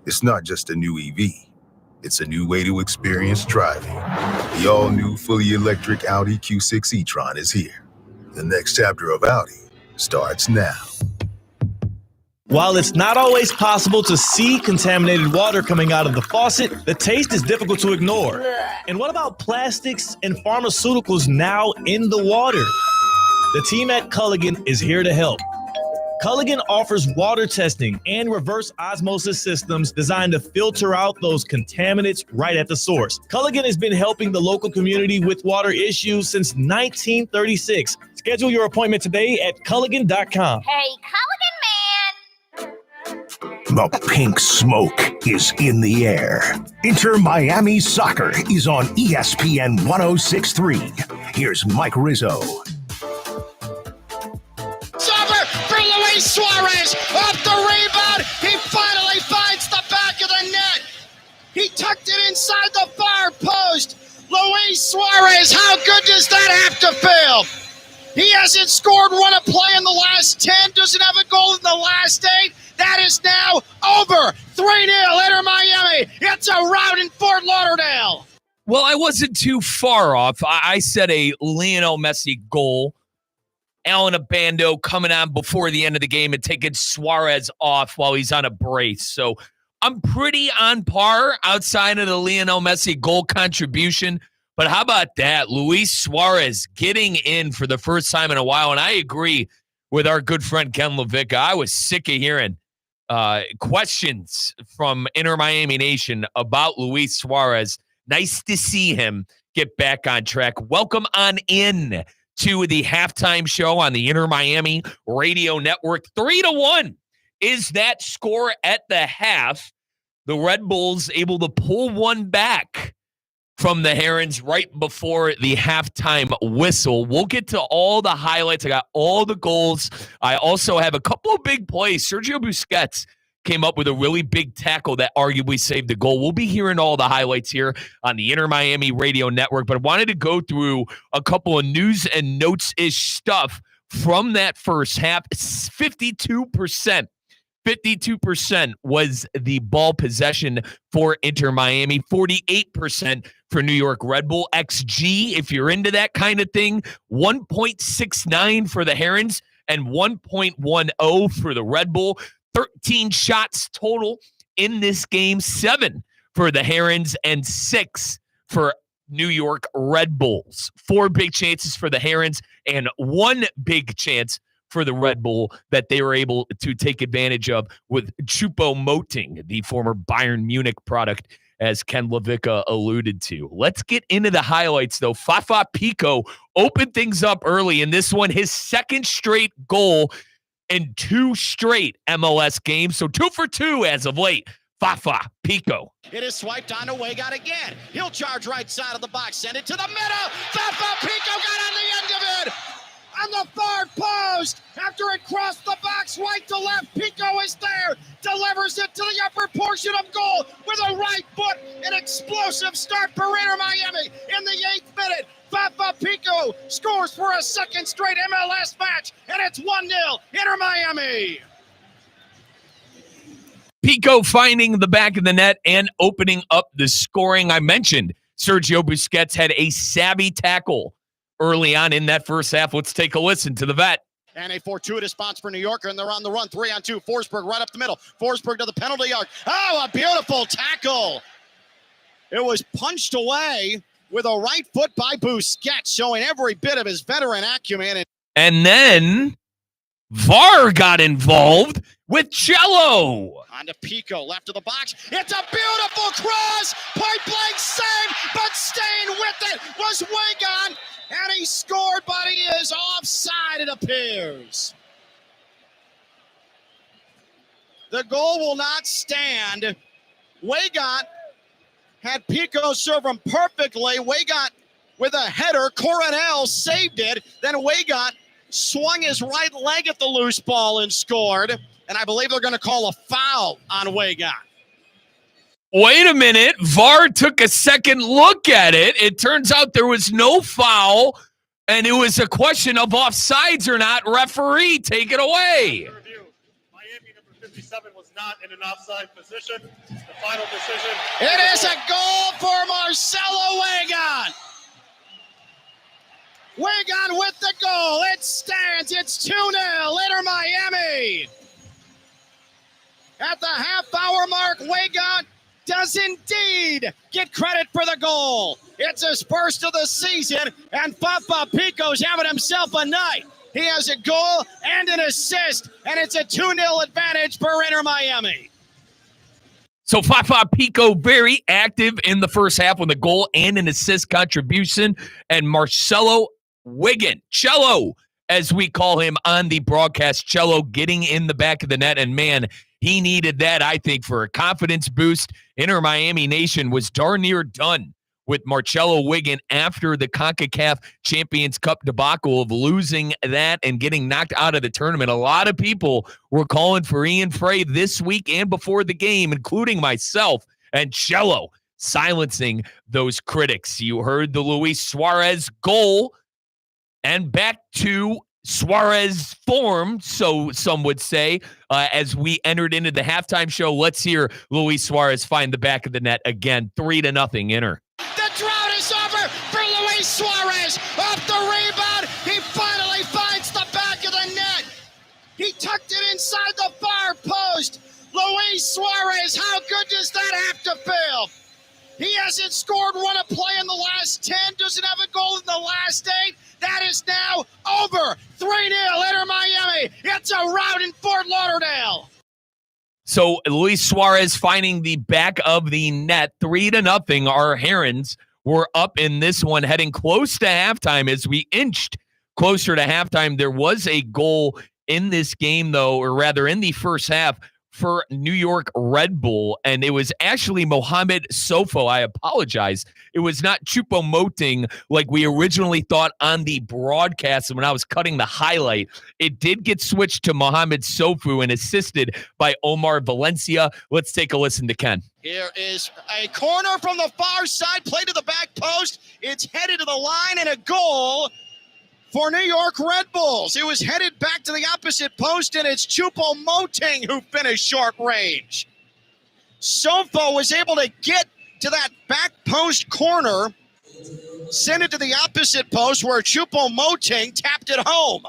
It's not just a new EV. It's a new way to experience driving. The all-new, fully electric Audi Q6 e-tron is here. The next chapter of Audi starts now. While it's not always possible to see contaminated water coming out of the faucet, the taste is difficult to ignore. And what about plastics and pharmaceuticals now in the water? The team at Culligan is here to help. Culligan offers water testing and reverse osmosis systems designed to filter out those contaminants right at the source. Culligan has been helping the local community with water issues since 1936. Schedule your appointment today at Culligan.com. Hey, Culligan man! The pink smoke is in the air. Inter Miami Soccer is on ESPN 106.3. Here's Mike Rizzo. Over for Luis Suarez. Off the rebound. He finally finds the back of the net. He tucked it inside the far post. Luis Suarez, how good does that have to feel? He hasn't scored one a play in the last 10, doesn't have a goal in the last 8. That is now over. 3-0 Inter Miami. It's a rout in Fort Lauderdale. Well, I wasn't too far off. I said a Lionel Messi goal. Alan Abando coming on before the end of the game and taking Suarez off while he's on a brace. So I'm pretty on par outside of the Lionel Messi goal contribution. But how about that? Luis Suarez getting in for the first time in a while. And I agree with our good friend Ken LaVicka. I was sick of hearing questions from Inter Miami Nation about Luis Suarez. Nice to see him get back on track. Welcome on in to the halftime show on the Inter Miami Radio Network. 3-1 is that score at the half. The Red Bulls able to pull one back from the Herons right before the halftime whistle. We'll get to all the highlights. I got all the goals. I also have a couple of big plays. Sergio Busquets came up with a really big tackle that arguably saved the goal. We'll be hearing all the highlights here on the Inter Miami Radio Network, but I wanted to go through a couple of news and notes-ish stuff from that first half. 52%. 52% was the ball possession for Inter Miami, 48% for New York Red Bull. XG, if you're into that kind of thing, 1.69 for the Herons and 1.10 for the Red Bull. 13 shots total in this game, 7 for the Herons and 6 for New York Red Bulls. 4 big chances for the Herons and 1 big chance for the Red Bull that they were able to take advantage of with Choupo-Moting, the former Bayern Munich product, as Ken LaVicka alluded to. Let's get into the highlights, though. Fafa Pico opened things up early in this one, his second straight goal in 2 straight MLS games. So 2 for 2 as of late. Fafa Pico. It is swiped onto Weygott again. He'll charge right side of the box, send it to the middle. Fafa Pico got on the end of it. On the far post, after it crossed the box, right to left, Pico is there, delivers it to the upper portion of goal with a right foot, an explosive start for Inter Miami in the 8th minute. Fafa Pico scores for a second straight MLS match, and it's 1-0, Inter Miami. Pico finding the back of the net and opening up the scoring. I mentioned Sergio Busquets had a savvy tackle early on in that first half. Let's take a listen to the vet. And a fortuitous spot for New Yorker, and they're on the run. 3-on-2. Forsberg right up the middle. Forsberg to the penalty yard. Oh, a beautiful tackle. It was punched away with a right foot by Busquets, showing every bit of his veteran acumen. And then VAR got involved with Cello. On to Pico, left of the box. It's a beautiful cross. Point blank save, but staying with it was Weygott. And he scored, but he is offside, it appears. The goal will not stand. Weygott had Pico serve him perfectly. Weygott with a header. Coronel saved it. Then Weygott swung his right leg at the loose ball and scored. And I believe they're going to call a foul on Weygott. Wait a minute. VAR took a second look at it. It turns out there was no foul, and it was a question of offsides or not. Referee, take it away. Miami number 57 was not in an offside position. The final decision. It is a goal for Marcelo Weygott. Weygott with the goal. It stands. It's 2-0. Inter Miami. At the half-hour mark, Weygott does indeed get credit for the goal. It's his first of the season, and Fafa Pico's having himself a night. He has a goal and an assist, and it's a 2-0 advantage for Inter Miami. So Fafa Pico very active in the first half with a goal and an assist contribution, and Marcelo Wigan, Cello, as we call him on the broadcast, Cello getting in the back of the net, and man, he needed that, I think, for a confidence boost. Inter Miami Nation was darn near done with Marcelo Wigan after the CONCACAF Champions Cup debacle of losing that and getting knocked out of the tournament. A lot of people were calling for Ian Frey this week and before the game, including myself, and Cello silencing those critics. You heard the Luis Suarez goal, and back to Suarez form, so some would say, as we entered into the halftime show. Let's hear Luis Suarez find the back of the net again. 3-0 Inter. The drought is over for Luis Suarez. Off the rebound, he finally finds the back Luis Suarez, how good does that have to feel? He hasn't scored one a play in the last 10, doesn't have a goal in the last 8. That is now over. 3-0 Inter Miami. It's a rout in Fort Lauderdale. So Luis Suarez finding the back of the net, 3-0. Our Herons were up in this one, heading close to halftime. As we inched closer to halftime, there was a goal in this game, though, or rather in the first half, for New York Red Bull, and it was actually Mohamed Sofo. I apologize. It was not Choupo-Moting like we originally thought on the broadcast. And when I was cutting the highlight, it did get switched to Mohamed Sofo and assisted by Omar Valencia. Let's take a listen to Ken. Here is a corner from the far side, play to the back post. It's headed to the line and a goal for New York Red Bulls. It was headed back to the opposite post, and it's Choupo-Moting who finished short range. Sofo was able to get to that back post corner, send it to the opposite post where Choupo-Moting tapped it home.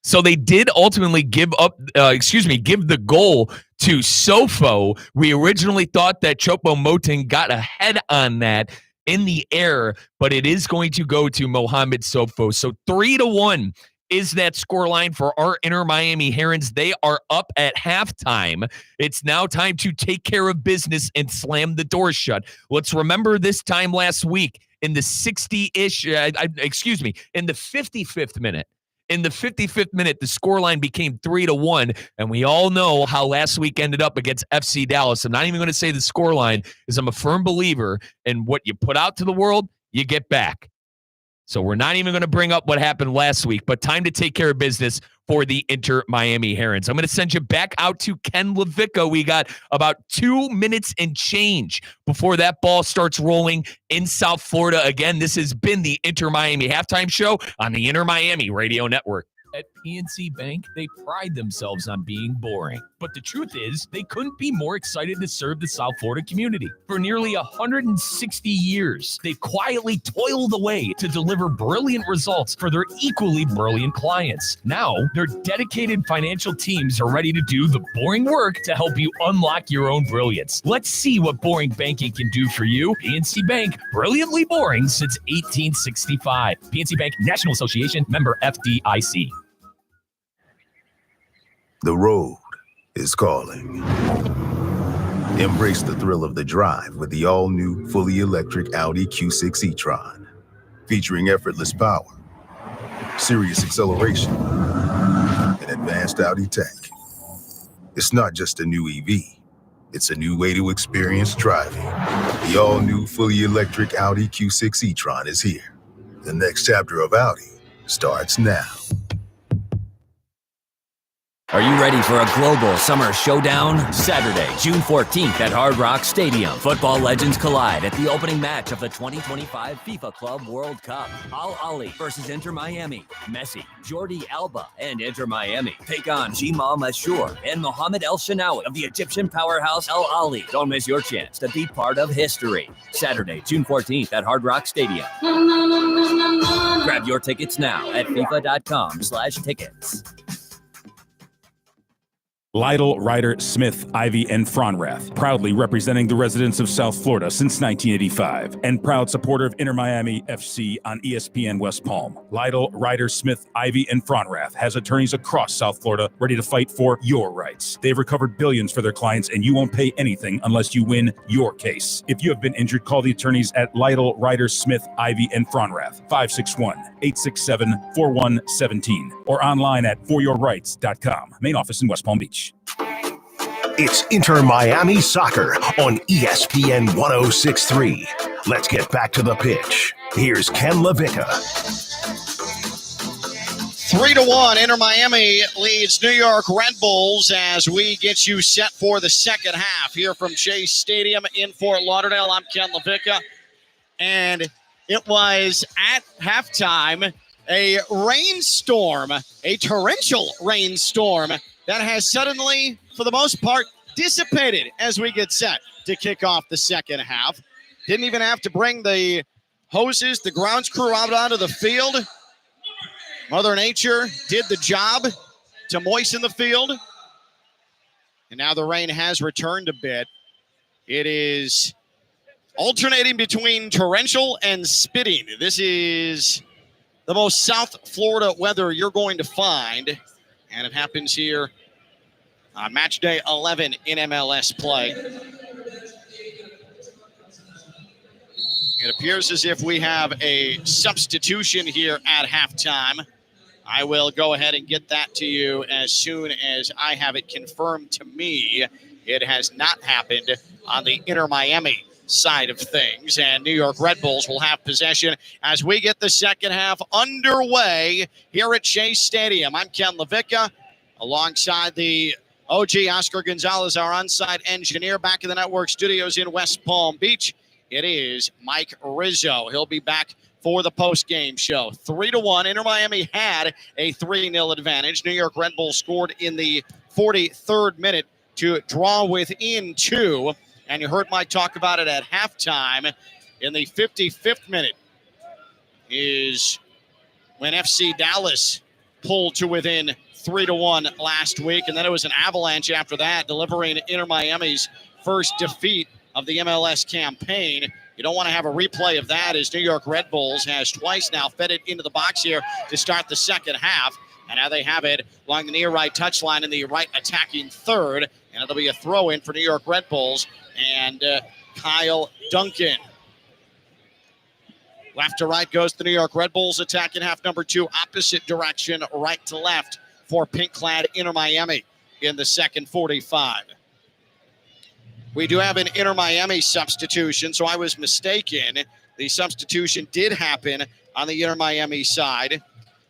So they did ultimately give the goal to Sofo. We originally thought that Choupo-Moting got ahead on that in the air, but it is going to go to Mohamed Sofo. So 3-1 is that scoreline for our Inter Miami Herons. They are up at halftime. It's now time to take care of business and slam the door shut. Let's remember this time last week in the in the 55th minute. In the 55th minute, the scoreline became 3-1, and we all know how last week ended up against FC Dallas. I'm not even going to say the scoreline, because I'm a firm believer in what you put out to the world, you get back. So we're not even going to bring up what happened last week, but time to take care of business for the Inter Miami Herons. I'm going to send you back out to Ken Levico. We got about 2 minutes and change before that ball starts rolling in South Florida. Again, this has been the Inter Miami Halftime Show on the Inter Miami Radio Network. At PNC Bank, they pride themselves on being boring. But the truth is, they couldn't be more excited to serve the South Florida community. For nearly 160 years, they've quietly toiled away to deliver brilliant results for their equally brilliant clients. Now, their dedicated financial teams are ready to do the boring work to help you unlock your own brilliance. Let's see what boring banking can do for you. PNC Bank, brilliantly boring since 1865. PNC Bank, National Association, member FDIC. The road is calling. Embrace the thrill of the drive with the all-new, fully electric Audi Q6 e-tron. Featuring effortless power, serious acceleration, and advanced Audi tech. It's not just a new EV. It's a new way to experience driving. The all-new, fully electric Audi Q6 e-tron is here. The next chapter of Audi starts now. Are you ready for a global summer showdown? Saturday, June 14th at Hard Rock Stadium. Football legends collide at the opening match of the 2025 FIFA Club World Cup. Al Ahly versus Inter Miami. Messi, Jordi Alba, and Inter Miami take on Jamal Mashour and Mohamed El Shenawi of the Egyptian powerhouse Al Ahly. Don't miss your chance to be part of history. Saturday, June 14th at Hard Rock Stadium. Grab your tickets now at FIFA.com/tickets. Lytle, Ryder, Smith, Ivy, and Fronrath, proudly representing the residents of South Florida since 1985, and proud supporter of Inter Miami FC on ESPN West Palm. Lytle, Ryder, Smith, Ivy, and Fronrath has attorneys across South Florida ready to fight for your rights. They've recovered billions for their clients, and you won't pay anything unless you win your case. If you have been injured, call the attorneys at Lytle, Ryder, Smith, Ivy, and Fronrath, 561-867-4117, or online at foryourrights.com. Main office in West Palm Beach. It's Inter Miami Soccer on ESPN 106.3. Let's get back to the pitch. Here's Ken Levica. 3-1, Inter Miami leads New York Red Bulls as we get you set for the second half here from Chase Stadium in Fort Lauderdale. I'm Ken Levica, and it was at halftime a rainstorm, a torrential rainstorm that has suddenly, for the most part, dissipated as we get set to kick off the second half. Didn't even have to bring the hoses, the grounds crew out onto the field. Mother Nature did the job to moisten the field. And now the rain has returned a bit. It is alternating between torrential and spitting. This is the most South Florida weather you're going to find. And it happens here on match day 11 in MLS play. It appears as if we have a substitution here at halftime. I will go ahead and get that to you as soon as I have it confirmed to me. It has not happened on the Inter Miami side of things, and New York Red Bulls will have possession as we get the second half underway here at Chase Stadium. I'm Ken Levicka, alongside the OG Oscar Gonzalez, our on-site engineer, back in the network studios in West Palm Beach. It is Mike Rizzo. He'll be back for the post-game show. 3-1. Inter Miami had a 3-0 advantage. New York Red Bulls scored in the 43rd minute to draw within 2. And you heard Mike talk about it at halftime. In the 55th minute is when FC Dallas pulled to within 3-1 last week. And then it was an avalanche after that, delivering Inter Miami's first defeat of the MLS campaign. You don't want to have a replay of that, as New York Red Bulls has twice now fed it into the box here to start the second half. And now they have it along the near right touchline in the right attacking third. And it'll be a throw in for New York Red Bulls and Kyle Duncan. Left to right goes the New York Red Bulls attack in half number 2. Opposite direction, right to left for pink-clad Inter Miami in the second 45. We do have an Inter Miami substitution, so I was mistaken. The substitution did happen on the Inter Miami side.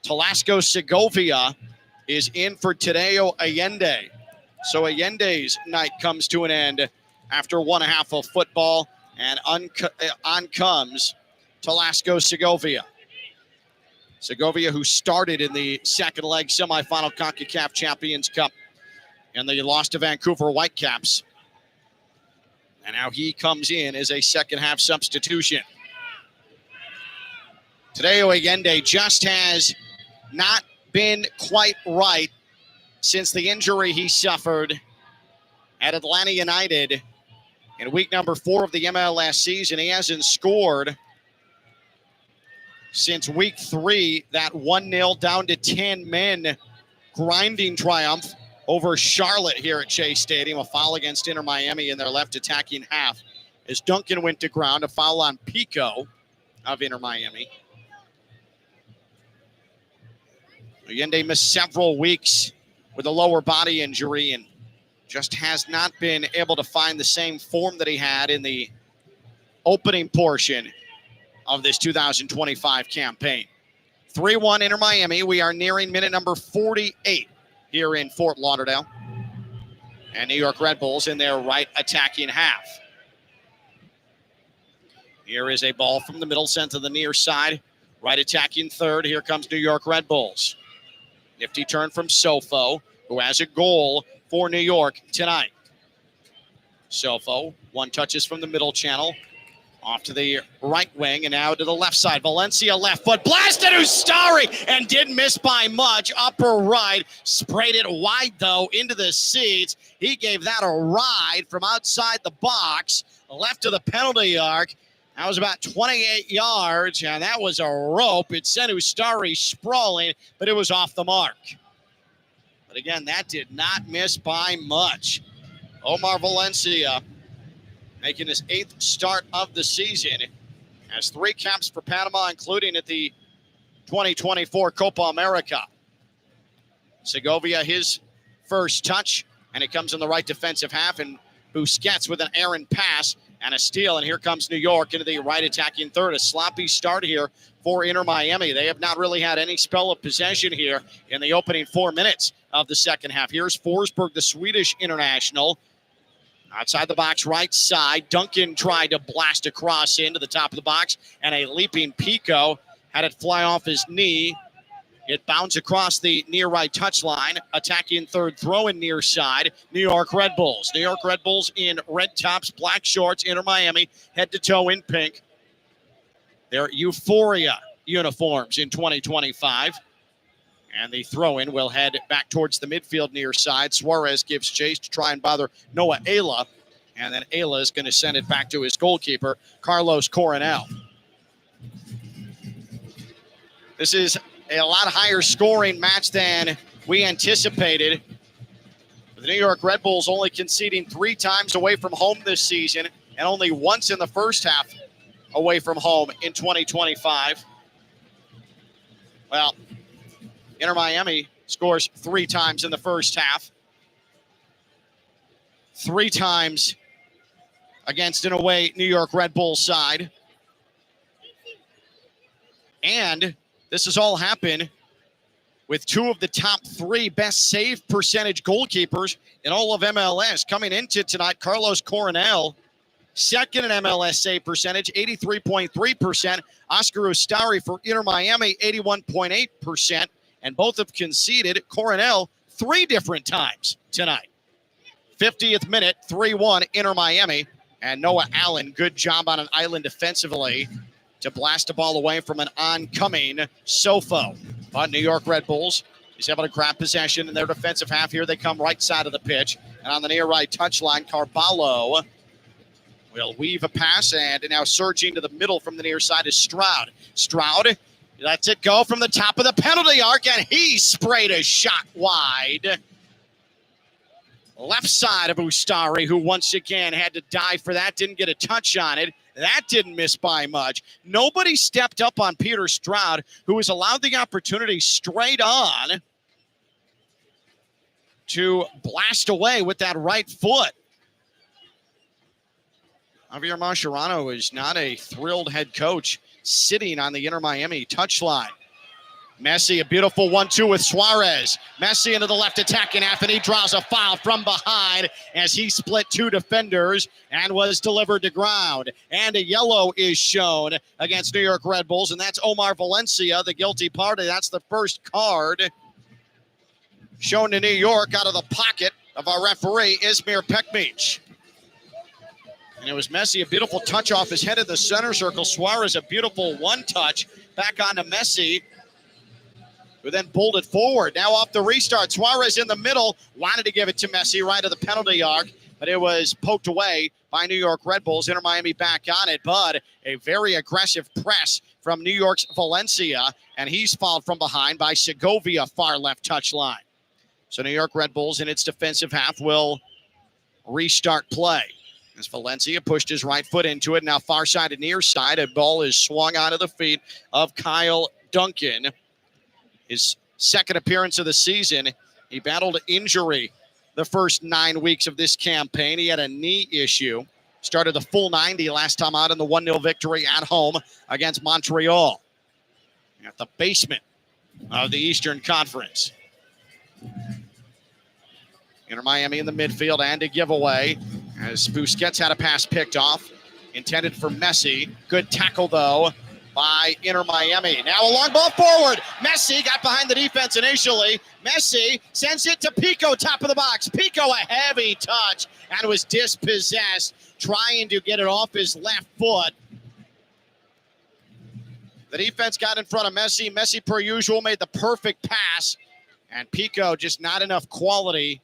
Talasco Segovia is in for Tadeo Allende. So Allende's night comes to an end after 1.5 of football, and on comes Talasco Segovia. Segovia, who started in the second leg semifinal CONCACAF Champions Cup, and they lost to Vancouver Whitecaps. And now he comes in as a second-half substitution. Tadeo Allende just has not been quite right since the injury he suffered at Atlanta United in week number 4 of the MLS season. He hasn't scored since week 3, that 1-0 down to 10 men grinding triumph over Charlotte here at Chase Stadium. A foul against Inter Miami in their left attacking half as Duncan went to ground. A foul on Pico of Inter Miami. Allende missed several weeks with a lower body injury and just has not been able to find the same form that he had in the opening portion of this 2025 campaign. 3-1 Inter Miami. We are nearing minute number 48 here in Fort Lauderdale. And New York Red Bulls in their right attacking half. Here is a ball from the middle sent to the near side. Right attacking third. Here comes New York Red Bulls. Nifty turn from Sofo, who has a goal for New York tonight. Sofo, 1 touches from the middle channel. Off to the right wing and now to the left side. Valencia left foot. Blasted Ustari and didn't miss by much. Upper right. Sprayed it wide, though, into the seats. He gave that a ride from outside the box. Left to the penalty arc. That was about 28 yards, and that was a rope. It sent Ustari sprawling, but it was off the mark. But again, that did not miss by much. Omar Valencia, making his 8th start of the season, has 3 caps for Panama, including at the 2024 Copa America. Segovia, his first touch, and it comes in the right defensive half, and Busquets with an errant pass and a steal, and here comes New York into the right attacking third. A sloppy start here for Inter Miami. They have not really had any spell of possession here in the opening 4 minutes of the second half. Here's Forsberg, the Swedish international. Outside the box, right side. Duncan tried to blast across into the top of the box, and a leaping Pico had it fly off his knee. It bounced across the near right touchline. Attacking third, throw in near side. New York Red Bulls. New York Red Bulls in red tops, black shorts. Inter Miami head to toe in pink. Their Euphoria uniforms in 2025. And the throw-in will head back towards the midfield near side. Suarez gives chase to try and bother Noah Ayla. And then Ayla is going to send it back to his goalkeeper, Carlos Coronel. This is a lot higher scoring match than we anticipated. The New York Red Bulls only conceding 3 times away from home this season and only once in the first half away from home in 2025. Well, Inter Miami scores 3 times in the first half. 3 times against an away New York Red Bulls side. And this has all happened with 2 of the top 3 best save percentage goalkeepers in all of MLS. Coming into tonight, Carlos Coronel, second in MLS save percentage, 83.3%. Oscar Ustari for Inter Miami, 81.8%. And both have conceded. Coronel 3 different times tonight. 50th minute, 3-1 Inter Miami. And Noah Allen, good job on an island defensively to blast the ball away from an oncoming Sofo. But New York Red Bulls is able to grab possession in their defensive half. Here they come right side of the pitch. And on the near right touchline, Carballo will weave a pass, and now surging to the middle from the near side is Stroud. Stroud lets it go from the top of the penalty arc, and he sprayed a shot wide. Left side of Ustari, who once again had to dive for that, didn't get a touch on it. That didn't miss by much. Nobody stepped up on Peter Stroud, who was allowed the opportunity straight on to blast away with that right foot. Javier Mascherano is not a thrilled head coach sitting on the Inter Miami touchline. Messi, a beautiful 1-2 with Suarez. Messi into the left attacking half, and he draws a foul from behind as he split 2 defenders and was delivered to ground. And a yellow is shown against New York Red Bulls, and that's Omar Valencia, the guilty party. That's the first card shown to New York out of the pocket of our referee, Ismir Pekmic. And it was Messi, a beautiful touch off his head in the center circle. Suarez, a beautiful one-touch back onto Messi, who then pulled it forward. Now off the restart, Suarez in the middle, wanted to give it to Messi right of the penalty arc, but it was poked away by New York Red Bulls. Inter Miami back on it, but a very aggressive press from New York's Valencia, and he's fouled from behind by Segovia, far left touchline. So New York Red Bulls in its defensive half will restart play. As Valencia pushed his right foot into it, now far side and near side, a ball is swung onto the feet of Kyle Duncan. His second appearance of the season. He battled injury the first 9 weeks of this campaign. He had a knee issue. Started the full 90 last time out in the 1-0 victory at home against Montreal at the basement of the Eastern Conference. Inter Miami in the midfield and a giveaway as Busquets had a pass picked off, intended for Messi. Good tackle, though, by Inter Miami. Now a long ball forward. Messi got behind the defense initially. Messi sends it to Pico, top of the box. Pico, a heavy touch, and was dispossessed, trying to get it off his left foot. The defense got in front of Messi. Messi, per usual, made the perfect pass, and Pico just not enough quality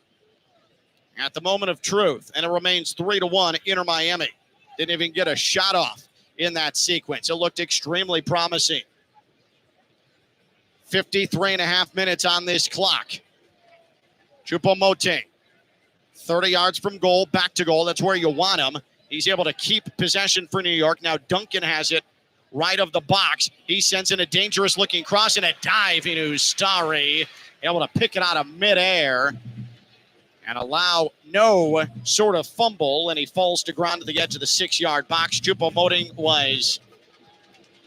at the moment of truth, and it remains 3-1 Inter Miami. Didn't even get a shot off in that sequence. It looked extremely promising. 53 and a half minutes on this clock. Choupo-Moting, 30 yards from goal, back to goal. That's where you want him. He's able to keep possession for New York. Now Duncan has it right of the box. He sends in a dangerous-looking cross and a dive into Ustari, able to pick it out of midair and allow no sort of fumble, and he falls to ground to the edge of the 6-yard box. Choupo-Moting was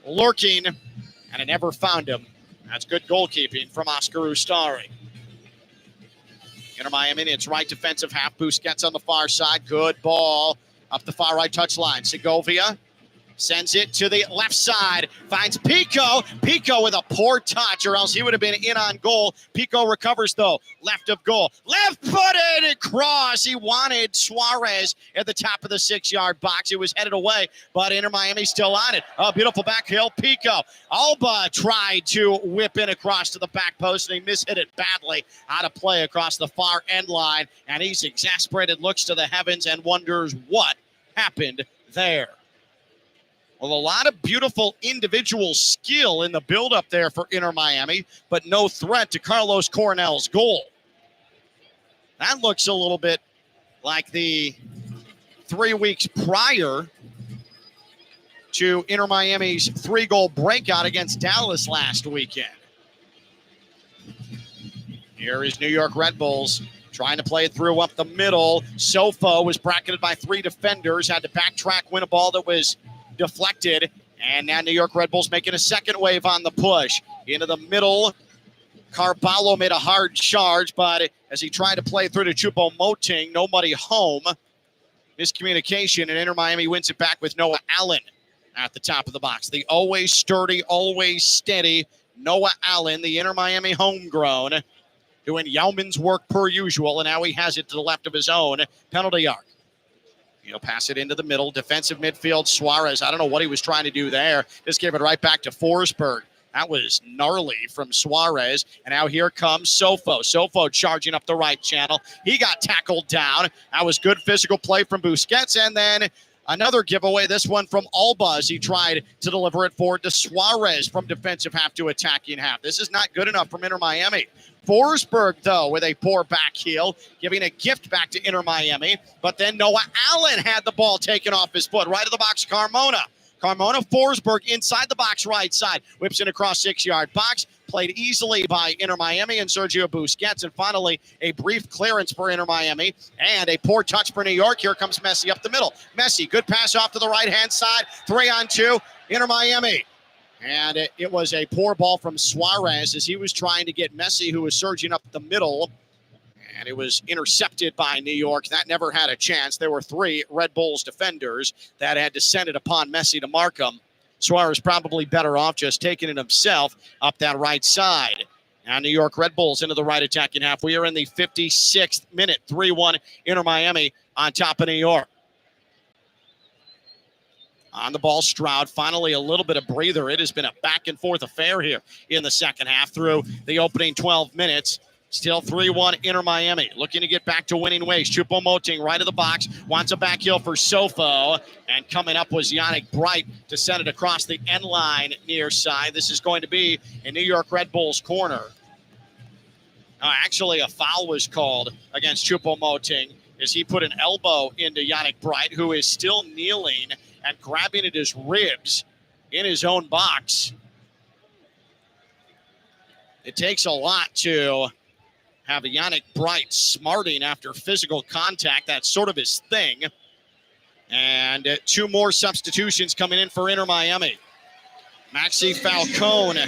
lurking, and it never found him. That's good goalkeeping from Oscar Ustari. Inter Miami in its right defensive half. Busquets on the far side. Good ball up the far right touchline. Segovia Sends it to the left side. Finds Pico. Pico with a poor touch, or else he would have been in on goal. Pico recovers, though. Left of goal. Left-footed cross. He wanted Suarez at the top of the 6-yard box. It was headed away, but Inter Miami still on it. Oh, beautiful back heel. Pico. Alba tried to whip in across to the back post, and he mishit it badly. Out of play across the far end line, and he's exasperated, looks to the heavens, and wonders what happened there. Well, a lot of beautiful individual skill in the build-up there for Inter Miami, but no threat to Carlos Coronel's goal. That looks a little bit like the 3 weeks prior to Inter Miami's 3-goal breakout against Dallas last weekend. Here is New York Red Bulls trying to play it through up the middle. Sofo was bracketed by 3 defenders, had to backtrack, win a ball that was deflected, and now New York Red Bulls making a second wave on the push. Into the middle, Carvalho made a hard charge, but as he tried to play through to Choupo-Moting, nobody home. Miscommunication, and Inter Miami wins it back with Noah Allen at the top of the box. The always sturdy, always steady Noah Allen, the Inter Miami homegrown, doing Yeoman's work per usual, and now he has it to the left of his own penalty arc. He'll pass it into the middle. Defensive midfield, Suarez. I don't know what he was trying to do there. Just gave it right back to Forsberg. That was gnarly from Suarez. And now here comes Sofo. Sofo charging up the right channel. He got tackled down. That was good physical play from Busquets. And then another giveaway, this one from Alba, as he tried to deliver it forward to Suarez from defensive half to attacking half. This is not good enough from Inter Miami. Forsberg, though, with a poor back heel, giving a gift back to Inter Miami. But then Noah Allen had the ball taken off his foot. Right of the box, Carmona. Forsberg inside the box right side. Whips it across 6-yard box. Played easily by Inter Miami and Sergio Busquets. And finally, a brief clearance for Inter Miami. And a poor touch for New York. Here comes Messi up the middle. Messi, good pass off to the right-hand side. 3-on-2, Inter Miami. And it was a poor ball from Suarez as he was trying to get Messi, who was surging up the middle. And it was intercepted by New York. That never had a chance. There were 3 Red Bulls defenders that had descended upon Messi to mark him. Suarez probably better off just taking it himself up that right side. Now New York Red Bulls into the right attacking half. We are in the 56th minute. 3-1 Inter Miami on top of New York. On the ball, Stroud, finally a little bit of breather. It has been a back-and-forth affair here in the second half through the opening 12 minutes. Still 3-1 Inter Miami, looking to get back to winning ways. Choupo-Moting right of the box, wants a back heel for Sofo, and coming up was Yannick Bright to send it across the end line near side. This is going to be a New York Red Bulls corner. Actually, a foul was called against Choupo-Moting as he put an elbow into Yannick Bright, who is still kneeling and grabbing at his ribs in his own box. It takes a lot to have Yannick Bright smarting after physical contact. That's sort of his thing. And 2 more substitutions coming in for Inter Miami. Maxi Falcone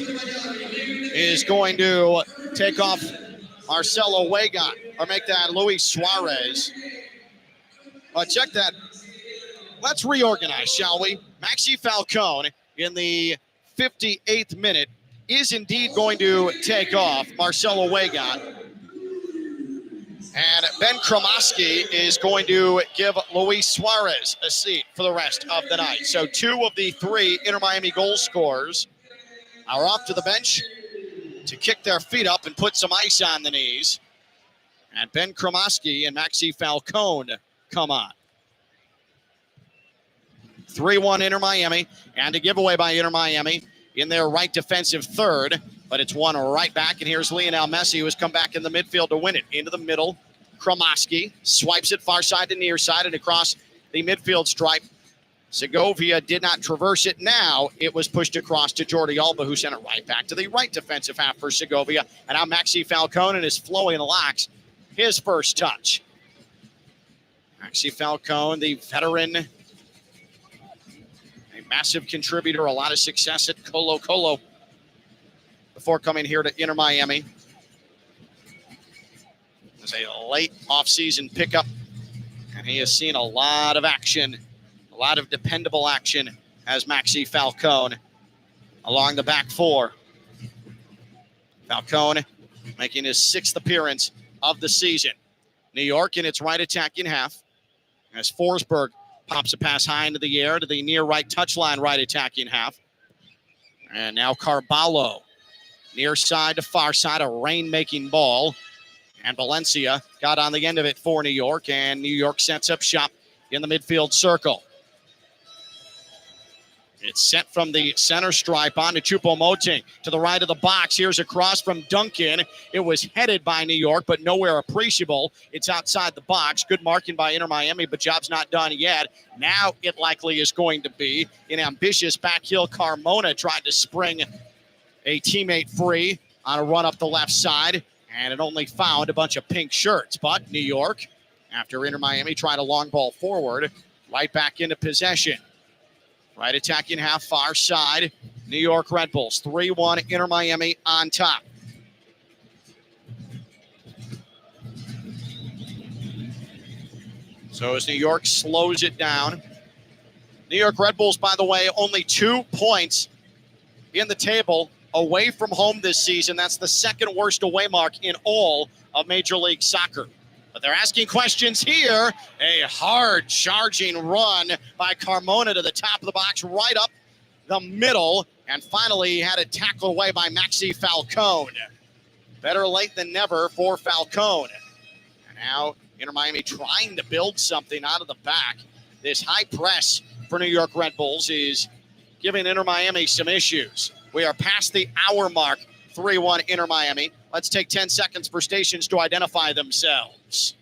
is going to take off Marcelo Vega, or make that Luis Suarez. Check that. Let's reorganize, shall we? Maxi Falcone in the 58th minute is indeed going to take off Marcelo Vega. And Ben Kromoski is going to give Luis Suarez a seat for the rest of the night. So 2 of the 3 Inter Miami goal scorers are off to the bench to kick their feet up and put some ice on the knees. And Ben Kromoski and Maxi Falcone come on. 3-1 Inter Miami, and a giveaway by Inter Miami in their right defensive third, but it's one right back, and here's Lionel Messi, who has come back in the midfield to win it. Into the middle, Kromoski swipes it far side to near side and across the midfield stripe. Segovia did not traverse it. Now it was pushed across to Jordi Alba, who sent it right back to the right defensive half for Segovia, and now Maxi Falcone and his flowing locks, his first touch. Maxi Falcone, the veteran, massive contributor, a lot of success at Colo-Colo before coming here to Inter Miami. It was a late offseason pickup, and he has seen a lot of action, a lot of dependable action as Maxi Falcone along the back four. Falcone making his 6th appearance of the season. New York in its right attacking half as Forsberg pops a pass high into the air to the near right touchline right attacking half. And now Carballo near side to far side, a rain-making ball. And Valencia got on the end of it for New York, and New York sets up shop in the midfield circle. It's sent from the center stripe on to Choupo-Moting to the right of the box. Here's a cross from Duncan. It was headed by New York, but nowhere appreciable. It's outside the box. Good marking by Inter Miami, but job's not done yet. Now it likely is going to be an ambitious backheel. Carmona tried to spring a teammate free on a run up the left side, and it only found a bunch of pink shirts. But New York, after Inter Miami tried a long ball forward, right back into possession. Right attacking half, far side. New York Red Bulls, 3-1, Inter Miami on top. So as New York slows it down. New York Red Bulls, by the way, only 2 points in the table away from home this season. That's the 2nd worst away mark in all of Major League Soccer. But they're asking questions here. A hard charging run by Carmona to the top of the box, right up the middle. And finally, he had it tackled away by Maxi Falcone. Better late than never for Falcone. And now Inter Miami trying to build something out of the back. This high press for New York Red Bulls is giving Inter Miami some issues. We are past the hour mark. 3-1 Inter Miami. Let's take 10 seconds for stations to identify themselves.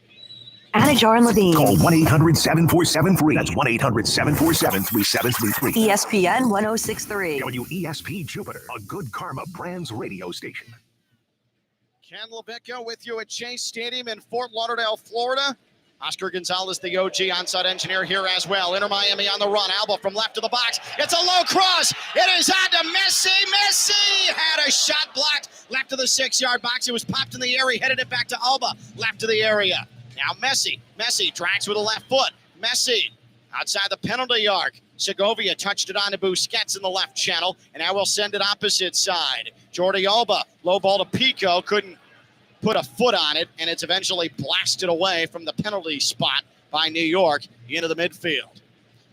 Anajar and Levine. Call 1-800-747-FREE. That's 1-800-747-3733. ESPN 1063. WESP Jupiter, a Good Karma Brands radio station. Ken LaVicka with you at Chase Stadium in Fort Lauderdale, Florida. Oscar Gonzalez, the OG onside engineer here as well. Inter Miami on the run. Alba from left to the box. It's a low cross. It is on to Messi. Messi had a shot blocked left to the 6-yard box. It was popped in the air. He headed it back to Alba, left to the area. Now Messi. Messi drags with a left foot. Messi outside the penalty arc. Segovia touched it on to Busquets in the left channel, and now we'll send it opposite side. Jordi Alba, low ball to Pico, couldn't put a foot on it, and it's eventually blasted away from the penalty spot by New York into the midfield.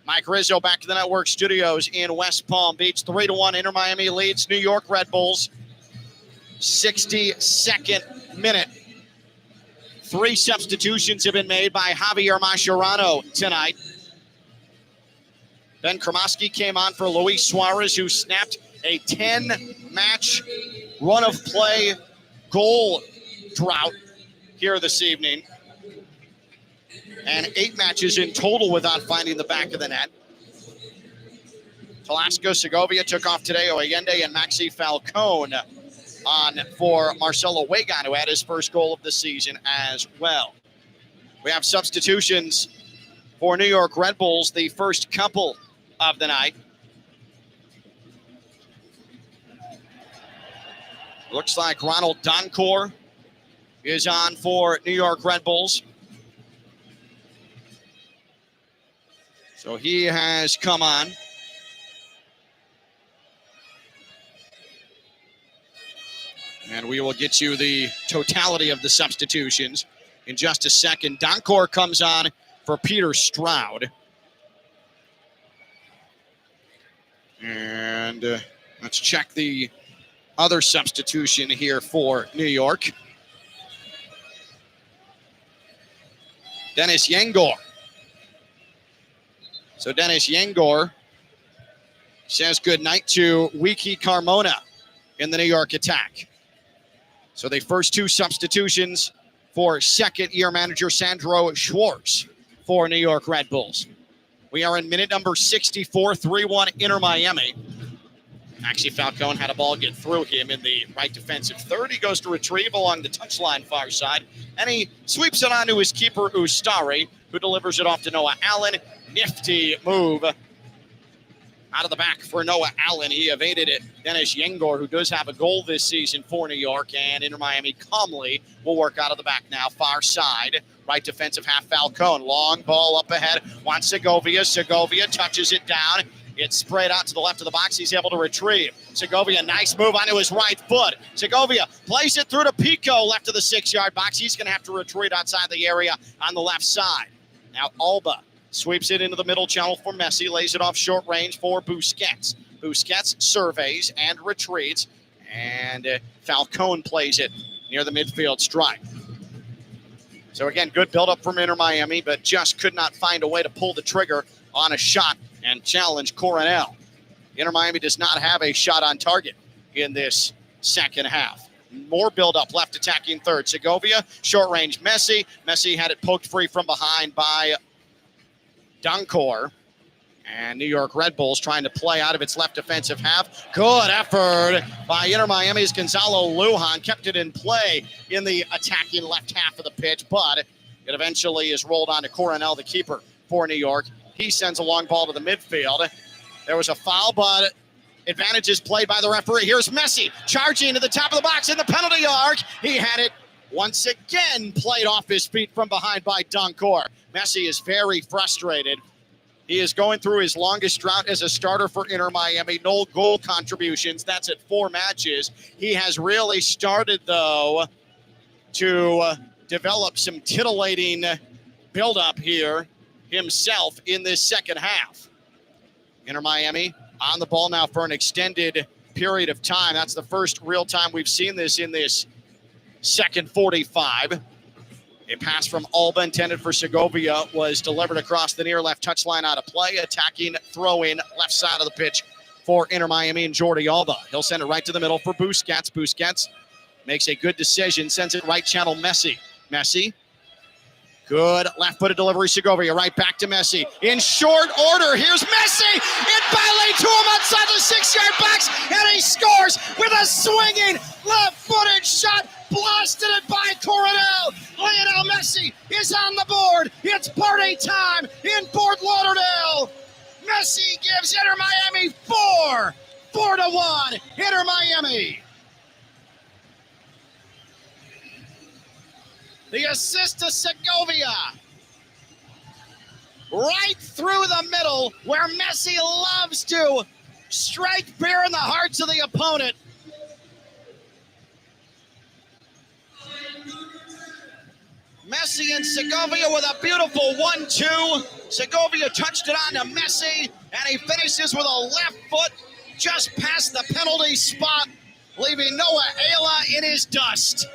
Mike Rizzo back to the network studios in West Palm Beach. 3-1 Inter Miami leads New York Red Bulls. 62nd minute. 3 substitutions have been made by Javier Mascherano tonight. Ben Kremoski came on for Luis Suarez, who snapped a 10-match run of play goal drought here this evening, and 8 matches in total without finding the back of the net. Velasco Segovia took off today. Allende and Maxi Falcone on for Marcelo Wagon, who had his first goal of the season as well. We have substitutions for New York Red Bulls, the first couple of the night. Looks like Ronald Doncourt is on for New York Red Bulls. So he has come on. And we will get you the totality of the substitutions in just a second. Doncourt comes on for Peter Stroud. And let's check the other substitution here for New York. Dennis Yengor. So Dennis Yengor says goodnight to Wiki Carmona in the New York attack. So the first 2 substitutions for second-year manager Sandro Schwartz for New York Red Bulls. We are in minute number 64, 3-1 Inter Miami. Maxi Falcone had a ball get through him in the right defensive third. He goes to retrieve along the touchline far side, and he sweeps it onto his keeper, Ustari, who delivers it off to Noah Allen. Nifty move out of the back for Noah Allen. He evaded it. Dennis Yengor, who does have a goal this season for New York, and Inter Miami calmly will work out of the back now. Far side, right defensive half Falcone. Long ball up ahead. Wants Segovia. Segovia touches it down. It's sprayed out to the left of the box. He's able to retrieve. Segovia, nice move onto his right foot. Segovia plays it through to Pico, left of the 6-yard box. He's going to have to retreat outside the area on the left side. Now Alba sweeps it into the middle channel for Messi, lays it off short range for Busquets. Busquets surveys and retreats, and Falcone plays it near the midfield stripe. So again, good buildup from Inter Miami, but just could not find a way to pull the trigger on a shot and challenge Coronel. Inter Miami does not have a shot on target in this second half. More buildup, left attacking third. Segovia, short range Messi. Messi had it poked free from behind by Duncor. And New York Red Bulls trying to play out of its left defensive half. Good effort by Inter Miami's Gonzalo Lujan. Kept it in play in the attacking left half of the pitch, but it eventually is rolled on to Coronel, the keeper for New York. He sends a long ball to the midfield. There was a foul, but advantage is played by the referee. Here's Messi charging to the top of the box in the penalty arc. He had it once again played off his feet from behind by Duncor. Messi is very frustrated. He is going through his longest drought as a starter for Inter Miami. No goal contributions. That's at 4 matches. He has really started, though, to develop some titillating buildup here himself in this second half. Inter Miami on the ball now for an extended period of time. That's the first real time we've seen this in this second 45. A pass from Alba intended for Segovia was delivered across the near left touchline out of play. Attacking throw-in left side of the pitch for Inter Miami and Jordi Alba. He'll send it right to the middle for Busquets. Busquets makes a good decision, sends it right channel Messi. Messi, good left-footed delivery. Segovia right back to Messi. In short order, here's Messi. It volleyed to him outside the 6-yard box, and he scores with a swinging left-footed shot. Blasted it by Coronel. Lionel Messi is on the board. It's party time in Fort Lauderdale. Messi gives Inter Miami 4-1. Inter Miami. The assist to Segovia. Right through the middle where Messi loves to strike fear in the hearts of the opponent. Messi and Segovia with a beautiful 1-2. Segovia touched it on to Messi, and he finishes with a left foot just past the penalty spot, leaving Noah Ayala in his dust.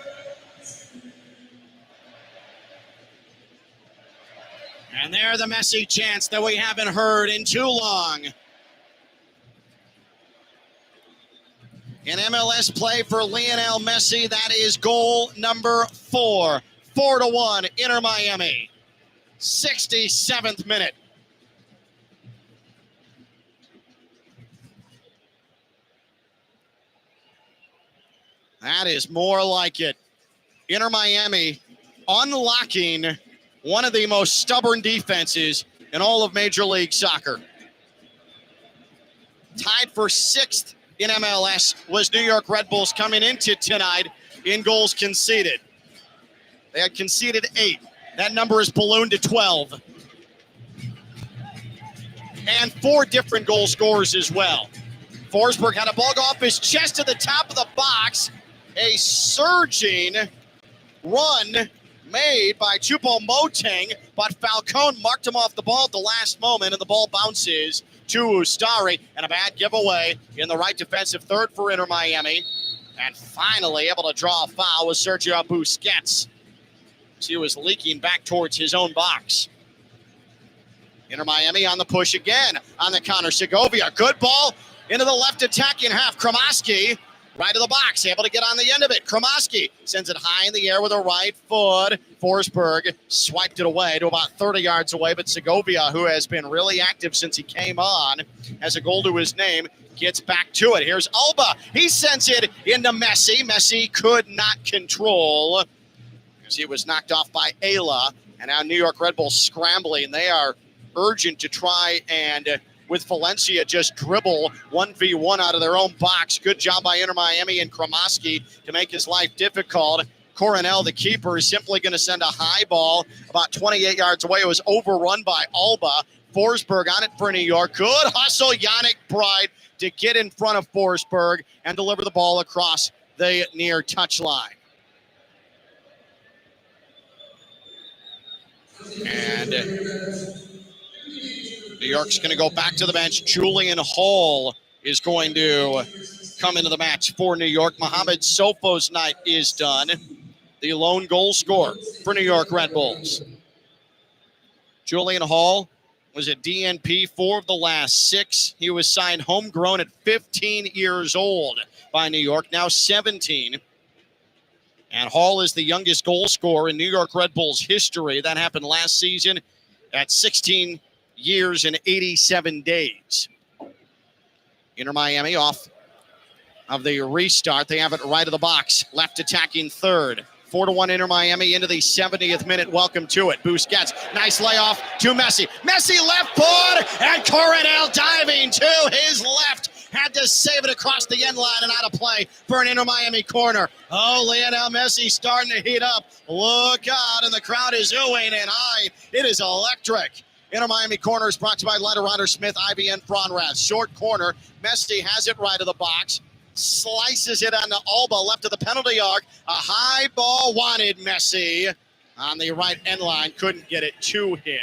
And there the Messi chants that we haven't heard in too long. In MLS play for Lionel Messi, that is goal number 4. 4-1, Inter Miami. 67th minute. That is more like it. Inter Miami unlocking one of the most stubborn defenses in all of Major League Soccer. Tied for 6th in MLS was New York Red Bulls coming into tonight in goals conceded. They had conceded 8. That number is ballooned to 12. And 4 different goal scorers as well. Forsberg had a ball go off his chest to the top of the box. A surging run made by Choupo-Moting, but Falcone marked him off the ball at the last moment, and the ball bounces to Ustari, and a bad giveaway in the right defensive third for Inter Miami. And finally able to draw a foul was Sergio Busquets. He was leaking back towards his own box. Inter Miami on the push again on the counter. Segovia, good ball into the left attacking half. Kramaski right to the box, able to get on the end of it. Kramaski sends it high in the air with a right foot. Forsberg swiped it away to about 30 yards away, but Segovia, who has been really active since he came on, has a goal to his name, gets back to it. Here's Alba. He sends it into Messi. Messi could not control. He was knocked off by Ayla, and now New York Red Bulls scrambling. They are urgent to try and, with Valencia, just dribble 1v1 out of their own box. Good job by Inter Miami and Kramaski to make his life difficult. Coronel, the keeper, is simply going to send a high ball about 28 yards away. It was overrun by Alba. Forsberg on it for New York. Good hustle, Yannick Bride, to get in front of Forsberg and deliver the ball across the near touchline. And New York's going to go back to the bench. Julian Hall is going to come into the match for New York. Mohamed Sofo's night is done. The lone goal scorer for New York Red Bulls. Julian Hall was a DNP 4 of the last 6. He was signed homegrown at 15 years old by New York, now 17. And Hall is the youngest goal scorer in New York Red Bulls history. That happened last season at 16 years and 87 days. Inter Miami off of the restart. They have it right of the box. Left attacking third. 4-1 Inter Miami into the 70th minute. Welcome to it. Busquets, nice layoff to Messi. Messi left foot, and Coronel diving to his left. Had to save it across the end line and out of play for an Inter Miami corner. Oh, Lionel Messi starting to heat up. Look out, and the crowd is oohing and high. It is electric. Inter Miami corner is brought to you by Leiter Ryder Smith, IBN Fronrath. Short corner. Messi has it right of the box. Slices it on the Alba, left of the penalty arc. A high ball wanted Messi on the right end line. Couldn't get it to him.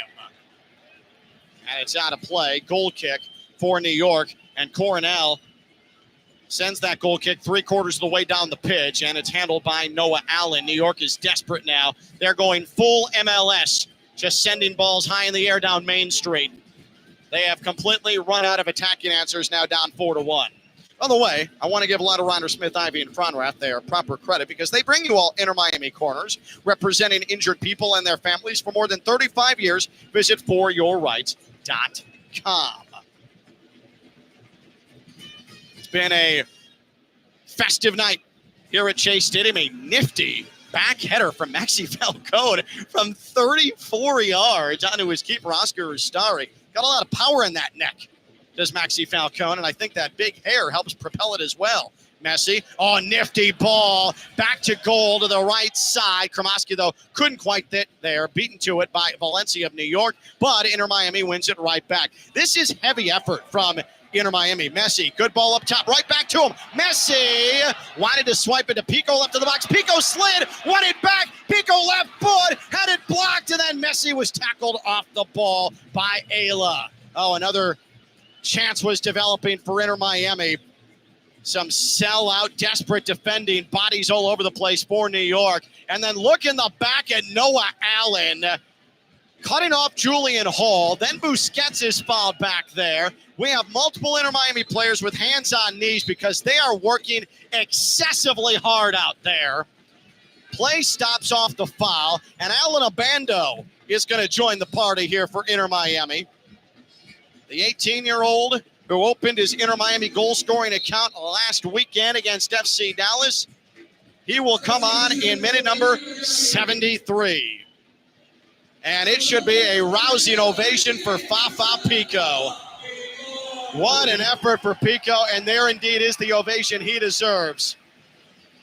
And it's out of play. Goal kick for New York. And Coronel sends that goal kick 3/4 of the way down the pitch, and it's handled by Noah Allen. New York is desperate now. They're going full MLS, just sending balls high in the air down Main Street. They have completely run out of attacking answers, now down 4-1. By the way, I want to give Leiter Ryder Smith, Ivy, and Fronrath their proper credit because they bring you all Inter Miami corners, representing injured people and their families for more than 35 years. Visit foryourrights.com. It's been a festive night here at Chase Stadium. A nifty back header from Maxi Falcone from 34 yards onto his keeper, Oscar Rustari. Got a lot of power in that neck, does Maxi Falcone, and I think that big hair helps propel it as well. Messi, nifty ball, back to goal to the right side. Kremoski, though, couldn't quite get there, beaten to it by Valencia of New York, but Inter Miami wins it right back. This is heavy effort from Inter Miami. Messi, good ball up top, right back to him. Messi wanted to swipe it to Pico, left of the box. Pico slid, won it back. Pico left foot, had it blocked, and then Messi was tackled off the ball by Ayla. Another chance was developing for Inter Miami. Some sellout, desperate defending, bodies all over the place for New York. And then look in the back at Noah Allen, cutting off Julian Hall. Then Busquets is fouled back there. We have multiple Inter Miami players with hands on knees because they are working excessively hard out there. Play stops off the foul, and Alan Abando is going to join the party here for Inter Miami. The 18-year-old who opened his Inter Miami goal-scoring account last weekend against FC Dallas. He will come on in minute number 73. And it should be a rousing ovation for Fafa Pico. What an effort for Pico, and there indeed is the ovation he deserves.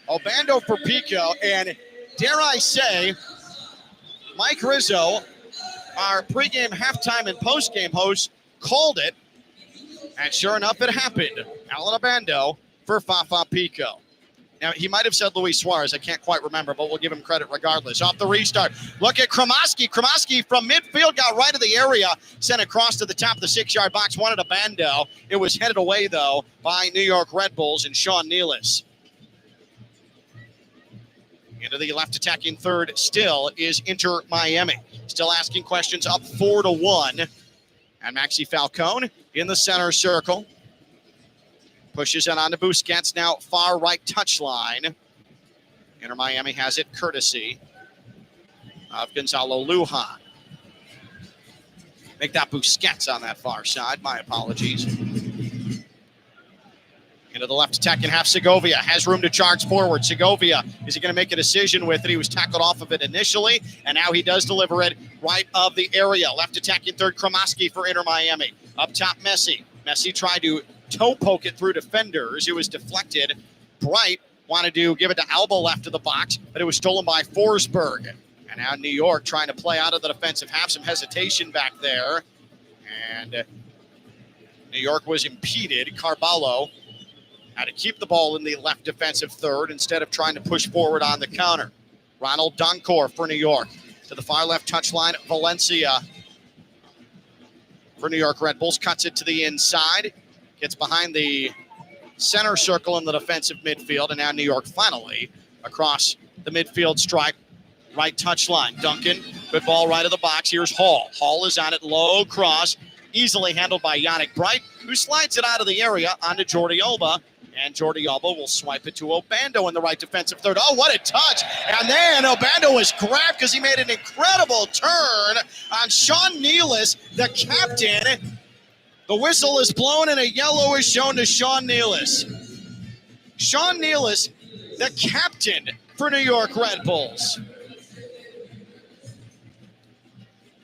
Obando for Pico, and dare I say, Mike Rizzo, our pregame, halftime, and postgame host, called it, and sure enough, it happened. Alan Abando for Fafa Pico. Now, he might have said Luis Suarez. I can't quite remember, but we'll give him credit regardless. Off the restart, look at Kremoski. Kremoski from midfield got right of the area, sent across to the top of the 6-yard box, wanted Abando. It was headed away, though, by New York Red Bulls and Sean Nealis. Into the left attacking third still is Inter Miami. Still asking questions, up 4-1. And Maxi Falcone in the center circle. Pushes it on to Busquets, now far right touchline. Inter Miami has it courtesy of Gonzalo Lujan. Make that Busquets on that far side. My apologies. Into the left attacking half, Segovia has room to charge forward. Segovia, is he going to make a decision with it? He was tackled off of it initially, and now he does deliver it right of the area. Left attacking third, Kremoski for Inter Miami. Up top, Messi. Messi tried to toe poke it through defenders. It was deflected. Bright wanted to give it to Alba left of the box, but it was stolen by Forsberg. And now New York trying to play out of the defensive half. Some hesitation back there. And New York was impeded. Carballo had to keep the ball in the left defensive third instead of trying to push forward on the counter. Ronald Donkor for New York. To the far left touchline, Valencia for New York Red Bulls. Cuts it to the inside. Gets behind the center circle in the defensive midfield. And now New York finally across the midfield stripe. Right touchline. Duncan, good ball right of the box. Here's Hall. Hall is on it. Low cross. Easily handled by Yannick Bright, who slides it out of the area onto Jordi Alba. And Jordi Alba will swipe it to Obando in the right defensive third. Oh, what a touch. And then Obando was grabbed because he made an incredible turn on Sean Nealis, the captain. The whistle is blown and a yellow is shown to Sean Nealis. Sean Nealis, the captain for New York Red Bulls.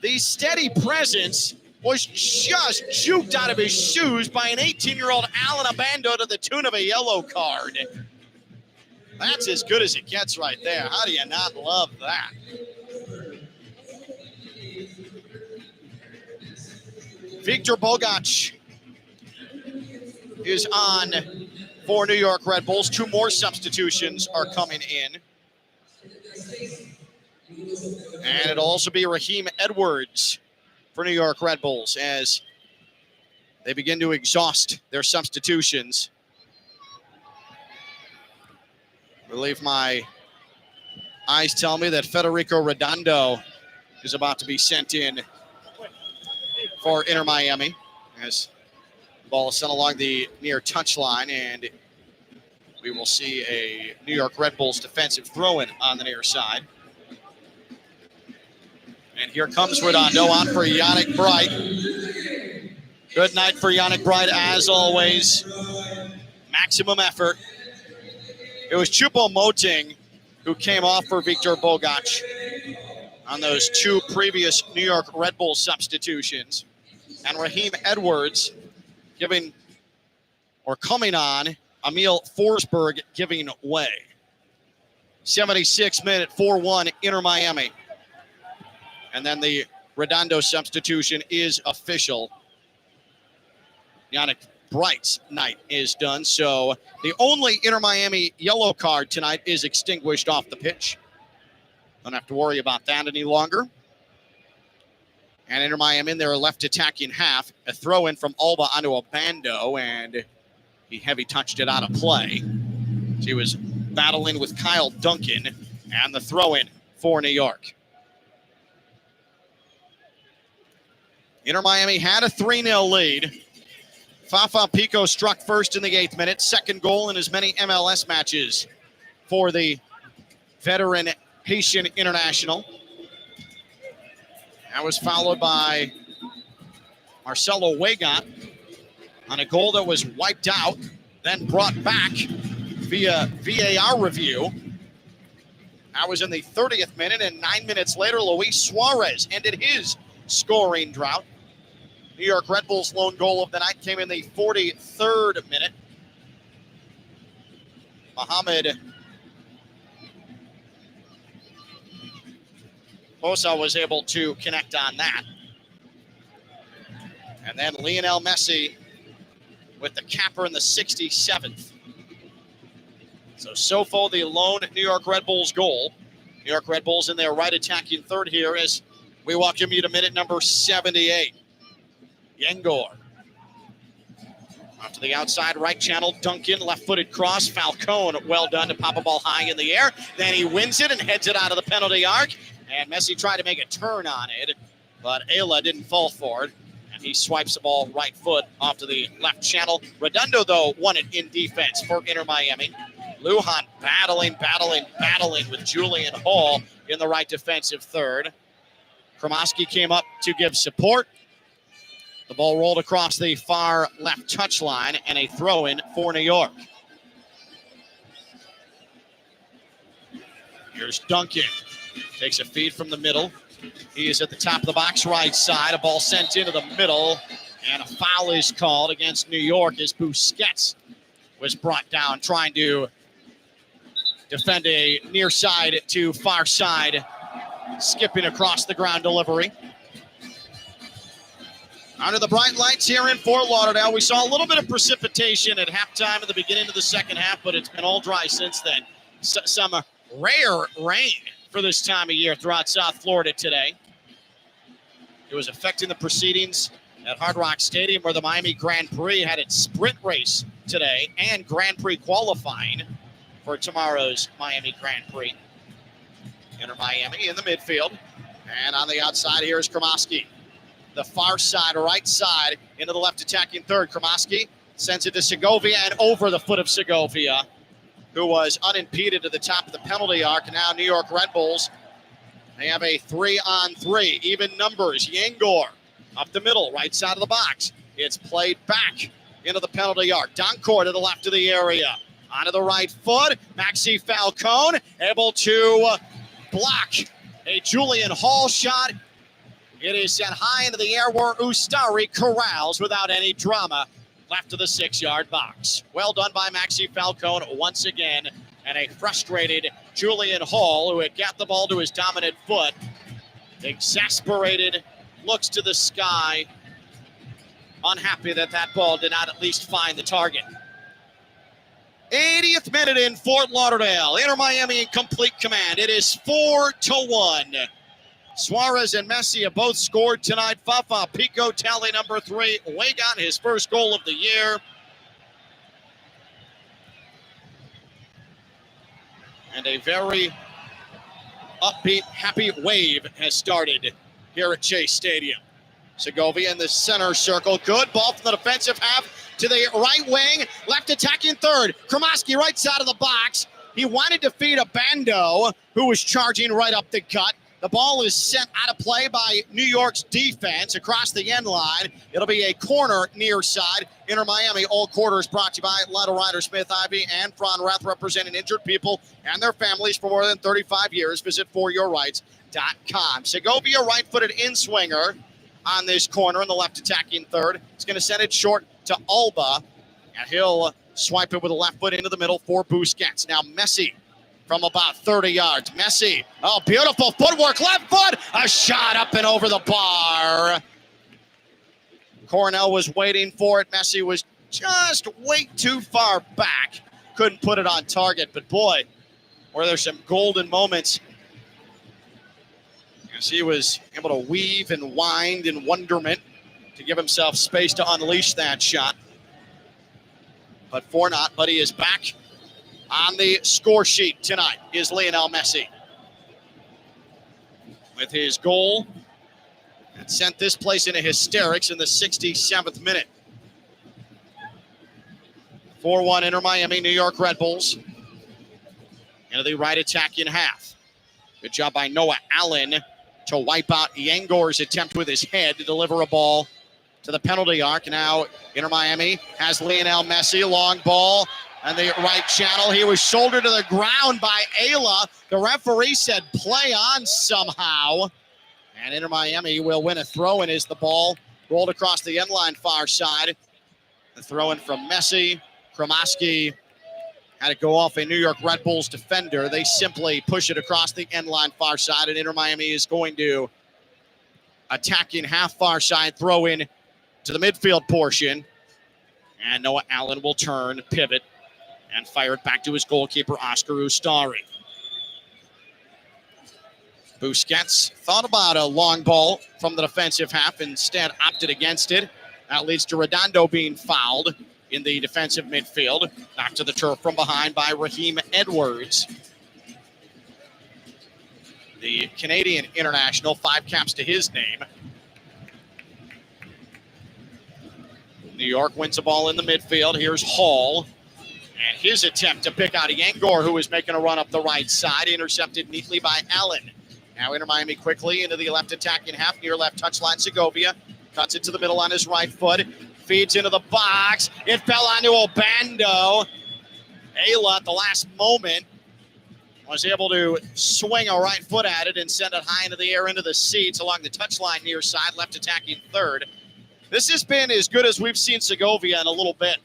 The steady presence was just juked out of his shoes by an 18-year-old Alan Obando to the tune of a yellow card. That's as good as it gets right there. How do you not love that? Viktor Bogac is on for New York Red Bulls. 2 more substitutions are coming in. And it'll also be Raheem Edwards for New York Red Bulls as they begin to exhaust their substitutions. I believe my eyes tell me that Federico Redondo is about to be sent in for Inter Miami as the ball is sent along the near touchline, and we will see a New York Red Bulls defensive throw-in on the near side. And here comes Redondo on for Yannick Bright. Good night for Yannick Bright, as always. Maximum effort. It was Choupo-Moting who came off for Viktor Bogac on those 2 previous New York Red Bull substitutions. And Raheem Edwards coming on. Emil Forsberg giving way. 76 minute, 4-1 Inter Miami. And then the Redondo substitution is official. Yannick Bright's night is done. So the only Inter Miami yellow card tonight is extinguished off the pitch. Don't have to worry about that any longer. And Inter Miami in their left attacking half. A throw in from Alba onto Obando, and he heavy touched it out of play. So he was battling with Kyle Duncan, and the throw in for New York. Inter Miami had a 3-0 lead. Fafa Pico struck first in the 8th minute. Second goal in as many MLS matches for the veteran Haitian international. That was followed by Marcelo Wegat on a goal that was wiped out, then brought back via VAR review. That was in the 30th minute, and 9 minutes later, Luis Suarez ended his scoring drought. New York Red Bulls' lone goal of the night came in the 43rd minute. Mohamed Bosa was able to connect on that. And then Lionel Messi with the capper in the 67th. So Sofo, the lone New York Red Bulls goal. New York Red Bulls in their right attacking third here as we welcome you to minute number 78. Yengor. Off to the outside right channel. Duncan, left-footed cross. Falcone, well done to pop a ball high in the air. Then he wins it and heads it out of the penalty arc. And Messi tried to make a turn on it, but Ayla didn't fall for it. And he swipes the ball right foot off to the left channel. Redondo, though, won it in defense for Inter Miami. Lujan battling with Julian Hall in the right defensive third. Kromoski came up to give support. The ball rolled across the far left touchline and a throw-in for New York. Here's Duncan. Takes a feed from the middle. He is at the top of the box right side. A ball sent into the middle. And a foul is called against New York as Busquets was brought down trying to defend a near side to far side, skipping across the ground delivery. Under the bright lights here in Fort Lauderdale, we saw a little bit of precipitation at halftime at the beginning of the second half, but it's been all dry since then. Some rare rain for this time of year throughout South Florida today. It was affecting the proceedings at Hard Rock Stadium, where the Miami Grand Prix had its sprint race today and Grand Prix qualifying for tomorrow's Miami Grand Prix. Inter Miami in the midfield. And on the outside here is Kremoski. The far side, right side, into the left attacking third. Kremoski sends it to Segovia and over the foot of Segovia, who was unimpeded to the top of the penalty arc. Now New York Red Bulls, they have a 3-on-3, even numbers. Yangor up the middle, right side of the box. It's played back into the penalty arc. Doncourt to the left of the area. Onto the right foot. Maxi Falcone able to block a Julian Hall shot. It is set high into the air where Ustari corrals without any drama left of the 6-yard box. Well done by Maxi Falcone once again. And a frustrated Julian Hall, who had got the ball to his dominant foot, exasperated, looks to the sky, unhappy that that ball did not at least find the target. 80th minute in Fort Lauderdale. Inter Miami in complete command. It is 4-1. Suarez and Messi have both scored tonight. Fafa Pico, tally number 3. Wagon, his first goal of the year. And a very upbeat, happy wave has started here at Chase Stadium. Segovia in the center circle. Good ball from the defensive half to the right wing. Left attacking third. Kremoski right side of the box. He wanted to feed a Bando, who was charging right up the gut. The ball is sent out of play by New York's defense across the end line. It'll be a corner near side. Inter Miami, all quarters brought to you by Lytle Ryder Smith Ivy and Fron Rath, representing injured people and their families for more than 35 years. Visit foryourrights.com. Segovia, right-footed in-swinger on this corner in the left attacking third. He's going to send it short to Alba, and he'll swipe it with the left foot into the middle for Busquets. Now Messi from about 30 yards. Messi, oh, beautiful footwork, left foot, a shot up and over the bar. Cornell was waiting for it. Messi was just way too far back. Couldn't put it on target, but boy, were there some golden moments as he was able to weave and wind in wonderment to give himself space to unleash that shot. But for not, but he is back on the score sheet tonight is Lionel Messi with his goal that sent this place into hysterics in the 67th minute. 4-1 Inter Miami, New York Red Bulls into the right attacking half. Good job by Noah Allen to wipe out Yangor's attempt with his head to deliver a ball to the penalty arc. Now Inter Miami has Lionel Messi, long ball, and the right channel. He was shouldered to the ground by Ayla. The referee said play on somehow. And Inter Miami will win a throw-in as the ball rolled across the end line far side. The throw-in from Messi. Kremoski had to go off a New York Red Bulls defender. They simply push it across the end line far side, and Inter Miami is going to attacking half far side, throw in to the midfield portion. And Noah Allen will turn, pivot, and fire it back to his goalkeeper, Oscar Ustari. Busquets thought about a long ball from the defensive half, instead opted against it. That leads to Redondo being fouled in the defensive midfield. Knocked to the turf from behind by Raheem Edwards. The Canadian international, 5 caps to his name. New York wins the ball in the midfield. Here's Hall. And his attempt to pick out Yangor, who was making a run up the right side, intercepted neatly by Allen. Now Inter Miami quickly into the left attacking half, near left touchline. Segovia cuts it to the middle on his right foot. Feeds into the box. It fell onto Obando. Ayla at the last moment was able to swing a right foot at it and send it high into the air into the seats along the touchline near side, left attacking third. This has been as good as we've seen Segovia in a little bit.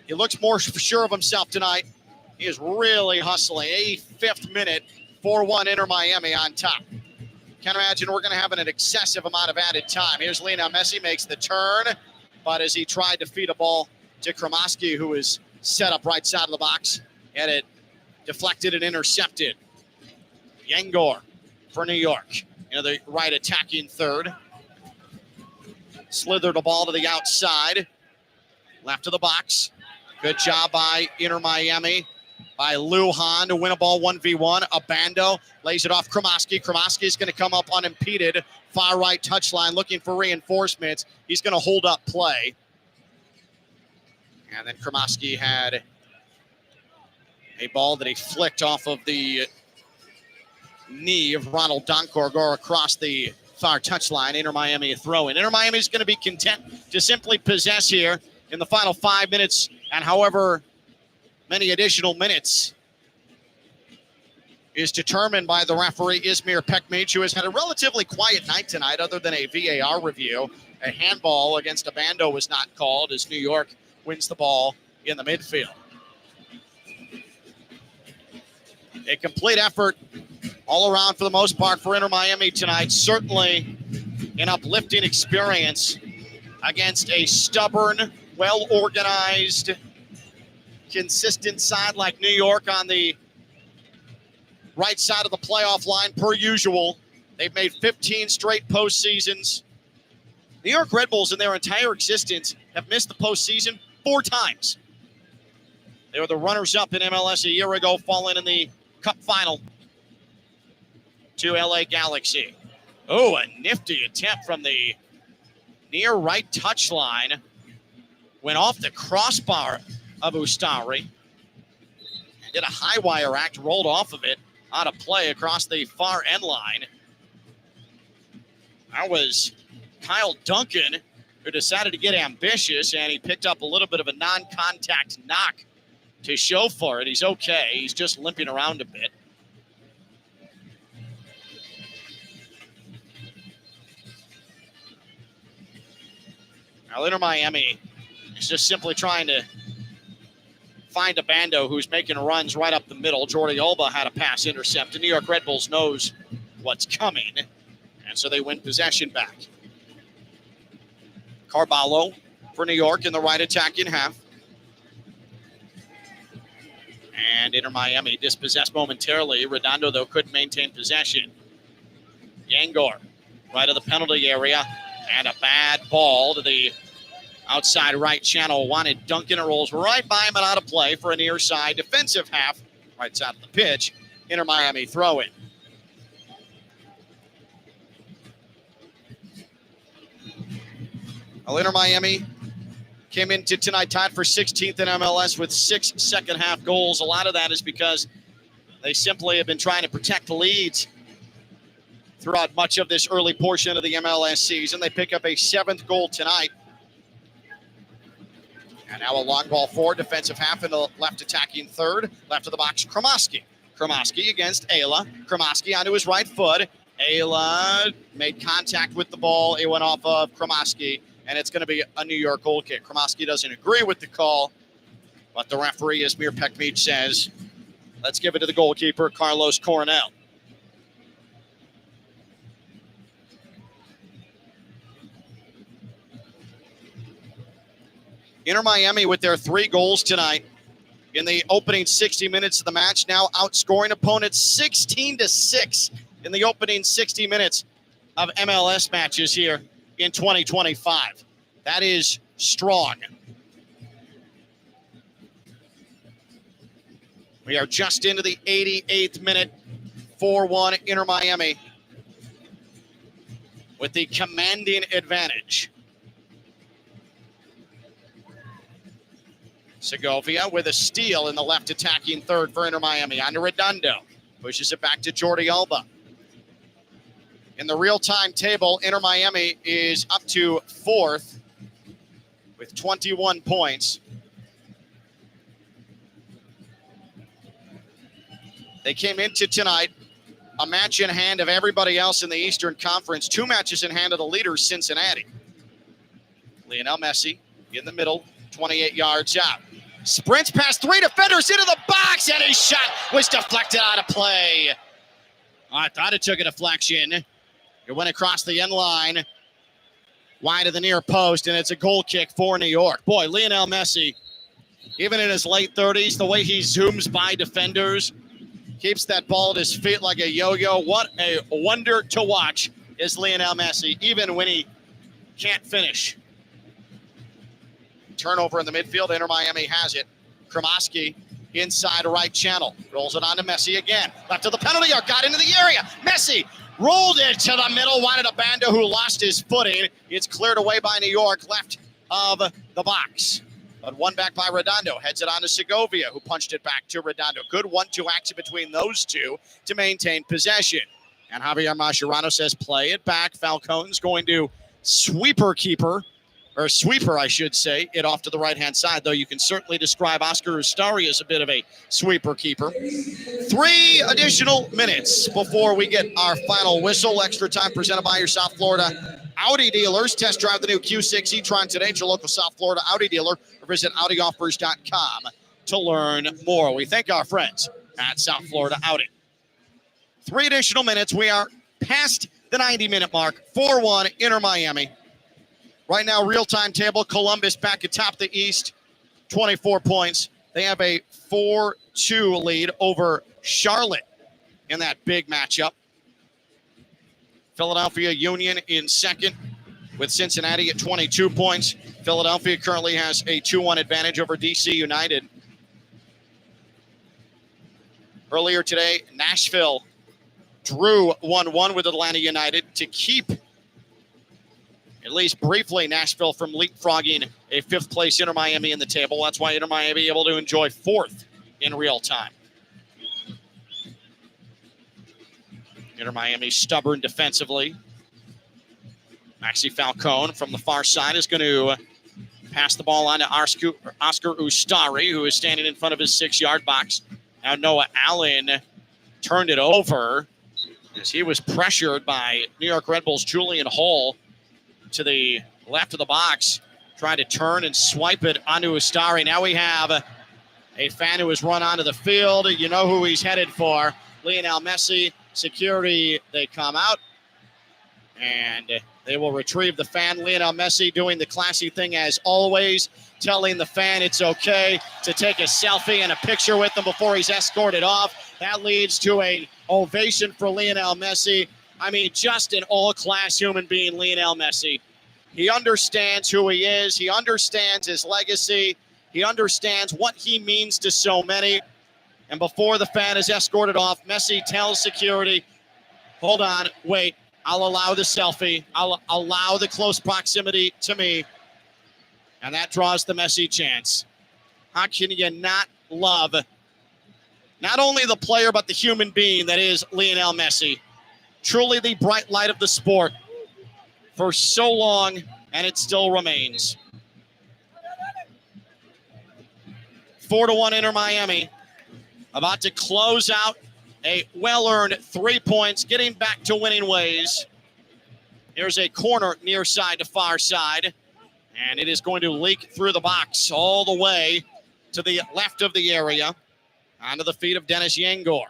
He looks more sure of himself tonight. He is really hustling. 85th minute, 4-1 Inter Miami on top. Can't imagine we're going to have an excessive amount of added time. Here's Lionel Messi, makes the turn, but as he tried to feed a ball to Kromoski, who is set up right side of the box, had it deflected and intercepted. Yengor for New York. The right attacking third. Slithered the ball to the outside. Left of the box. Good job by Inter Miami. By Lujan to win a ball 1v1. Abando lays it off Kromoski. Kromoski is going to come up unimpeded. Far right touchline looking for reinforcements. He's going to hold up play. And then Kromoski had a ball that he flicked off of the knee of Ronald Donkor go across the far touchline. Inter Miami a throw in. Inter Miami is going to be content to simply possess here in the final 5 minutes, and however many additional minutes is determined by the referee Izmir Pekmic, who has had a relatively quiet night tonight other than a VAR review. A handball against Abando was not called as New York wins the ball in the midfield. A complete effort all around for the most part for Inter Miami tonight. Certainly an uplifting experience against a stubborn, well-organized, consistent side like New York on the right side of the playoff line per usual. They've made 15 straight postseasons. New York Red Bulls in their entire existence have missed the postseason 4 times. They were the runners-up in MLS a year ago, falling in the Cup final to LA Galaxy. Oh, a nifty attempt from the near right touchline. Went off the crossbar of Ustari. Did a high wire act, rolled off of it, out of play across the far end line. That was Kyle Duncan, who decided to get ambitious, and he picked up a little bit of a non-contact knock to show for it. He's okay. He's just limping around a bit. Now, Inter Miami is just simply trying to find Abando, who's making runs right up the middle. Jordi Alba had a pass intercept. The New York Red Bulls knows what's coming, and so they win possession back. Carballo for New York in the right attacking half. And Inter Miami dispossessed momentarily. Redondo, though, couldn't maintain possession. Yangor, right of the penalty area. And a bad ball to the outside right channel. Wanted Duncan. It rolls right by him and out of play for a near side defensive half. Right side of the pitch. Inter Miami throw in. Well, Inter Miami came into tonight tied for 16th in MLS with 6 second-half goals. A lot of that is because they simply have been trying to protect leads throughout much of this early portion of the MLS season. They pick up a 7th goal tonight. And now a long ball forward, defensive half in the left attacking third. Left of the box, Kromoski. Kromoski against Ayla. Kromoski onto his right foot. Ayla made contact with the ball. It went off of Kromoski. And it's going to be a New York goal kick. Kromoski doesn't agree with the call, but the referee, Izmir Pekmic, says, let's give it to the goalkeeper, Carlos Coronel. Inter Miami with their 3 goals tonight in the opening 60 minutes of the match, now outscoring opponents 16-6 in the opening 60 minutes of MLS matches here in 2025. That is strong. We are just into the 88th minute, 4-1 Inter Miami with the commanding advantage. Segovia with a steal in the left attacking third for Inter Miami. On to Redondo. Pushes it back to Jordi Alba. In the real-time table, Inter Miami is up to 4th with 21 points. They came into tonight a match in hand of everybody else in the Eastern Conference. 2 matches in hand of the leaders, Cincinnati. Lionel Messi in the middle, 28 yards out. Sprints past 3 defenders into the box, and his shot was deflected out of play. I thought it took a deflection. It went across the end line, wide of the near post, and it's a goal kick for New York. Boy, Lionel Messi, even in his late 30s, the way he zooms by defenders, keeps that ball at his feet like a yo-yo. What a wonder to watch is Lionel Messi, even when he can't finish. Turnover in the midfield. Inter Miami has it. Kremoski inside right channel. Rolls it on to Messi again. Left of the penalty area. Got into the area. Messi rolled it to the middle. Wanted a Bando who lost his footing. It's cleared away by New York. Left of the box. But one back by Redondo. Heads it on to Segovia, who punched it back to Redondo. Good 1-2 action between those two to maintain possession. And Javier Mascherano says, play it back. Falcone's going to sweeper, I should say, it off to the right-hand side, though you can certainly describe Oscar Ustari as a bit of a sweeper keeper. 3 additional minutes before we get our final whistle. Extra time presented by your South Florida Audi dealers. Test drive the new Q6 e-tron today at your local South Florida Audi dealer, or visit AudiOffers.com to learn more. We thank our friends at South Florida Audi. 3 additional minutes. We are past the 90-minute mark. 4-1 Inter Miami. Right now, real-time table, Columbus back atop the East, 24 points. They have a 4-2 lead over Charlotte in that big matchup. Philadelphia Union in second with Cincinnati at 22 points. Philadelphia currently has a 2-1 advantage over DC United. Earlier today, Nashville drew 1-1 with Atlanta United to keep, at least briefly, Nashville from leapfrogging a 5th place Inter Miami in the table. That's why Inter Miami able to enjoy 4th in real time. Inter Miami stubborn defensively. Maxi Falcone from the far side is going to pass the ball on to Oscar Ustari, who is standing in front of his 6-yard box. Now Noah Allen turned it over as he was pressured by New York Red Bulls' Julian Hall to the left of the box, trying to turn and swipe it onto Ustari. Now we have a fan who has run onto the field. You know who he's headed for. Lionel Messi. Security, they come out, and they will retrieve the fan. Lionel Messi doing the classy thing as always, telling the fan it's okay to take a selfie and a picture with him before he's escorted off. That leads to an ovation for Lionel Messi. I mean, just an all-class human being, Lionel Messi. He understands who he is. He understands his legacy. He understands what he means to so many. And before the fan is escorted off, Messi tells security, hold on, wait, I'll allow the selfie. I'll allow the close proximity to me. And that draws the Messi chance. How can you not love not only the player, but the human being that is Lionel Messi? Truly the bright light of the sport for so long, and it still remains. 4-1 Inter Miami. About to close out a well-earned 3 points, getting back to winning ways. Here's a corner near side to far side, and it is going to leak through the box all the way to the left of the area, onto the feet of Dennis Yangor.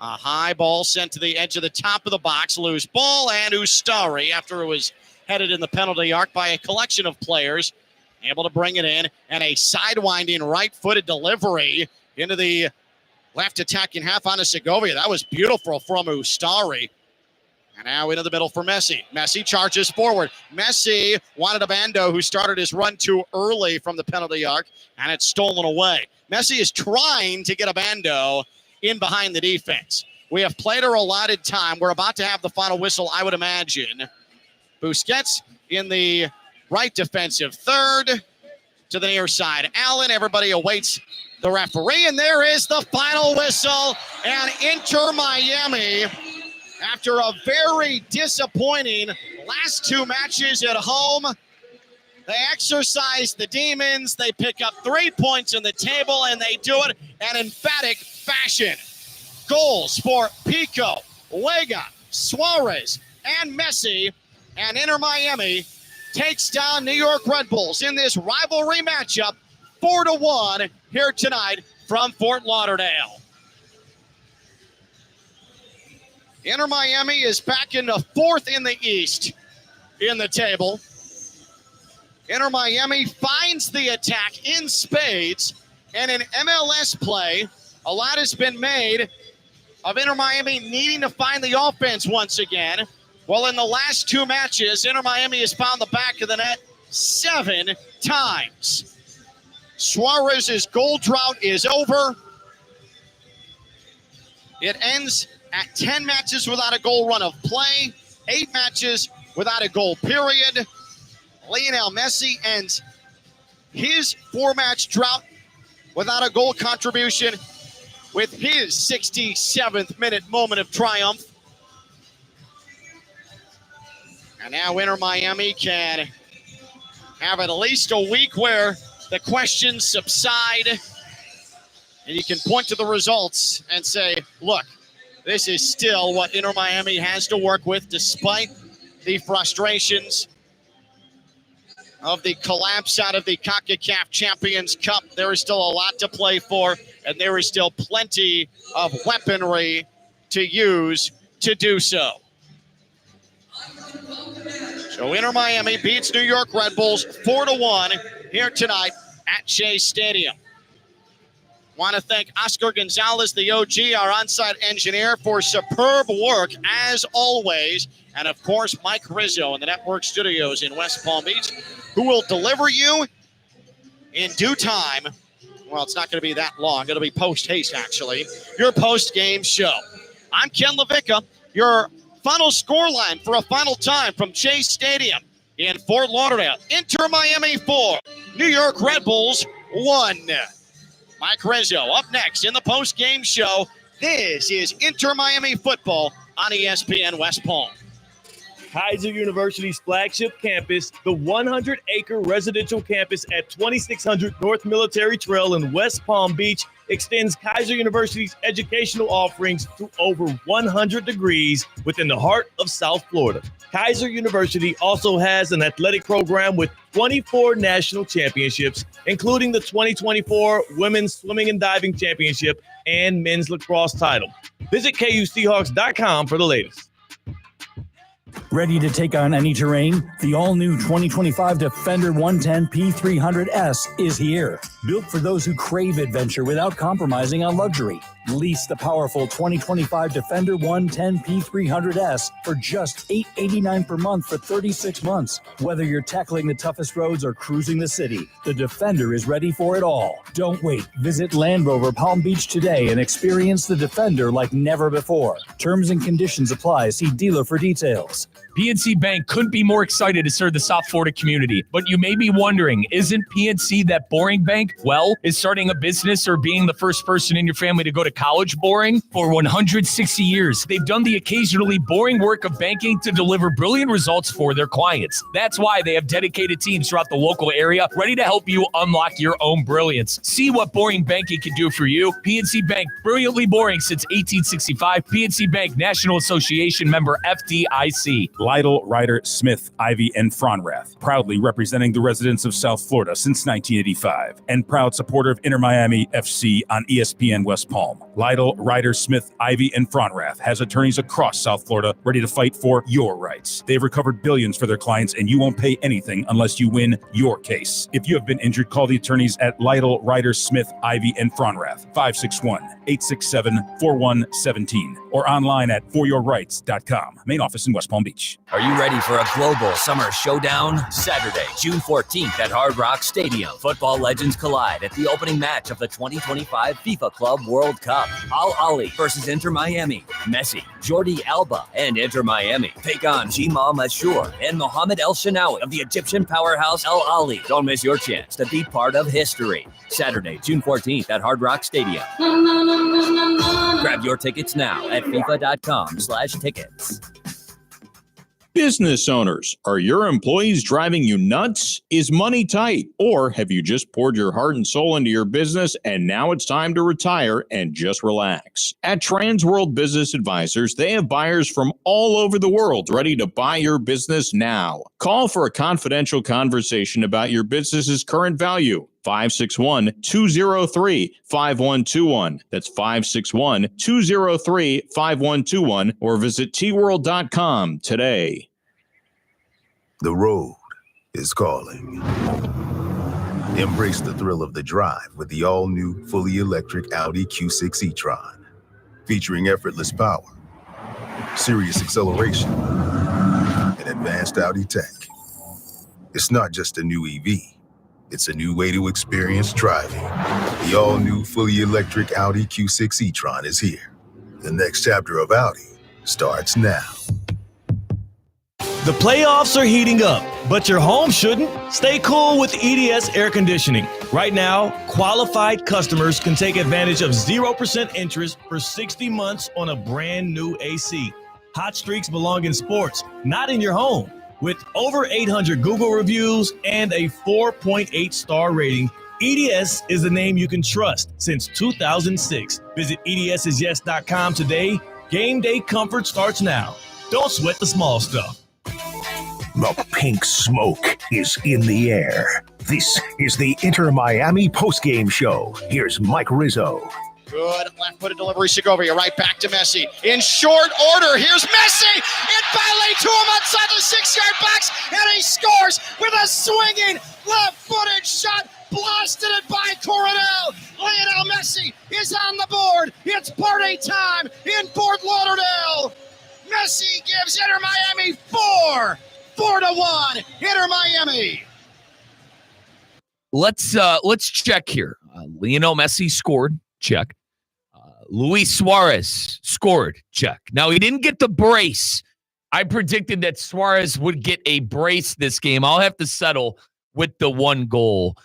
A high ball sent to the edge of the top of the box, loose ball, and Ustari, after it was headed in the penalty arc by a collection of players, able to bring it in, and a sidewinding right-footed delivery into the left attacking half onto Segovia. That was beautiful from Ustari. And now into the middle for Messi. Messi charges forward. Messi wanted a Bando who started his run too early from the penalty arc, and it's stolen away. Messi is trying to get a Bando in behind the defense. We have played our allotted time. We're about to have the final whistle, I would imagine. Busquets in the right defensive third to the near side. Allen, everybody awaits the referee, and there is the final whistle. And Inter Miami, after a very disappointing last 2 matches at home, they exercise the demons. They pick up 3 points in the table, and they do it in emphatic fashion. Goals for Pico, Vega, Suarez, and Messi, and Inter Miami takes down New York Red Bulls in this rivalry matchup, 4-1 here tonight from Fort Lauderdale. Inter Miami is back into fourth in the East in the table. Inter Miami finds the attack in spades, and in MLS play, a lot has been made of Inter Miami needing to find the offense once again. Well, in the last two matches, Inter Miami has found the back of the net 7 times. Suarez's goal drought is over. It ends at 10 matches without a goal run of play, 8 matches without a goal period. Lionel Messi ends his 4-match drought without a goal contribution with his 67th minute moment of triumph. And now Inter Miami can have at least a week where the questions subside and you can point to the results and say, look, this is still what Inter Miami has to work with despite the frustrations of the collapse out of the CONCACAF Champions Cup. There is still a lot to play for, and there is still plenty of weaponry to use to do so. So Inter Miami beats New York Red Bulls 4-1 here tonight at Shea Stadium. Want to thank Oscar Gonzalez, the OG, our on-site engineer, for superb work as always. And of course, Mike Rizzo in the network studios in West Palm Beach, who will deliver you in due time. Well, it's not going to be that long. It'll be post-haste, actually. Your post-game show. I'm Ken LaVicka, your final scoreline for a final time from Chase Stadium in Fort Lauderdale. Inter Miami 4, New York Red Bulls 1. Mike Rizzo up next in the post-game show. This is Inter Miami football on ESPN West Palm. Kaiser University's flagship campus, the 100-acre residential campus at 2600 North Military Trail in West Palm Beach, extends Kaiser University's educational offerings to over 100 degrees within the heart of South Florida. Kaiser University also has an athletic program with 24 national championships, including the 2024 Women's Swimming and Diving Championship and Men's Lacrosse title. Visit KUSeahawks.com for the latest. Ready to take on any terrain? The all-new 2025 Defender 110 P300S is here. Built for those who crave adventure without compromising on luxury. Lease the powerful 2025 Defender 110 P300S for just $889 per month for 36 months. Whether you're tackling the toughest roads or cruising the city, the Defender is ready for it all. Don't wait. Visit Land Rover Palm Beach today and experience the Defender like never before. Terms and conditions apply. See dealer for details. PNC Bank couldn't be more excited to serve the South Florida community. But you may be wondering, isn't PNC that boring bank? Well, is starting a business or being the first person in your family to go to college boring? For 160 years, they've done the occasionally boring work of banking to deliver brilliant results for their clients. That's why they have dedicated teams throughout the local area ready to help you unlock your own brilliance. See what boring banking can do for you. PNC Bank, brilliantly boring since 1865. PNC Bank, National Association member FDIC. Lytle, Ryder, Smith, Ivy, and Fronrath, proudly representing the residents of South Florida since 1985, and proud supporter of Inter Miami FC on ESPN West Palm. Lytle, Ryder, Smith, Ivy, and Fronrath has attorneys across South Florida ready to fight for your rights. They've recovered billions for their clients, and you won't pay anything unless you win your case. If you have been injured, call the attorneys at Lytle, Ryder, Smith, Ivy, and Fronrath, 561-867-4117, or online at foryourrights.com. Main office in West Palm Beach. Are you ready for a global summer showdown? Saturday, June 14th at Hard Rock Stadium. Football legends collide at the opening match of the 2025 FIFA Club World Cup. Al Ahly versus Inter Miami. Messi, Jordi Alba, and Inter Miami take on Jamal Mashour and Mohamed El Shenawi of the Egyptian powerhouse Al Ahly. Don't miss your chance to be part of history. Saturday, June 14th at Hard Rock Stadium. Grab your tickets now at FIFA.com/tickets. Business owners, are your employees driving you nuts? Is money tight? Or have you just poured your heart and soul into your business and now it's time to retire and just relax? At Transworld Business Advisors, they have buyers from all over the world ready to buy your business now. Call for a confidential conversation about your business's current value. 561-203-5121. That's 561-203-5121, or visit tworld.com today. The road is calling. Embrace the thrill of the drive with the all-new, fully electric Audi Q6 e-tron. Featuring effortless power, serious acceleration, and advanced Audi tech. It's not just a new EV. It's a new way to experience driving. The all-new, fully electric Audi Q6 e-tron is here. The next chapter of Audi starts now. The playoffs are heating up, but your home shouldn't. Stay cool with EDS air conditioning. Right now, qualified customers can take advantage of 0% interest for 60 months on a brand new AC. Hot streaks belong in sports, not in your home. With over 800 Google reviews and a 4.8 star rating, EDS is the name you can trust since 2006. Visit EDSIsYes.com today. Game day comfort starts now. Don't sweat the small stuff. The pink smoke is in the air. This is the Inter Miami postgame show. Here's Mike Rizzo. Good left-footed delivery, Segovia, right back to Messi. In short order, here's Messi. It volley to him outside the 6-yard box, and he scores with a swinging left-footed shot. Blasted it by Coronel. Lionel Messi is on the board. It's party time in Fort Lauderdale. Messi gives Inter Miami 4-1. Inter Miami. Let's check here. Lionel Messi scored. Check. Luis Suarez scored. Check. Now, he didn't get the brace. I predicted that Suarez would get a brace this game. I'll have to settle with the one goal.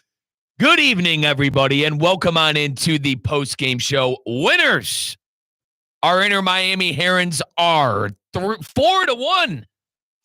Good evening, everybody, and welcome on into the postgame show. Winners, our Inter Miami Herons are 4-1.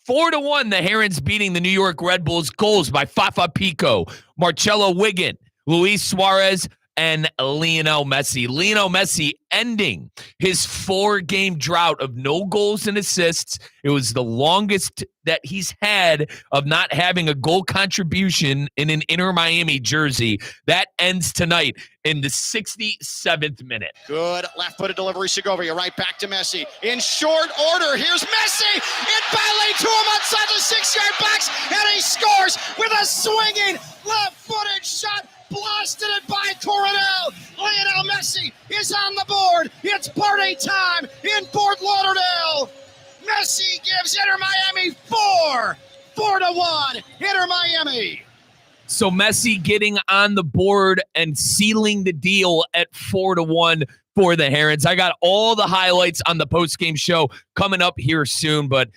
4-1, the Herons beating the New York Red Bulls. Goals by Fafa Pico, Marcelo Wiggin, Luis Suarez, and Lionel Messi. Lionel Messi ending his 4-game drought of no goals and assists. It was the longest that he's had of not having a goal contribution in an Inter Miami jersey. That ends tonight in the 67th minute. Good left-footed delivery, Segovia, right back to Messi. In short order, here's Messi. It volley to him outside the 6-yard box, and he scores with a swinging left-footed shot. Blasted it by Coronel. Lionel Messi is on the board. It's party time in Fort Lauderdale. Messi gives Inter Miami 4-1. Inter Miami. So Messi getting on the board and sealing the deal at 4-1 for the Herons. I got all the highlights on the postgame show coming up here soon, but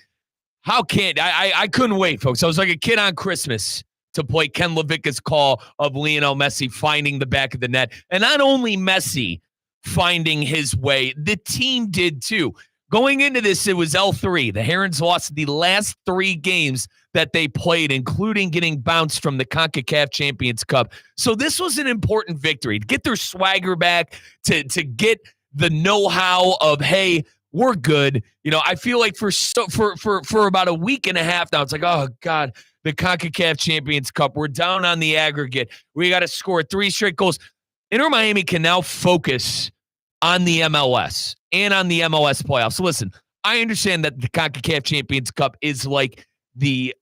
how can't I couldn't wait, folks. I was like a kid on Christmas to play Ken Levicka's call of Lionel Messi finding the back of the net. And not only Messi finding his way, the team did too. Going into this, it was L3. The Herons lost the last 3 games that they played, including getting bounced from the CONCACAF Champions Cup. So this was an important victory to get their swagger back, to get the know-how of, hey, we're good. You know, I feel like for about a week and a half now, it's like, oh, God, the CONCACAF Champions Cup. We're down on the aggregate. We got to score 3 straight goals. Inter Miami can now focus on the MLS and on the MLS playoffs. So listen, I understand that the CONCACAF Champions Cup is like the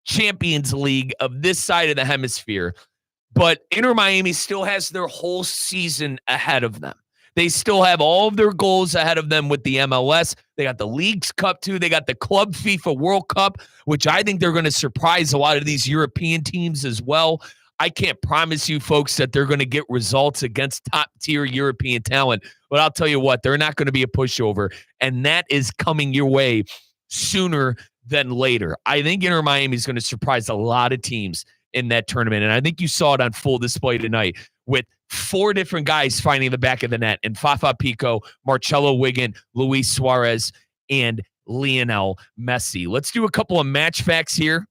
Champions League of this side of the hemisphere, but Inter Miami still has their whole season ahead of them. They still have all of their goals ahead of them with the MLS. They got the Leagues Cup, too. They got the Club FIFA World Cup, which I think they're going to surprise a lot of these European teams as well. I can't promise you, folks, that they're going to get results against top-tier European talent, but I'll tell you what, they're not going to be a pushover, and that is coming your way sooner than later. I think Inter Miami is going to surprise a lot of teams in that tournament, and I think you saw it on full display tonight with 4 different guys finding the back of the net, and Fafa Pico, Marcelo Wiggin, Luis Suarez, and Lionel Messi. Let's do a couple of match facts here.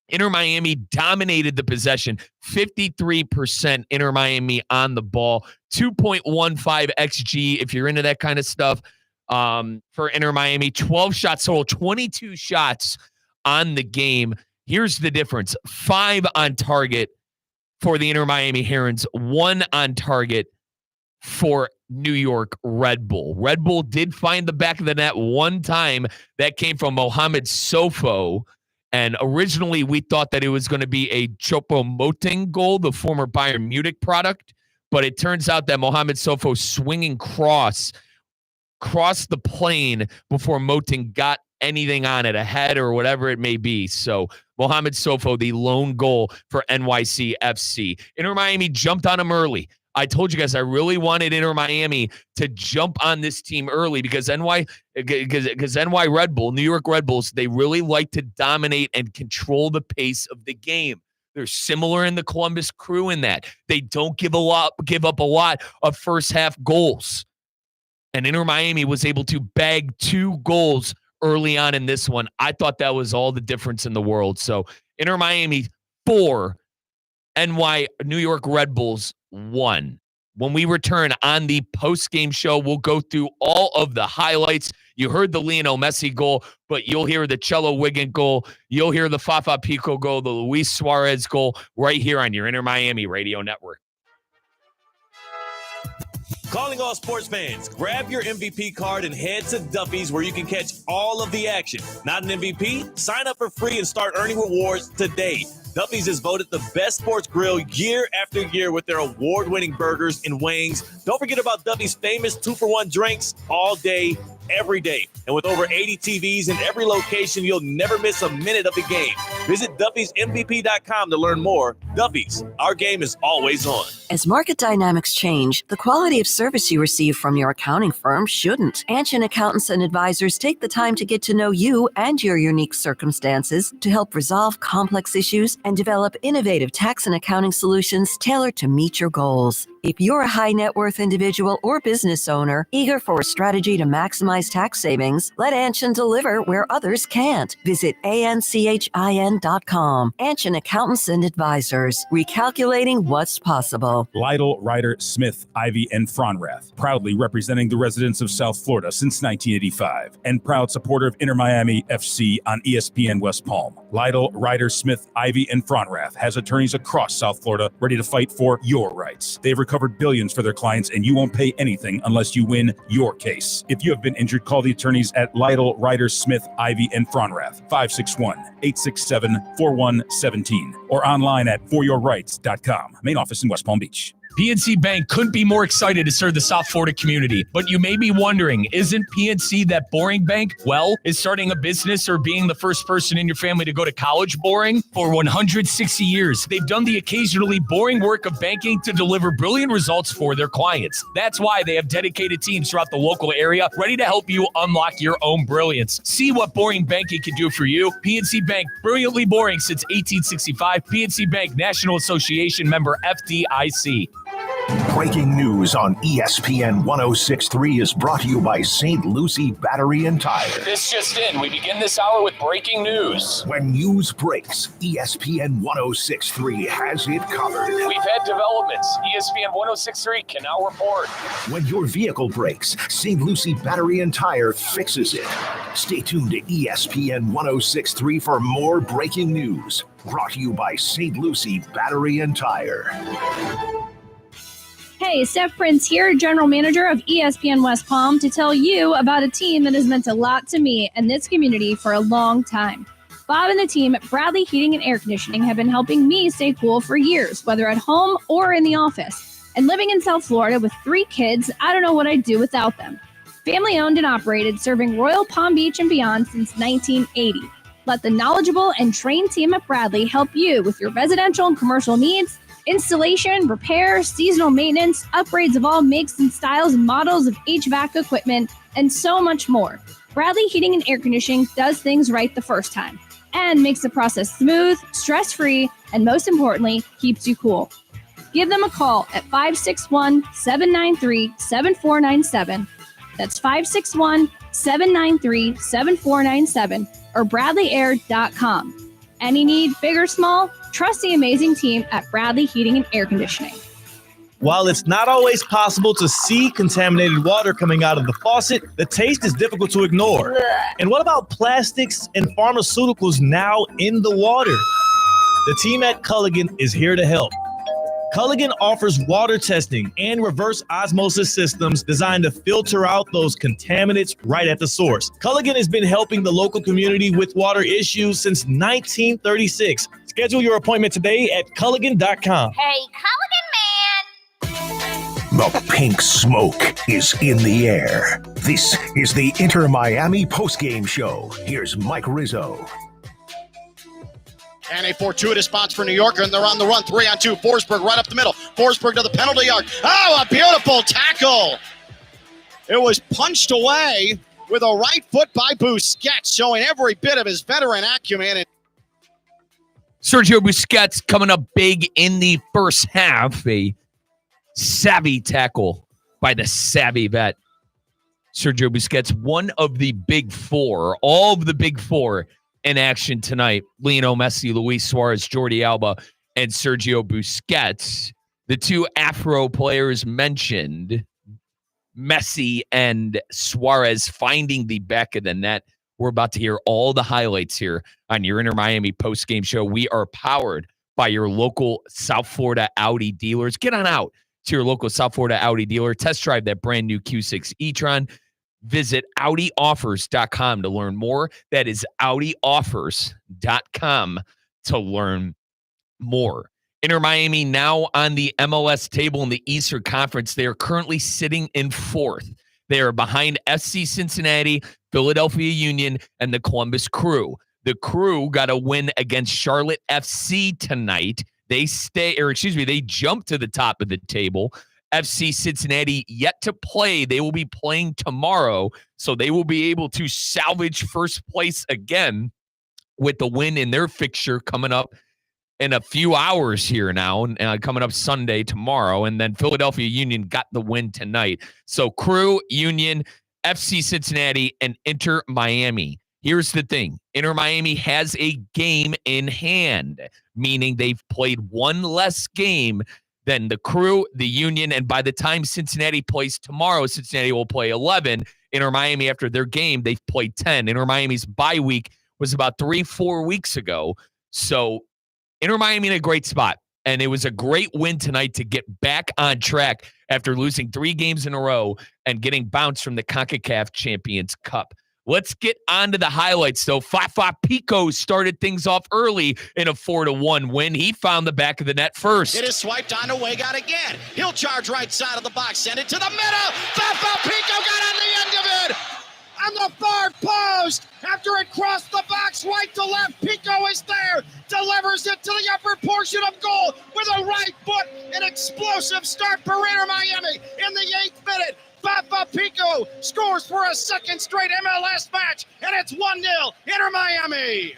Inter Miami dominated the possession, 53% Inter Miami on the ball, 2.15 XG if you're into that kind of stuff for Inter Miami. 12 shots total, 22 shots on the game. Here's the difference. 5 on target for the Inter Miami Herons, 1 on target for New York Red Bull. Red Bull did find the back of the net one time. That came from Mohamed Sofo. And originally we thought that it was going to be a Choupo-Moting goal, the former Bayern Munich product. But it turns out that Mohamed Sofo swinging crossed the plane before Moting got anything on it, a head or whatever it may be. So Mohamed Sofo, the lone goal for NYC FC. Inter Miami jumped on him early. I told you guys I really wanted Inter Miami to jump on this team early because NY Red Bull, New York Red Bulls, they really like to dominate and control the pace of the game. They're similar in the Columbus Crew in that they don't give up a lot of first half goals. And Inter Miami was able to bag 2 goals early on in this one. I thought that was all the difference in the world. So Inter Miami 4, New York Red Bulls 1. When we return on the post-game show, we'll go through all of the highlights. You heard the Lionel Messi goal, but you'll hear the Cello Wiggin goal. You'll hear the Fafa Pico goal, the Luis Suarez goal right here on your Inter Miami Radio Network. Calling all sports fans, grab your MVP card and head to Duffy's where you can catch all of the action. Not an MVP? Sign up for free and start earning rewards today. Duffy's is voted the best sports grill year after year with their award-winning burgers and wings. Don't forget about Duffy's famous 2-for-1 drinks all day, every day. And with over 80 TVs in every location, you'll never miss a minute of the game. Visit Duffy'sMVP.com to learn more. Duffy's, our game is always on. As market dynamics change, the quality of service you receive from your accounting firm shouldn't. Anshin accountants and advisors take the time to get to know you and your unique circumstances to help resolve complex issues and develop innovative tax and accounting solutions tailored to meet your goals. If you're a high net worth individual or business owner eager for a strategy to maximize tax savings, let Anshin deliver where others can't. Visit ANCHIN.com. Anshin Accountants and Advisors, recalculating what's possible. Lytle, Ryder, Smith, Ivy, and Fronrath, proudly representing the residents of South Florida since 1985, and proud supporter of Inter Miami FC on ESPN West Palm. Lytle, Ryder, Smith, Ivy, and Fronrath has attorneys across South Florida ready to fight for your rights. They've recovered billions for their clients, and you won't pay anything unless you win your case. If you have been injured, call the attorneys at Lytle, Ryder, Smith, Ivy, and Fronrath, 561-867-4117, or online at foryourrights.com. Main office in West Palm Beach. PNC Bank couldn't be more excited to serve the South Florida community. But you may be wondering, isn't PNC that boring bank? Well, is starting a business or being the first person in your family to go to college boring? For 160 years, they've done the occasionally boring work of banking to deliver brilliant results for their clients. That's why they have dedicated teams throughout the local area ready to help you unlock your own brilliance. See what boring banking can do for you. PNC Bank, brilliantly boring since 1865. PNC Bank, National Association member FDIC. Breaking news on ESPN 106.3 is brought to you by St. Lucie Battery and Tire. This just in. We begin this hour with breaking news. When news breaks, ESPN 106.3 has it covered. We've had developments. ESPN 106.3 can now report. When your vehicle breaks, St. Lucie Battery and Tire fixes it. Stay tuned to ESPN 106.3 for more breaking news. Brought to you by St. Lucie Battery and Tire. Hey, Steph Prince here, General Manager of ESPN West Palm, to tell you about a team that has meant a lot to me and this community for a long time. Bob and the team at Bradley Heating and Air Conditioning have been helping me stay cool for years, whether at home or in the office. And living in South Florida with 3 kids, I don't know what I'd do without them. Family owned and operated, serving Royal Palm Beach and beyond since 1980. Let the knowledgeable and trained team at Bradley help you with your residential and commercial needs, installation, repair, seasonal maintenance, upgrades of all makes and styles and models of HVAC equipment, and so much more. Bradley Heating and Air Conditioning does things right the first time and makes the process smooth, stress-free, and most importantly, keeps you cool. Give them a call at 561-793-7497. That's 561-793-7497 or bradleyair.com. Any need, big or small, trust the amazing team at Bradley Heating and Air Conditioning. While it's not always possible to see contaminated water coming out of the faucet, the taste is difficult to ignore. And what about plastics and pharmaceuticals now in the water? The team at Culligan is here to help. Culligan offers water testing and reverse osmosis systems designed to filter out those contaminants right at the source. Culligan has been helping the local community with water issues since 1936. Schedule your appointment today at Culligan.com. Hey, Culligan man! The pink smoke is in the air. This is the Inter Miami postgame show. Here's Mike Rizzo. And a fortuitous bounce for New Yorker, and they're on the run. 3-on-2. Forsberg right up the middle. Forsberg to the penalty yard. Oh, a beautiful tackle. It was punched away with a right foot by Busquets, showing every bit of his veteran acumen. Sergio Busquets coming up big in the first half. A savvy tackle by the savvy vet. Sergio Busquets, one of the big four, all of the big four in action tonight. Lionel Messi, Luis Suarez, Jordi Alba, and Sergio Busquets. The two Afro players mentioned, Messi and Suarez finding the back of the net. We're about to hear all the highlights here on your Inter Miami postgame show. We are powered by your local South Florida Audi dealers. Get on out to your local South Florida Audi dealer. Test drive that brand new Q6 e-tron. Visit AudiOffers.com to learn more. That is AudiOffers.com to learn more. Inter Miami now on the MLS table in the Eastern Conference. They are currently sitting in fourth. They are behind FC Cincinnati, Philadelphia Union, and the Columbus Crew. The Crew got a win against Charlotte FC tonight. They jump to the top of the table. FC Cincinnati yet to play. They will be playing tomorrow, so they will be able to salvage first place again with the win in their fixture coming up in a few hours here now, coming up Sunday tomorrow. And then Philadelphia Union got the win tonight. So Crew, Union, FC Cincinnati, and Inter Miami. Here's the thing. Inter Miami has a game in hand, meaning they've played one less game than the Crew, the Union, and by the time Cincinnati plays tomorrow, Cincinnati will play 11. Inter Miami, after their game, they've played 10. Inter Miami's bye week was about 3-4 weeks ago. So Inter Miami in a great spot, and it was a great win tonight to get back on track after losing 3 games in a row and getting bounced from the CONCACAF Champions Cup. Let's get on to the highlights, though. Fafa Pico started things off early in a 4-1 win. He found the back of the net first. It is swiped on to Weigott again. He'll charge right side of the box, send it to the middle. Fafa Pico got on the end of it. On the far post, after it crossed the box right to left, Pico is there, delivers it to the upper portion of goal with a right foot. An explosive start for Inter Miami in the 8th minute. Fafa Pico scores for a second straight MLS match, and it's 1-0 Inter Miami.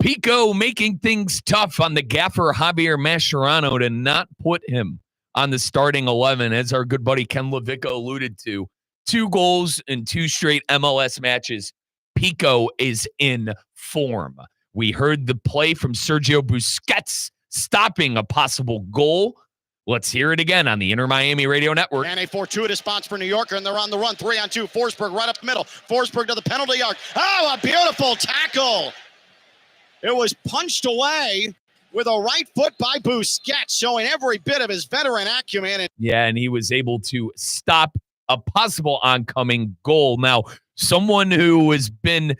Pico making things tough on the gaffer Javier Mascherano to not put him on the starting 11, as our good buddy Ken Levico alluded to. 2 goals in 2 straight MLS matches. Pico is in form. We heard the play from Sergio Busquets stopping a possible goal. Let's hear it again on the Inter Miami Radio Network. And a fortuitous bounce for New Yorker, and they're on the run. 3-on-2. Forsberg right up the middle. Forsberg to the penalty yard. Oh, a beautiful tackle. It was punched away with a right foot by Busquets, showing every bit of his veteran acumen. Yeah, and he was able to stop a possible oncoming goal. Now, someone who has been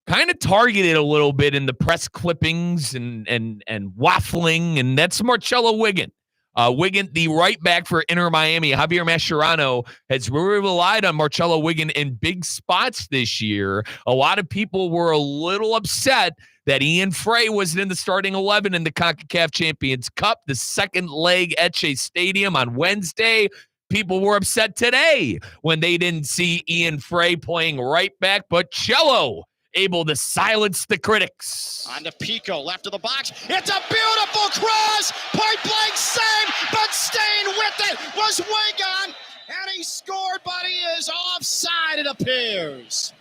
kind of targeted a little bit in the press clippings and waffling, and that's Marcelo Wigan. Wigan, the right back for Inter Miami. Javier Mascherano has really relied on Marcelo Wigan in big spots this year. A lot of people were a little upset that Ian Frey wasn't in the starting 11 in the CONCACAF Champions Cup, the second leg at Shea Stadium on Wednesday. People were upset today when they didn't see Ian Frey playing right back, but Cello able to silence the critics. On to Pico, left of the box. It's a beautiful cross. Point blank save, but staying with it was Weigott. And he scored, but he is offside, it appears.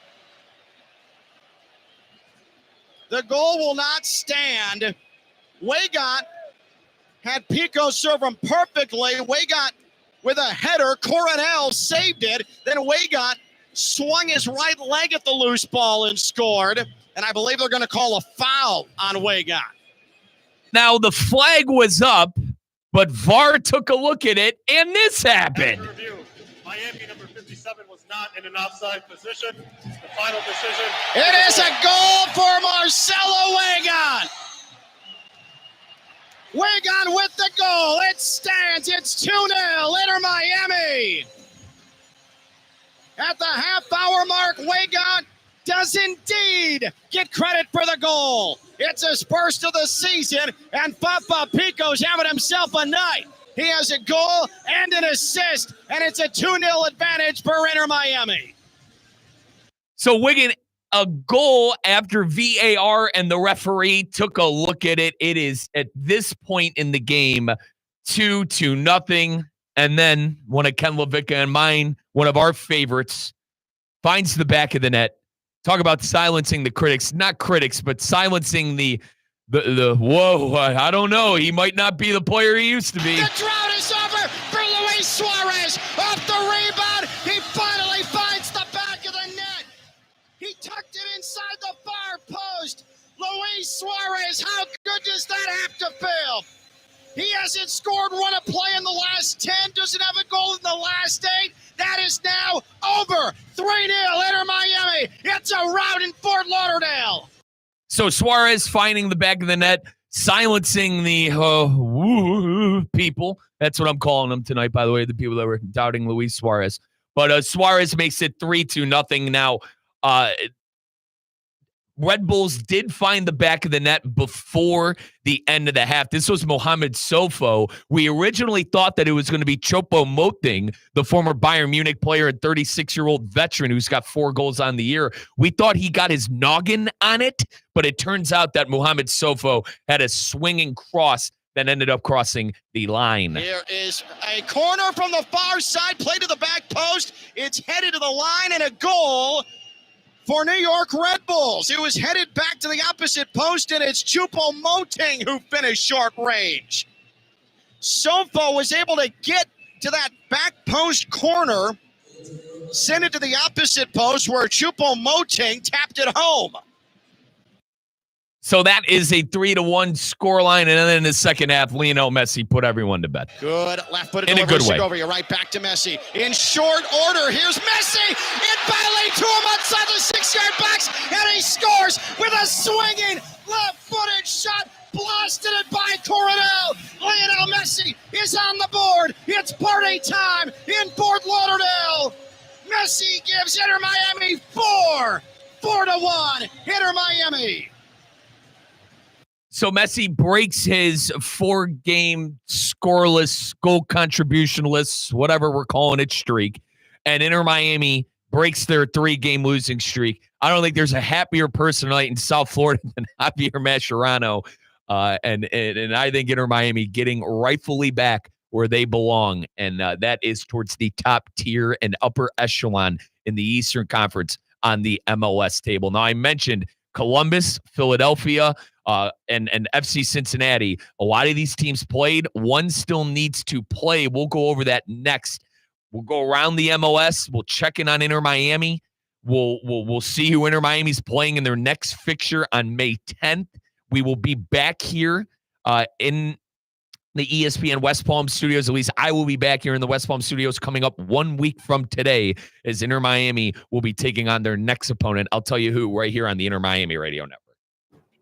The goal will not stand. Weigott had Pico serve him perfectly. Weigott with a header. Coronel saved it. Then Weigott swung his right leg at the loose ball and scored. And I believe they're going to call a foul on Weigott. Now, the flag was up, but VAR took a look at it, and this happened. Review. Miami number 57 was not in an offside position. The final decision. It is a goal for Marcelo Wagon. Wagon with the goal. It stands. It's 2-0. Inter Miami. At the half-hour mark, Wagon does indeed get credit for the goal. It's his first of the season, and Fafa Pico's having himself a night. He has a goal and an assist, and it's a 2-0 advantage for Inter Miami. So Wigan, a goal after VAR and the referee took a look at it. It is, at this point in the game, 2-0. And then one of Ken Levicka and mine, one of our favorites, finds the back of the net. Talk about silencing the critics. Not critics, but silencing the whoa, I don't know. He might not be the player he used to be. The drought is over for Luis Suarez. Off the rebound, he finally finds the back of the net. He tucked it inside the far post. Luis Suarez, how good does that have to feel? He hasn't scored one a play in the last 10, doesn't have a goal in the last 8. That is now over. 3-0 Inter Miami. It's a rout in Fort Lauderdale. So Suarez finding the back of the net, silencing the people. That's what I'm calling them tonight, by the way, the people that were doubting Luis Suarez. But Suarez makes it 3-0 now. Red Bulls did find the back of the net before the end of the half. This was Mohamed Sofo. We originally thought that it was going to be Choupo-Moting, the former Bayern Munich player and 36-year-old veteran who's got 4 goals on the year. We thought he got his noggin on it, but it turns out that Mohamed Sofo had a swinging cross that ended up crossing the line. Here is a corner from the far side, play to the back post. It's headed to the line and a goal for New York Red Bulls. It was headed back to the opposite post, and it's Choupo-Moting who finished short range. Sofo was able to get to that back post corner, send it to the opposite post where Choupo-Moting tapped it home. So that is a 3-1 scoreline, and then in the second half, Lionel Messi put everyone to bed. Good left-footed in a good way. Over. You're right back to Messi. In short order, here's Messi. In belly to him outside the 6-yard box, and he scores with a swinging left-footed shot. Blasted it by Coronel. Lionel Messi is on the board. It's party time in Fort Lauderdale. Messi gives Inter Miami 4-1. Inter Miami. So Messi breaks his 4-game scoreless, goal contributionless, whatever we're calling it, streak. And Inter Miami breaks their 3-game losing streak. I don't think there's a happier person tonight in South Florida than Javier Mascherano. And I think Inter Miami getting rightfully back where they belong. And that is towards the top tier and upper echelon in the Eastern Conference on the MLS table. Now, I mentioned Columbus, Philadelphia, and FC Cincinnati. A lot of these teams played. One still needs to play. We'll go over that next. We'll go around the MLS. We'll check in on Inter Miami. We'll see who Inter Miami's playing in their next fixture on May 10th. We will be back here in the ESPN West Palm studios. At least I will be back here in the West Palm studios coming up 1 week from today as Inter Miami will be taking on their next opponent. I'll tell you who right here on the Inter Miami Radio Network.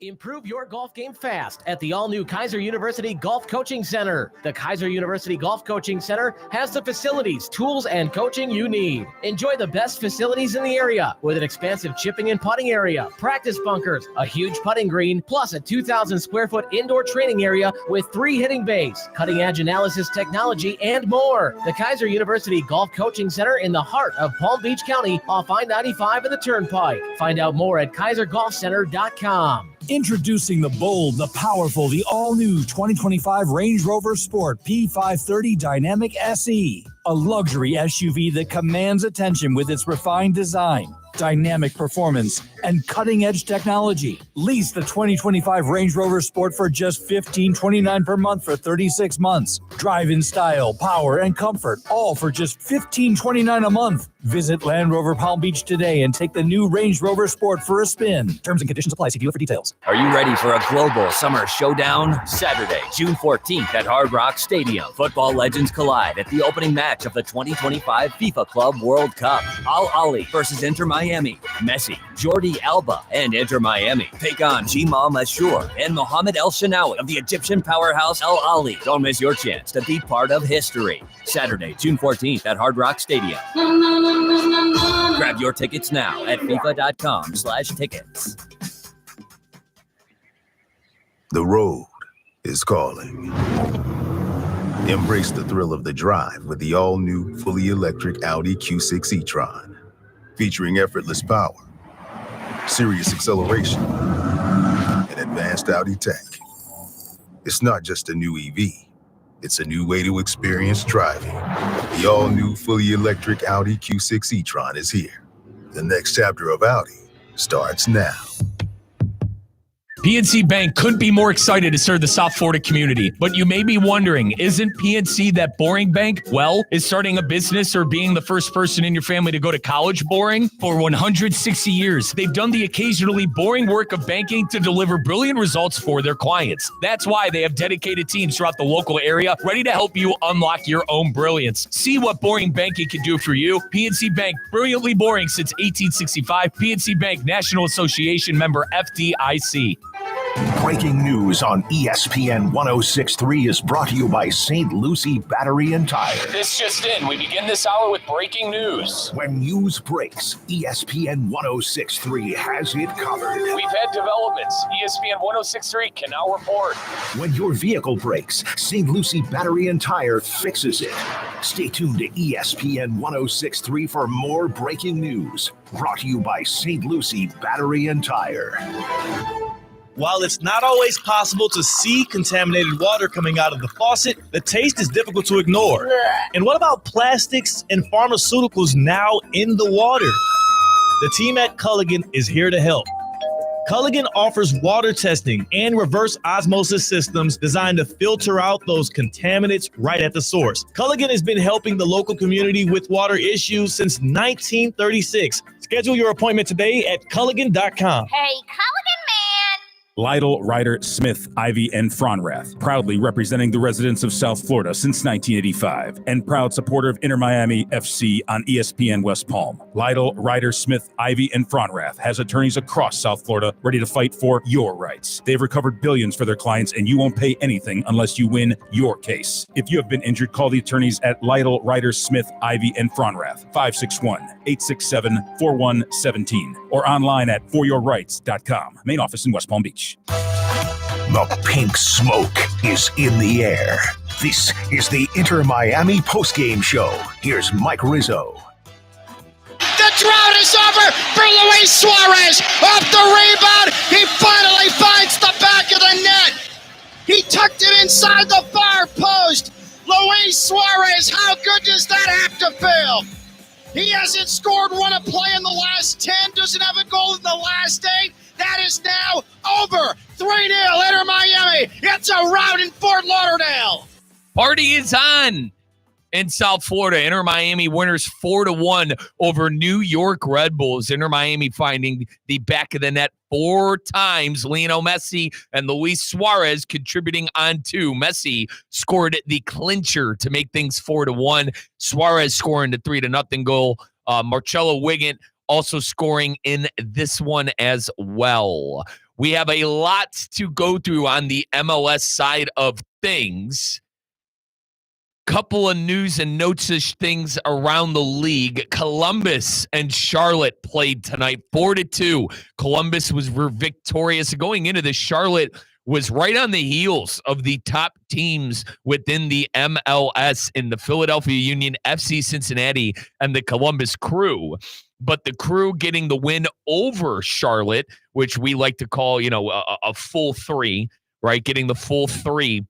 Improve your golf game fast at the all-new Kaiser University Golf Coaching Center. The Kaiser University Golf Coaching Center has the facilities, tools, and coaching you need. Enjoy the best facilities in the area with an expansive chipping and putting area, practice bunkers, a huge putting green, plus a 2,000-square-foot indoor training area with 3 hitting bays, cutting-edge analysis technology, and more. The Kaiser University Golf Coaching Center in the heart of Palm Beach County off I-95 and the Turnpike. Find out more at KaiserGolfCenter.com. Introducing the bold, the powerful, the all-new 2025 Range Rover Sport P530 Dynamic SE. A luxury SUV that commands attention with its refined design, dynamic performance, and cutting-edge technology. Lease the 2025 Range Rover Sport for just $15.29 per month for 36 months. Drive in style, power, and comfort, all for just $15.29 a month. Visit Land Rover Palm Beach today and take the new Range Rover Sport for a spin. Terms and conditions apply. See dealer for details. Are you ready for a global summer showdown? Saturday, June 14th at Hard Rock Stadium. Football legends collide at the opening match of the 2025 FIFA Club World Cup. Al Ahly versus Inter Miami. Messi, Jordi Alba, and Inter Miami take on Jamal Mashour and Mohamed El Shenawi of the Egyptian powerhouse Al Ahly. Don't miss your chance to be part of history. Saturday, June 14th at Hard Rock Stadium. Grab your tickets now at FIFA.com/tickets. The road is calling. Embrace the thrill of the drive with the all-new, fully electric Audi Q6 e-tron. Featuring effortless power, serious acceleration, and advanced Audi tech. It's not just a new EV. It's a new way to experience driving. The all-new, fully electric Audi Q6 e-tron is here. The next chapter of Audi starts now. PNC Bank couldn't be more excited to serve the South Florida community. But you may be wondering, isn't PNC that boring bank? Well, is starting a business or being the first person in your family to go to college boring? For 160 years, they've done the occasionally boring work of banking to deliver brilliant results for their clients. That's why they have dedicated teams throughout the local area ready to help you unlock your own brilliance. See what boring banking can do for you. PNC Bank, brilliantly boring since 1865. PNC Bank, National Association member FDIC. Breaking news on ESPN 106.3 is brought to you by St. Lucie Battery and Tire. This just in. We begin this hour with breaking news. When news breaks, ESPN 106.3 has it covered. We've had developments. ESPN 106.3 can now report. When your vehicle breaks, St. Lucie Battery and Tire fixes it. Stay tuned to ESPN 106.3 for more breaking news. Brought to you by St. Lucie Battery and Tire. While it's not always possible to see contaminated water coming out of the faucet, the taste is difficult to ignore. And what about plastics and pharmaceuticals now in the water? The team at Culligan is here to help. Culligan offers water testing and reverse osmosis systems designed to filter out those contaminants right at the source. Culligan has been helping the local community with water issues since 1936. Schedule your appointment today at Culligan.com. Hey, Culligan man! Lytle, Ryder, Smith, Ivy, and Fronrath, proudly representing the residents of South Florida since 1985, and proud supporter of Inter Miami FC on ESPN West Palm. Lytle, Ryder, Smith, Ivy, and Fronrath has attorneys across South Florida ready to fight for your rights. They've recovered billions for their clients, and you won't pay anything unless you win your case. If you have been injured, call the attorneys at Lytle, Ryder, Smith, Ivy, and Fronrath, 561-867-4117, or online at foryourrights.com. Main office in West Palm Beach. The pink smoke is in the air. This is the Inter Miami postgame show. Here's Mike Rizzo. The drought is over for Luis Suarez. Off the rebound, he finally finds the back of the net. He tucked it inside the far post. Luis Suarez, how good does that have to feel? He hasn't scored one a play in the last 10, doesn't have a goal in the last 8. That is now over. 3-0 Inter Miami. It's a rout in Fort Lauderdale. Party is on in South Florida. Inter Miami winners 4-1 over New York Red Bulls. Inter Miami finding the back of the net 4 times. Lionel Messi and Luis Suarez contributing on 2. Messi scored the clincher to make things 4-1. Suarez scoring the 3-0 goal. Marcelo Wiggin also scoring in this one as well. We have a lot to go through on the MLS side of things. Couple of news and notes-ish things around the league. Columbus and Charlotte played tonight, 4-2. Columbus was victorious. Going into this, Charlotte was right on the heels of the top teams within the MLS in the Philadelphia Union, FC Cincinnati, and the Columbus Crew. But the Crew getting the win over Charlotte, which we like to call, a full 3, right? Getting the full 3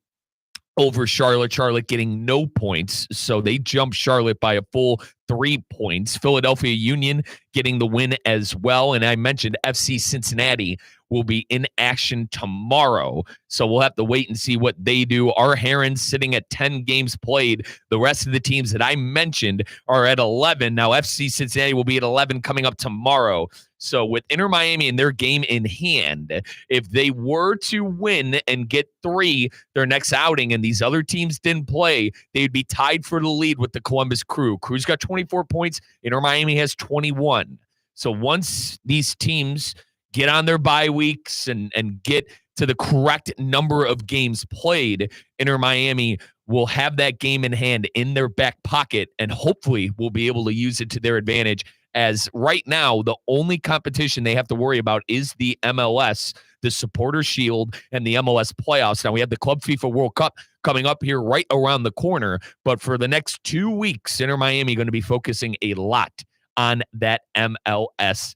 over Charlotte. Charlotte getting no points, so they jumped Charlotte by a full 3 points. Philadelphia Union getting the win as well. And I mentioned FC Cincinnati will be in action tomorrow, so we'll have to wait and see what they do. Our Herons sitting at 10 games played. The rest of the teams that I mentioned are at 11. Now, FC Cincinnati will be at 11 coming up tomorrow. So with Inter Miami and their game in hand, if they were to win and get 3 their next outing and these other teams didn't play, they'd be tied for the lead with the Columbus Crew. Crew's got 24 points. Inter Miami has 21. So once these teams get on their bye weeks and get to the correct number of games played, Inter Miami will have that game in hand in their back pocket and hopefully will be able to use it to their advantage, as right now the only competition they have to worry about is the MLS, the Supporter Shield, and the MLS playoffs. Now we have the Club FIFA World Cup coming up here right around the corner, but for the next 2 weeks, Inter Miami going to be focusing a lot on that MLS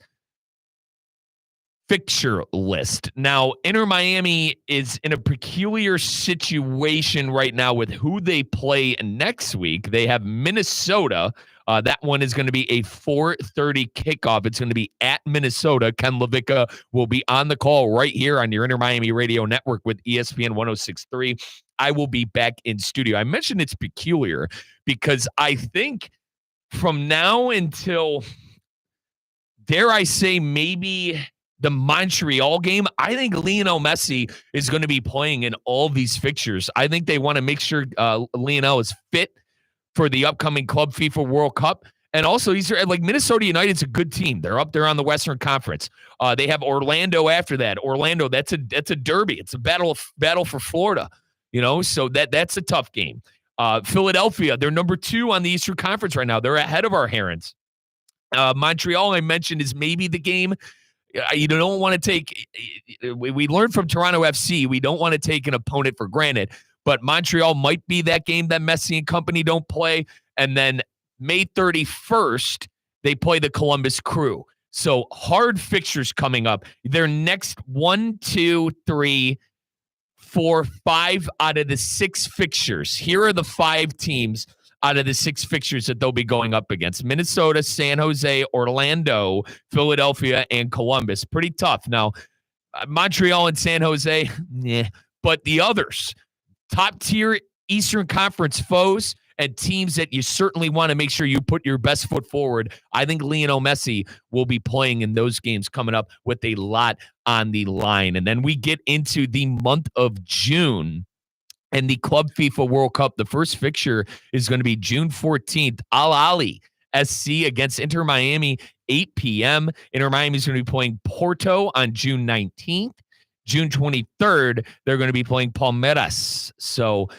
fixture list. Now, Inter Miami is in a peculiar situation right now with who they play next week. They have Minnesota. That one is going to be a 4:30 kickoff. It's going to be at Minnesota. Ken Levica will be on the call right here on your Inter Miami radio network with ESPN 106.3. I will be back in studio. I mentioned it's peculiar because I think from now until, dare I say, maybe the Montreal game, I think Lionel Messi is going to be playing in all these fixtures. I think they want to make sure Lionel is fit for the upcoming Club FIFA World Cup. And also, he's like, Minnesota United's a good team. They're up there on the Western Conference. They have Orlando after that. Orlando, that's a derby. It's a battle for Florida, so that's a tough game. Philadelphia, they're number 2 on the Eastern Conference right now. They're ahead of our Herons. Montreal, I mentioned, is maybe the game. You don't want to take – we learned from Toronto FC, we don't want to take an opponent for granted, but Montreal might be that game that Messi and company don't play. And then May 31st, they play the Columbus Crew. So hard fixtures coming up. Their next 1, 2, 3, 4, 5 out of the 6 fixtures. Here are the 5 teams out of the 6 fixtures that they'll be going up against: Minnesota, San Jose, Orlando, Philadelphia, and Columbus. Pretty tough. Now, Montreal and San Jose, but the others, top-tier Eastern Conference foes and teams that you certainly want to make sure you put your best foot forward. I think Lionel Messi will be playing in those games coming up with a lot on the line. And then we get into the month of June and the Club FIFA World Cup. The first fixture is going to be June 14th. Al Ahly SC against Inter Miami, 8 p.m. Inter Miami is going to be playing Porto on June 19th. June 23rd, they're going to be playing Palmeiras. So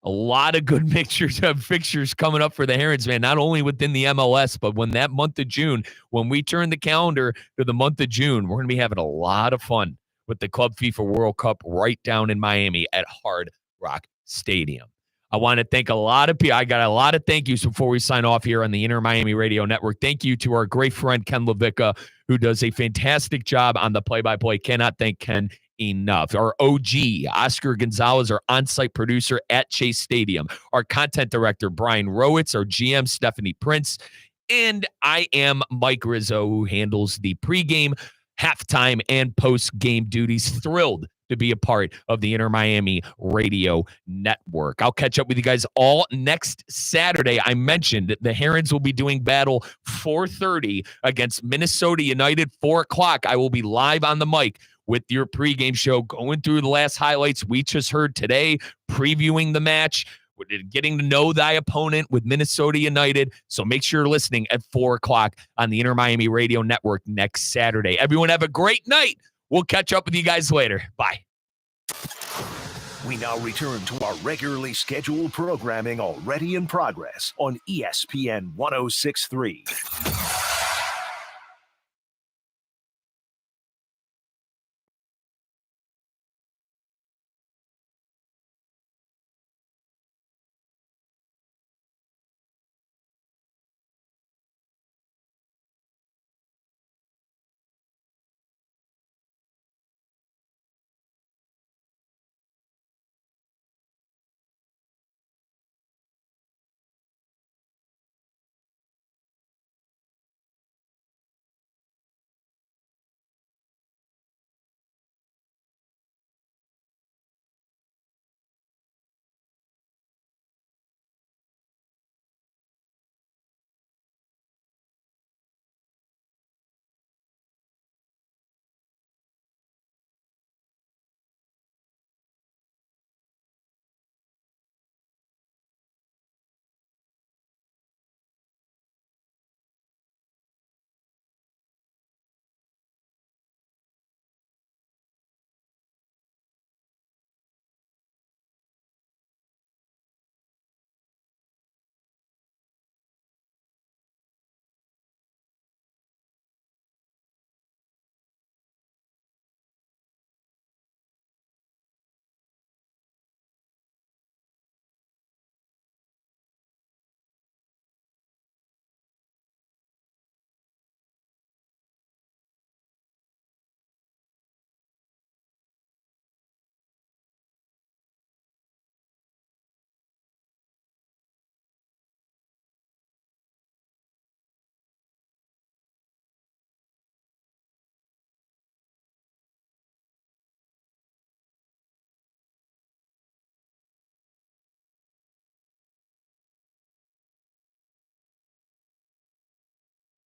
a lot of good mixtures of fixtures coming up for the Herons, man, not only within the MLS, but when that month of June, when we turn the calendar to the month of June, we're going to be having a lot of fun with the Club FIFA World Cup right down in Miami at Hard Rock Stadium. I want to thank a lot of people. I got a lot of thank yous before we sign off here on the Inter Miami Radio Network. Thank you to our great friend, Ken Levica, who does a fantastic job on the play-by-play. Cannot thank Ken enough. Our OG, Oscar Gonzalez, our on-site producer at Chase Stadium. Our content director, Brian Rowitz. Our GM, Stephanie Prince. And I am Mike Rizzo, who handles the pregame, halftime, and post-game duties. Thrilled to be a part of the Inter Miami Radio Network. I'll catch up with you guys all next Saturday. I mentioned that the Herons will be doing battle 4:30 against Minnesota United, 4 o'clock. I will be live on the mic with your pregame show, going through the last highlights we just heard today, previewing the match, getting to know thy opponent with Minnesota United. So make sure you're listening at 4 o'clock on the Inter Miami Radio Network next Saturday. Everyone have a great night. We'll catch up with you guys later. Bye. We now return to our regularly scheduled programming already in progress on ESPN 106.3.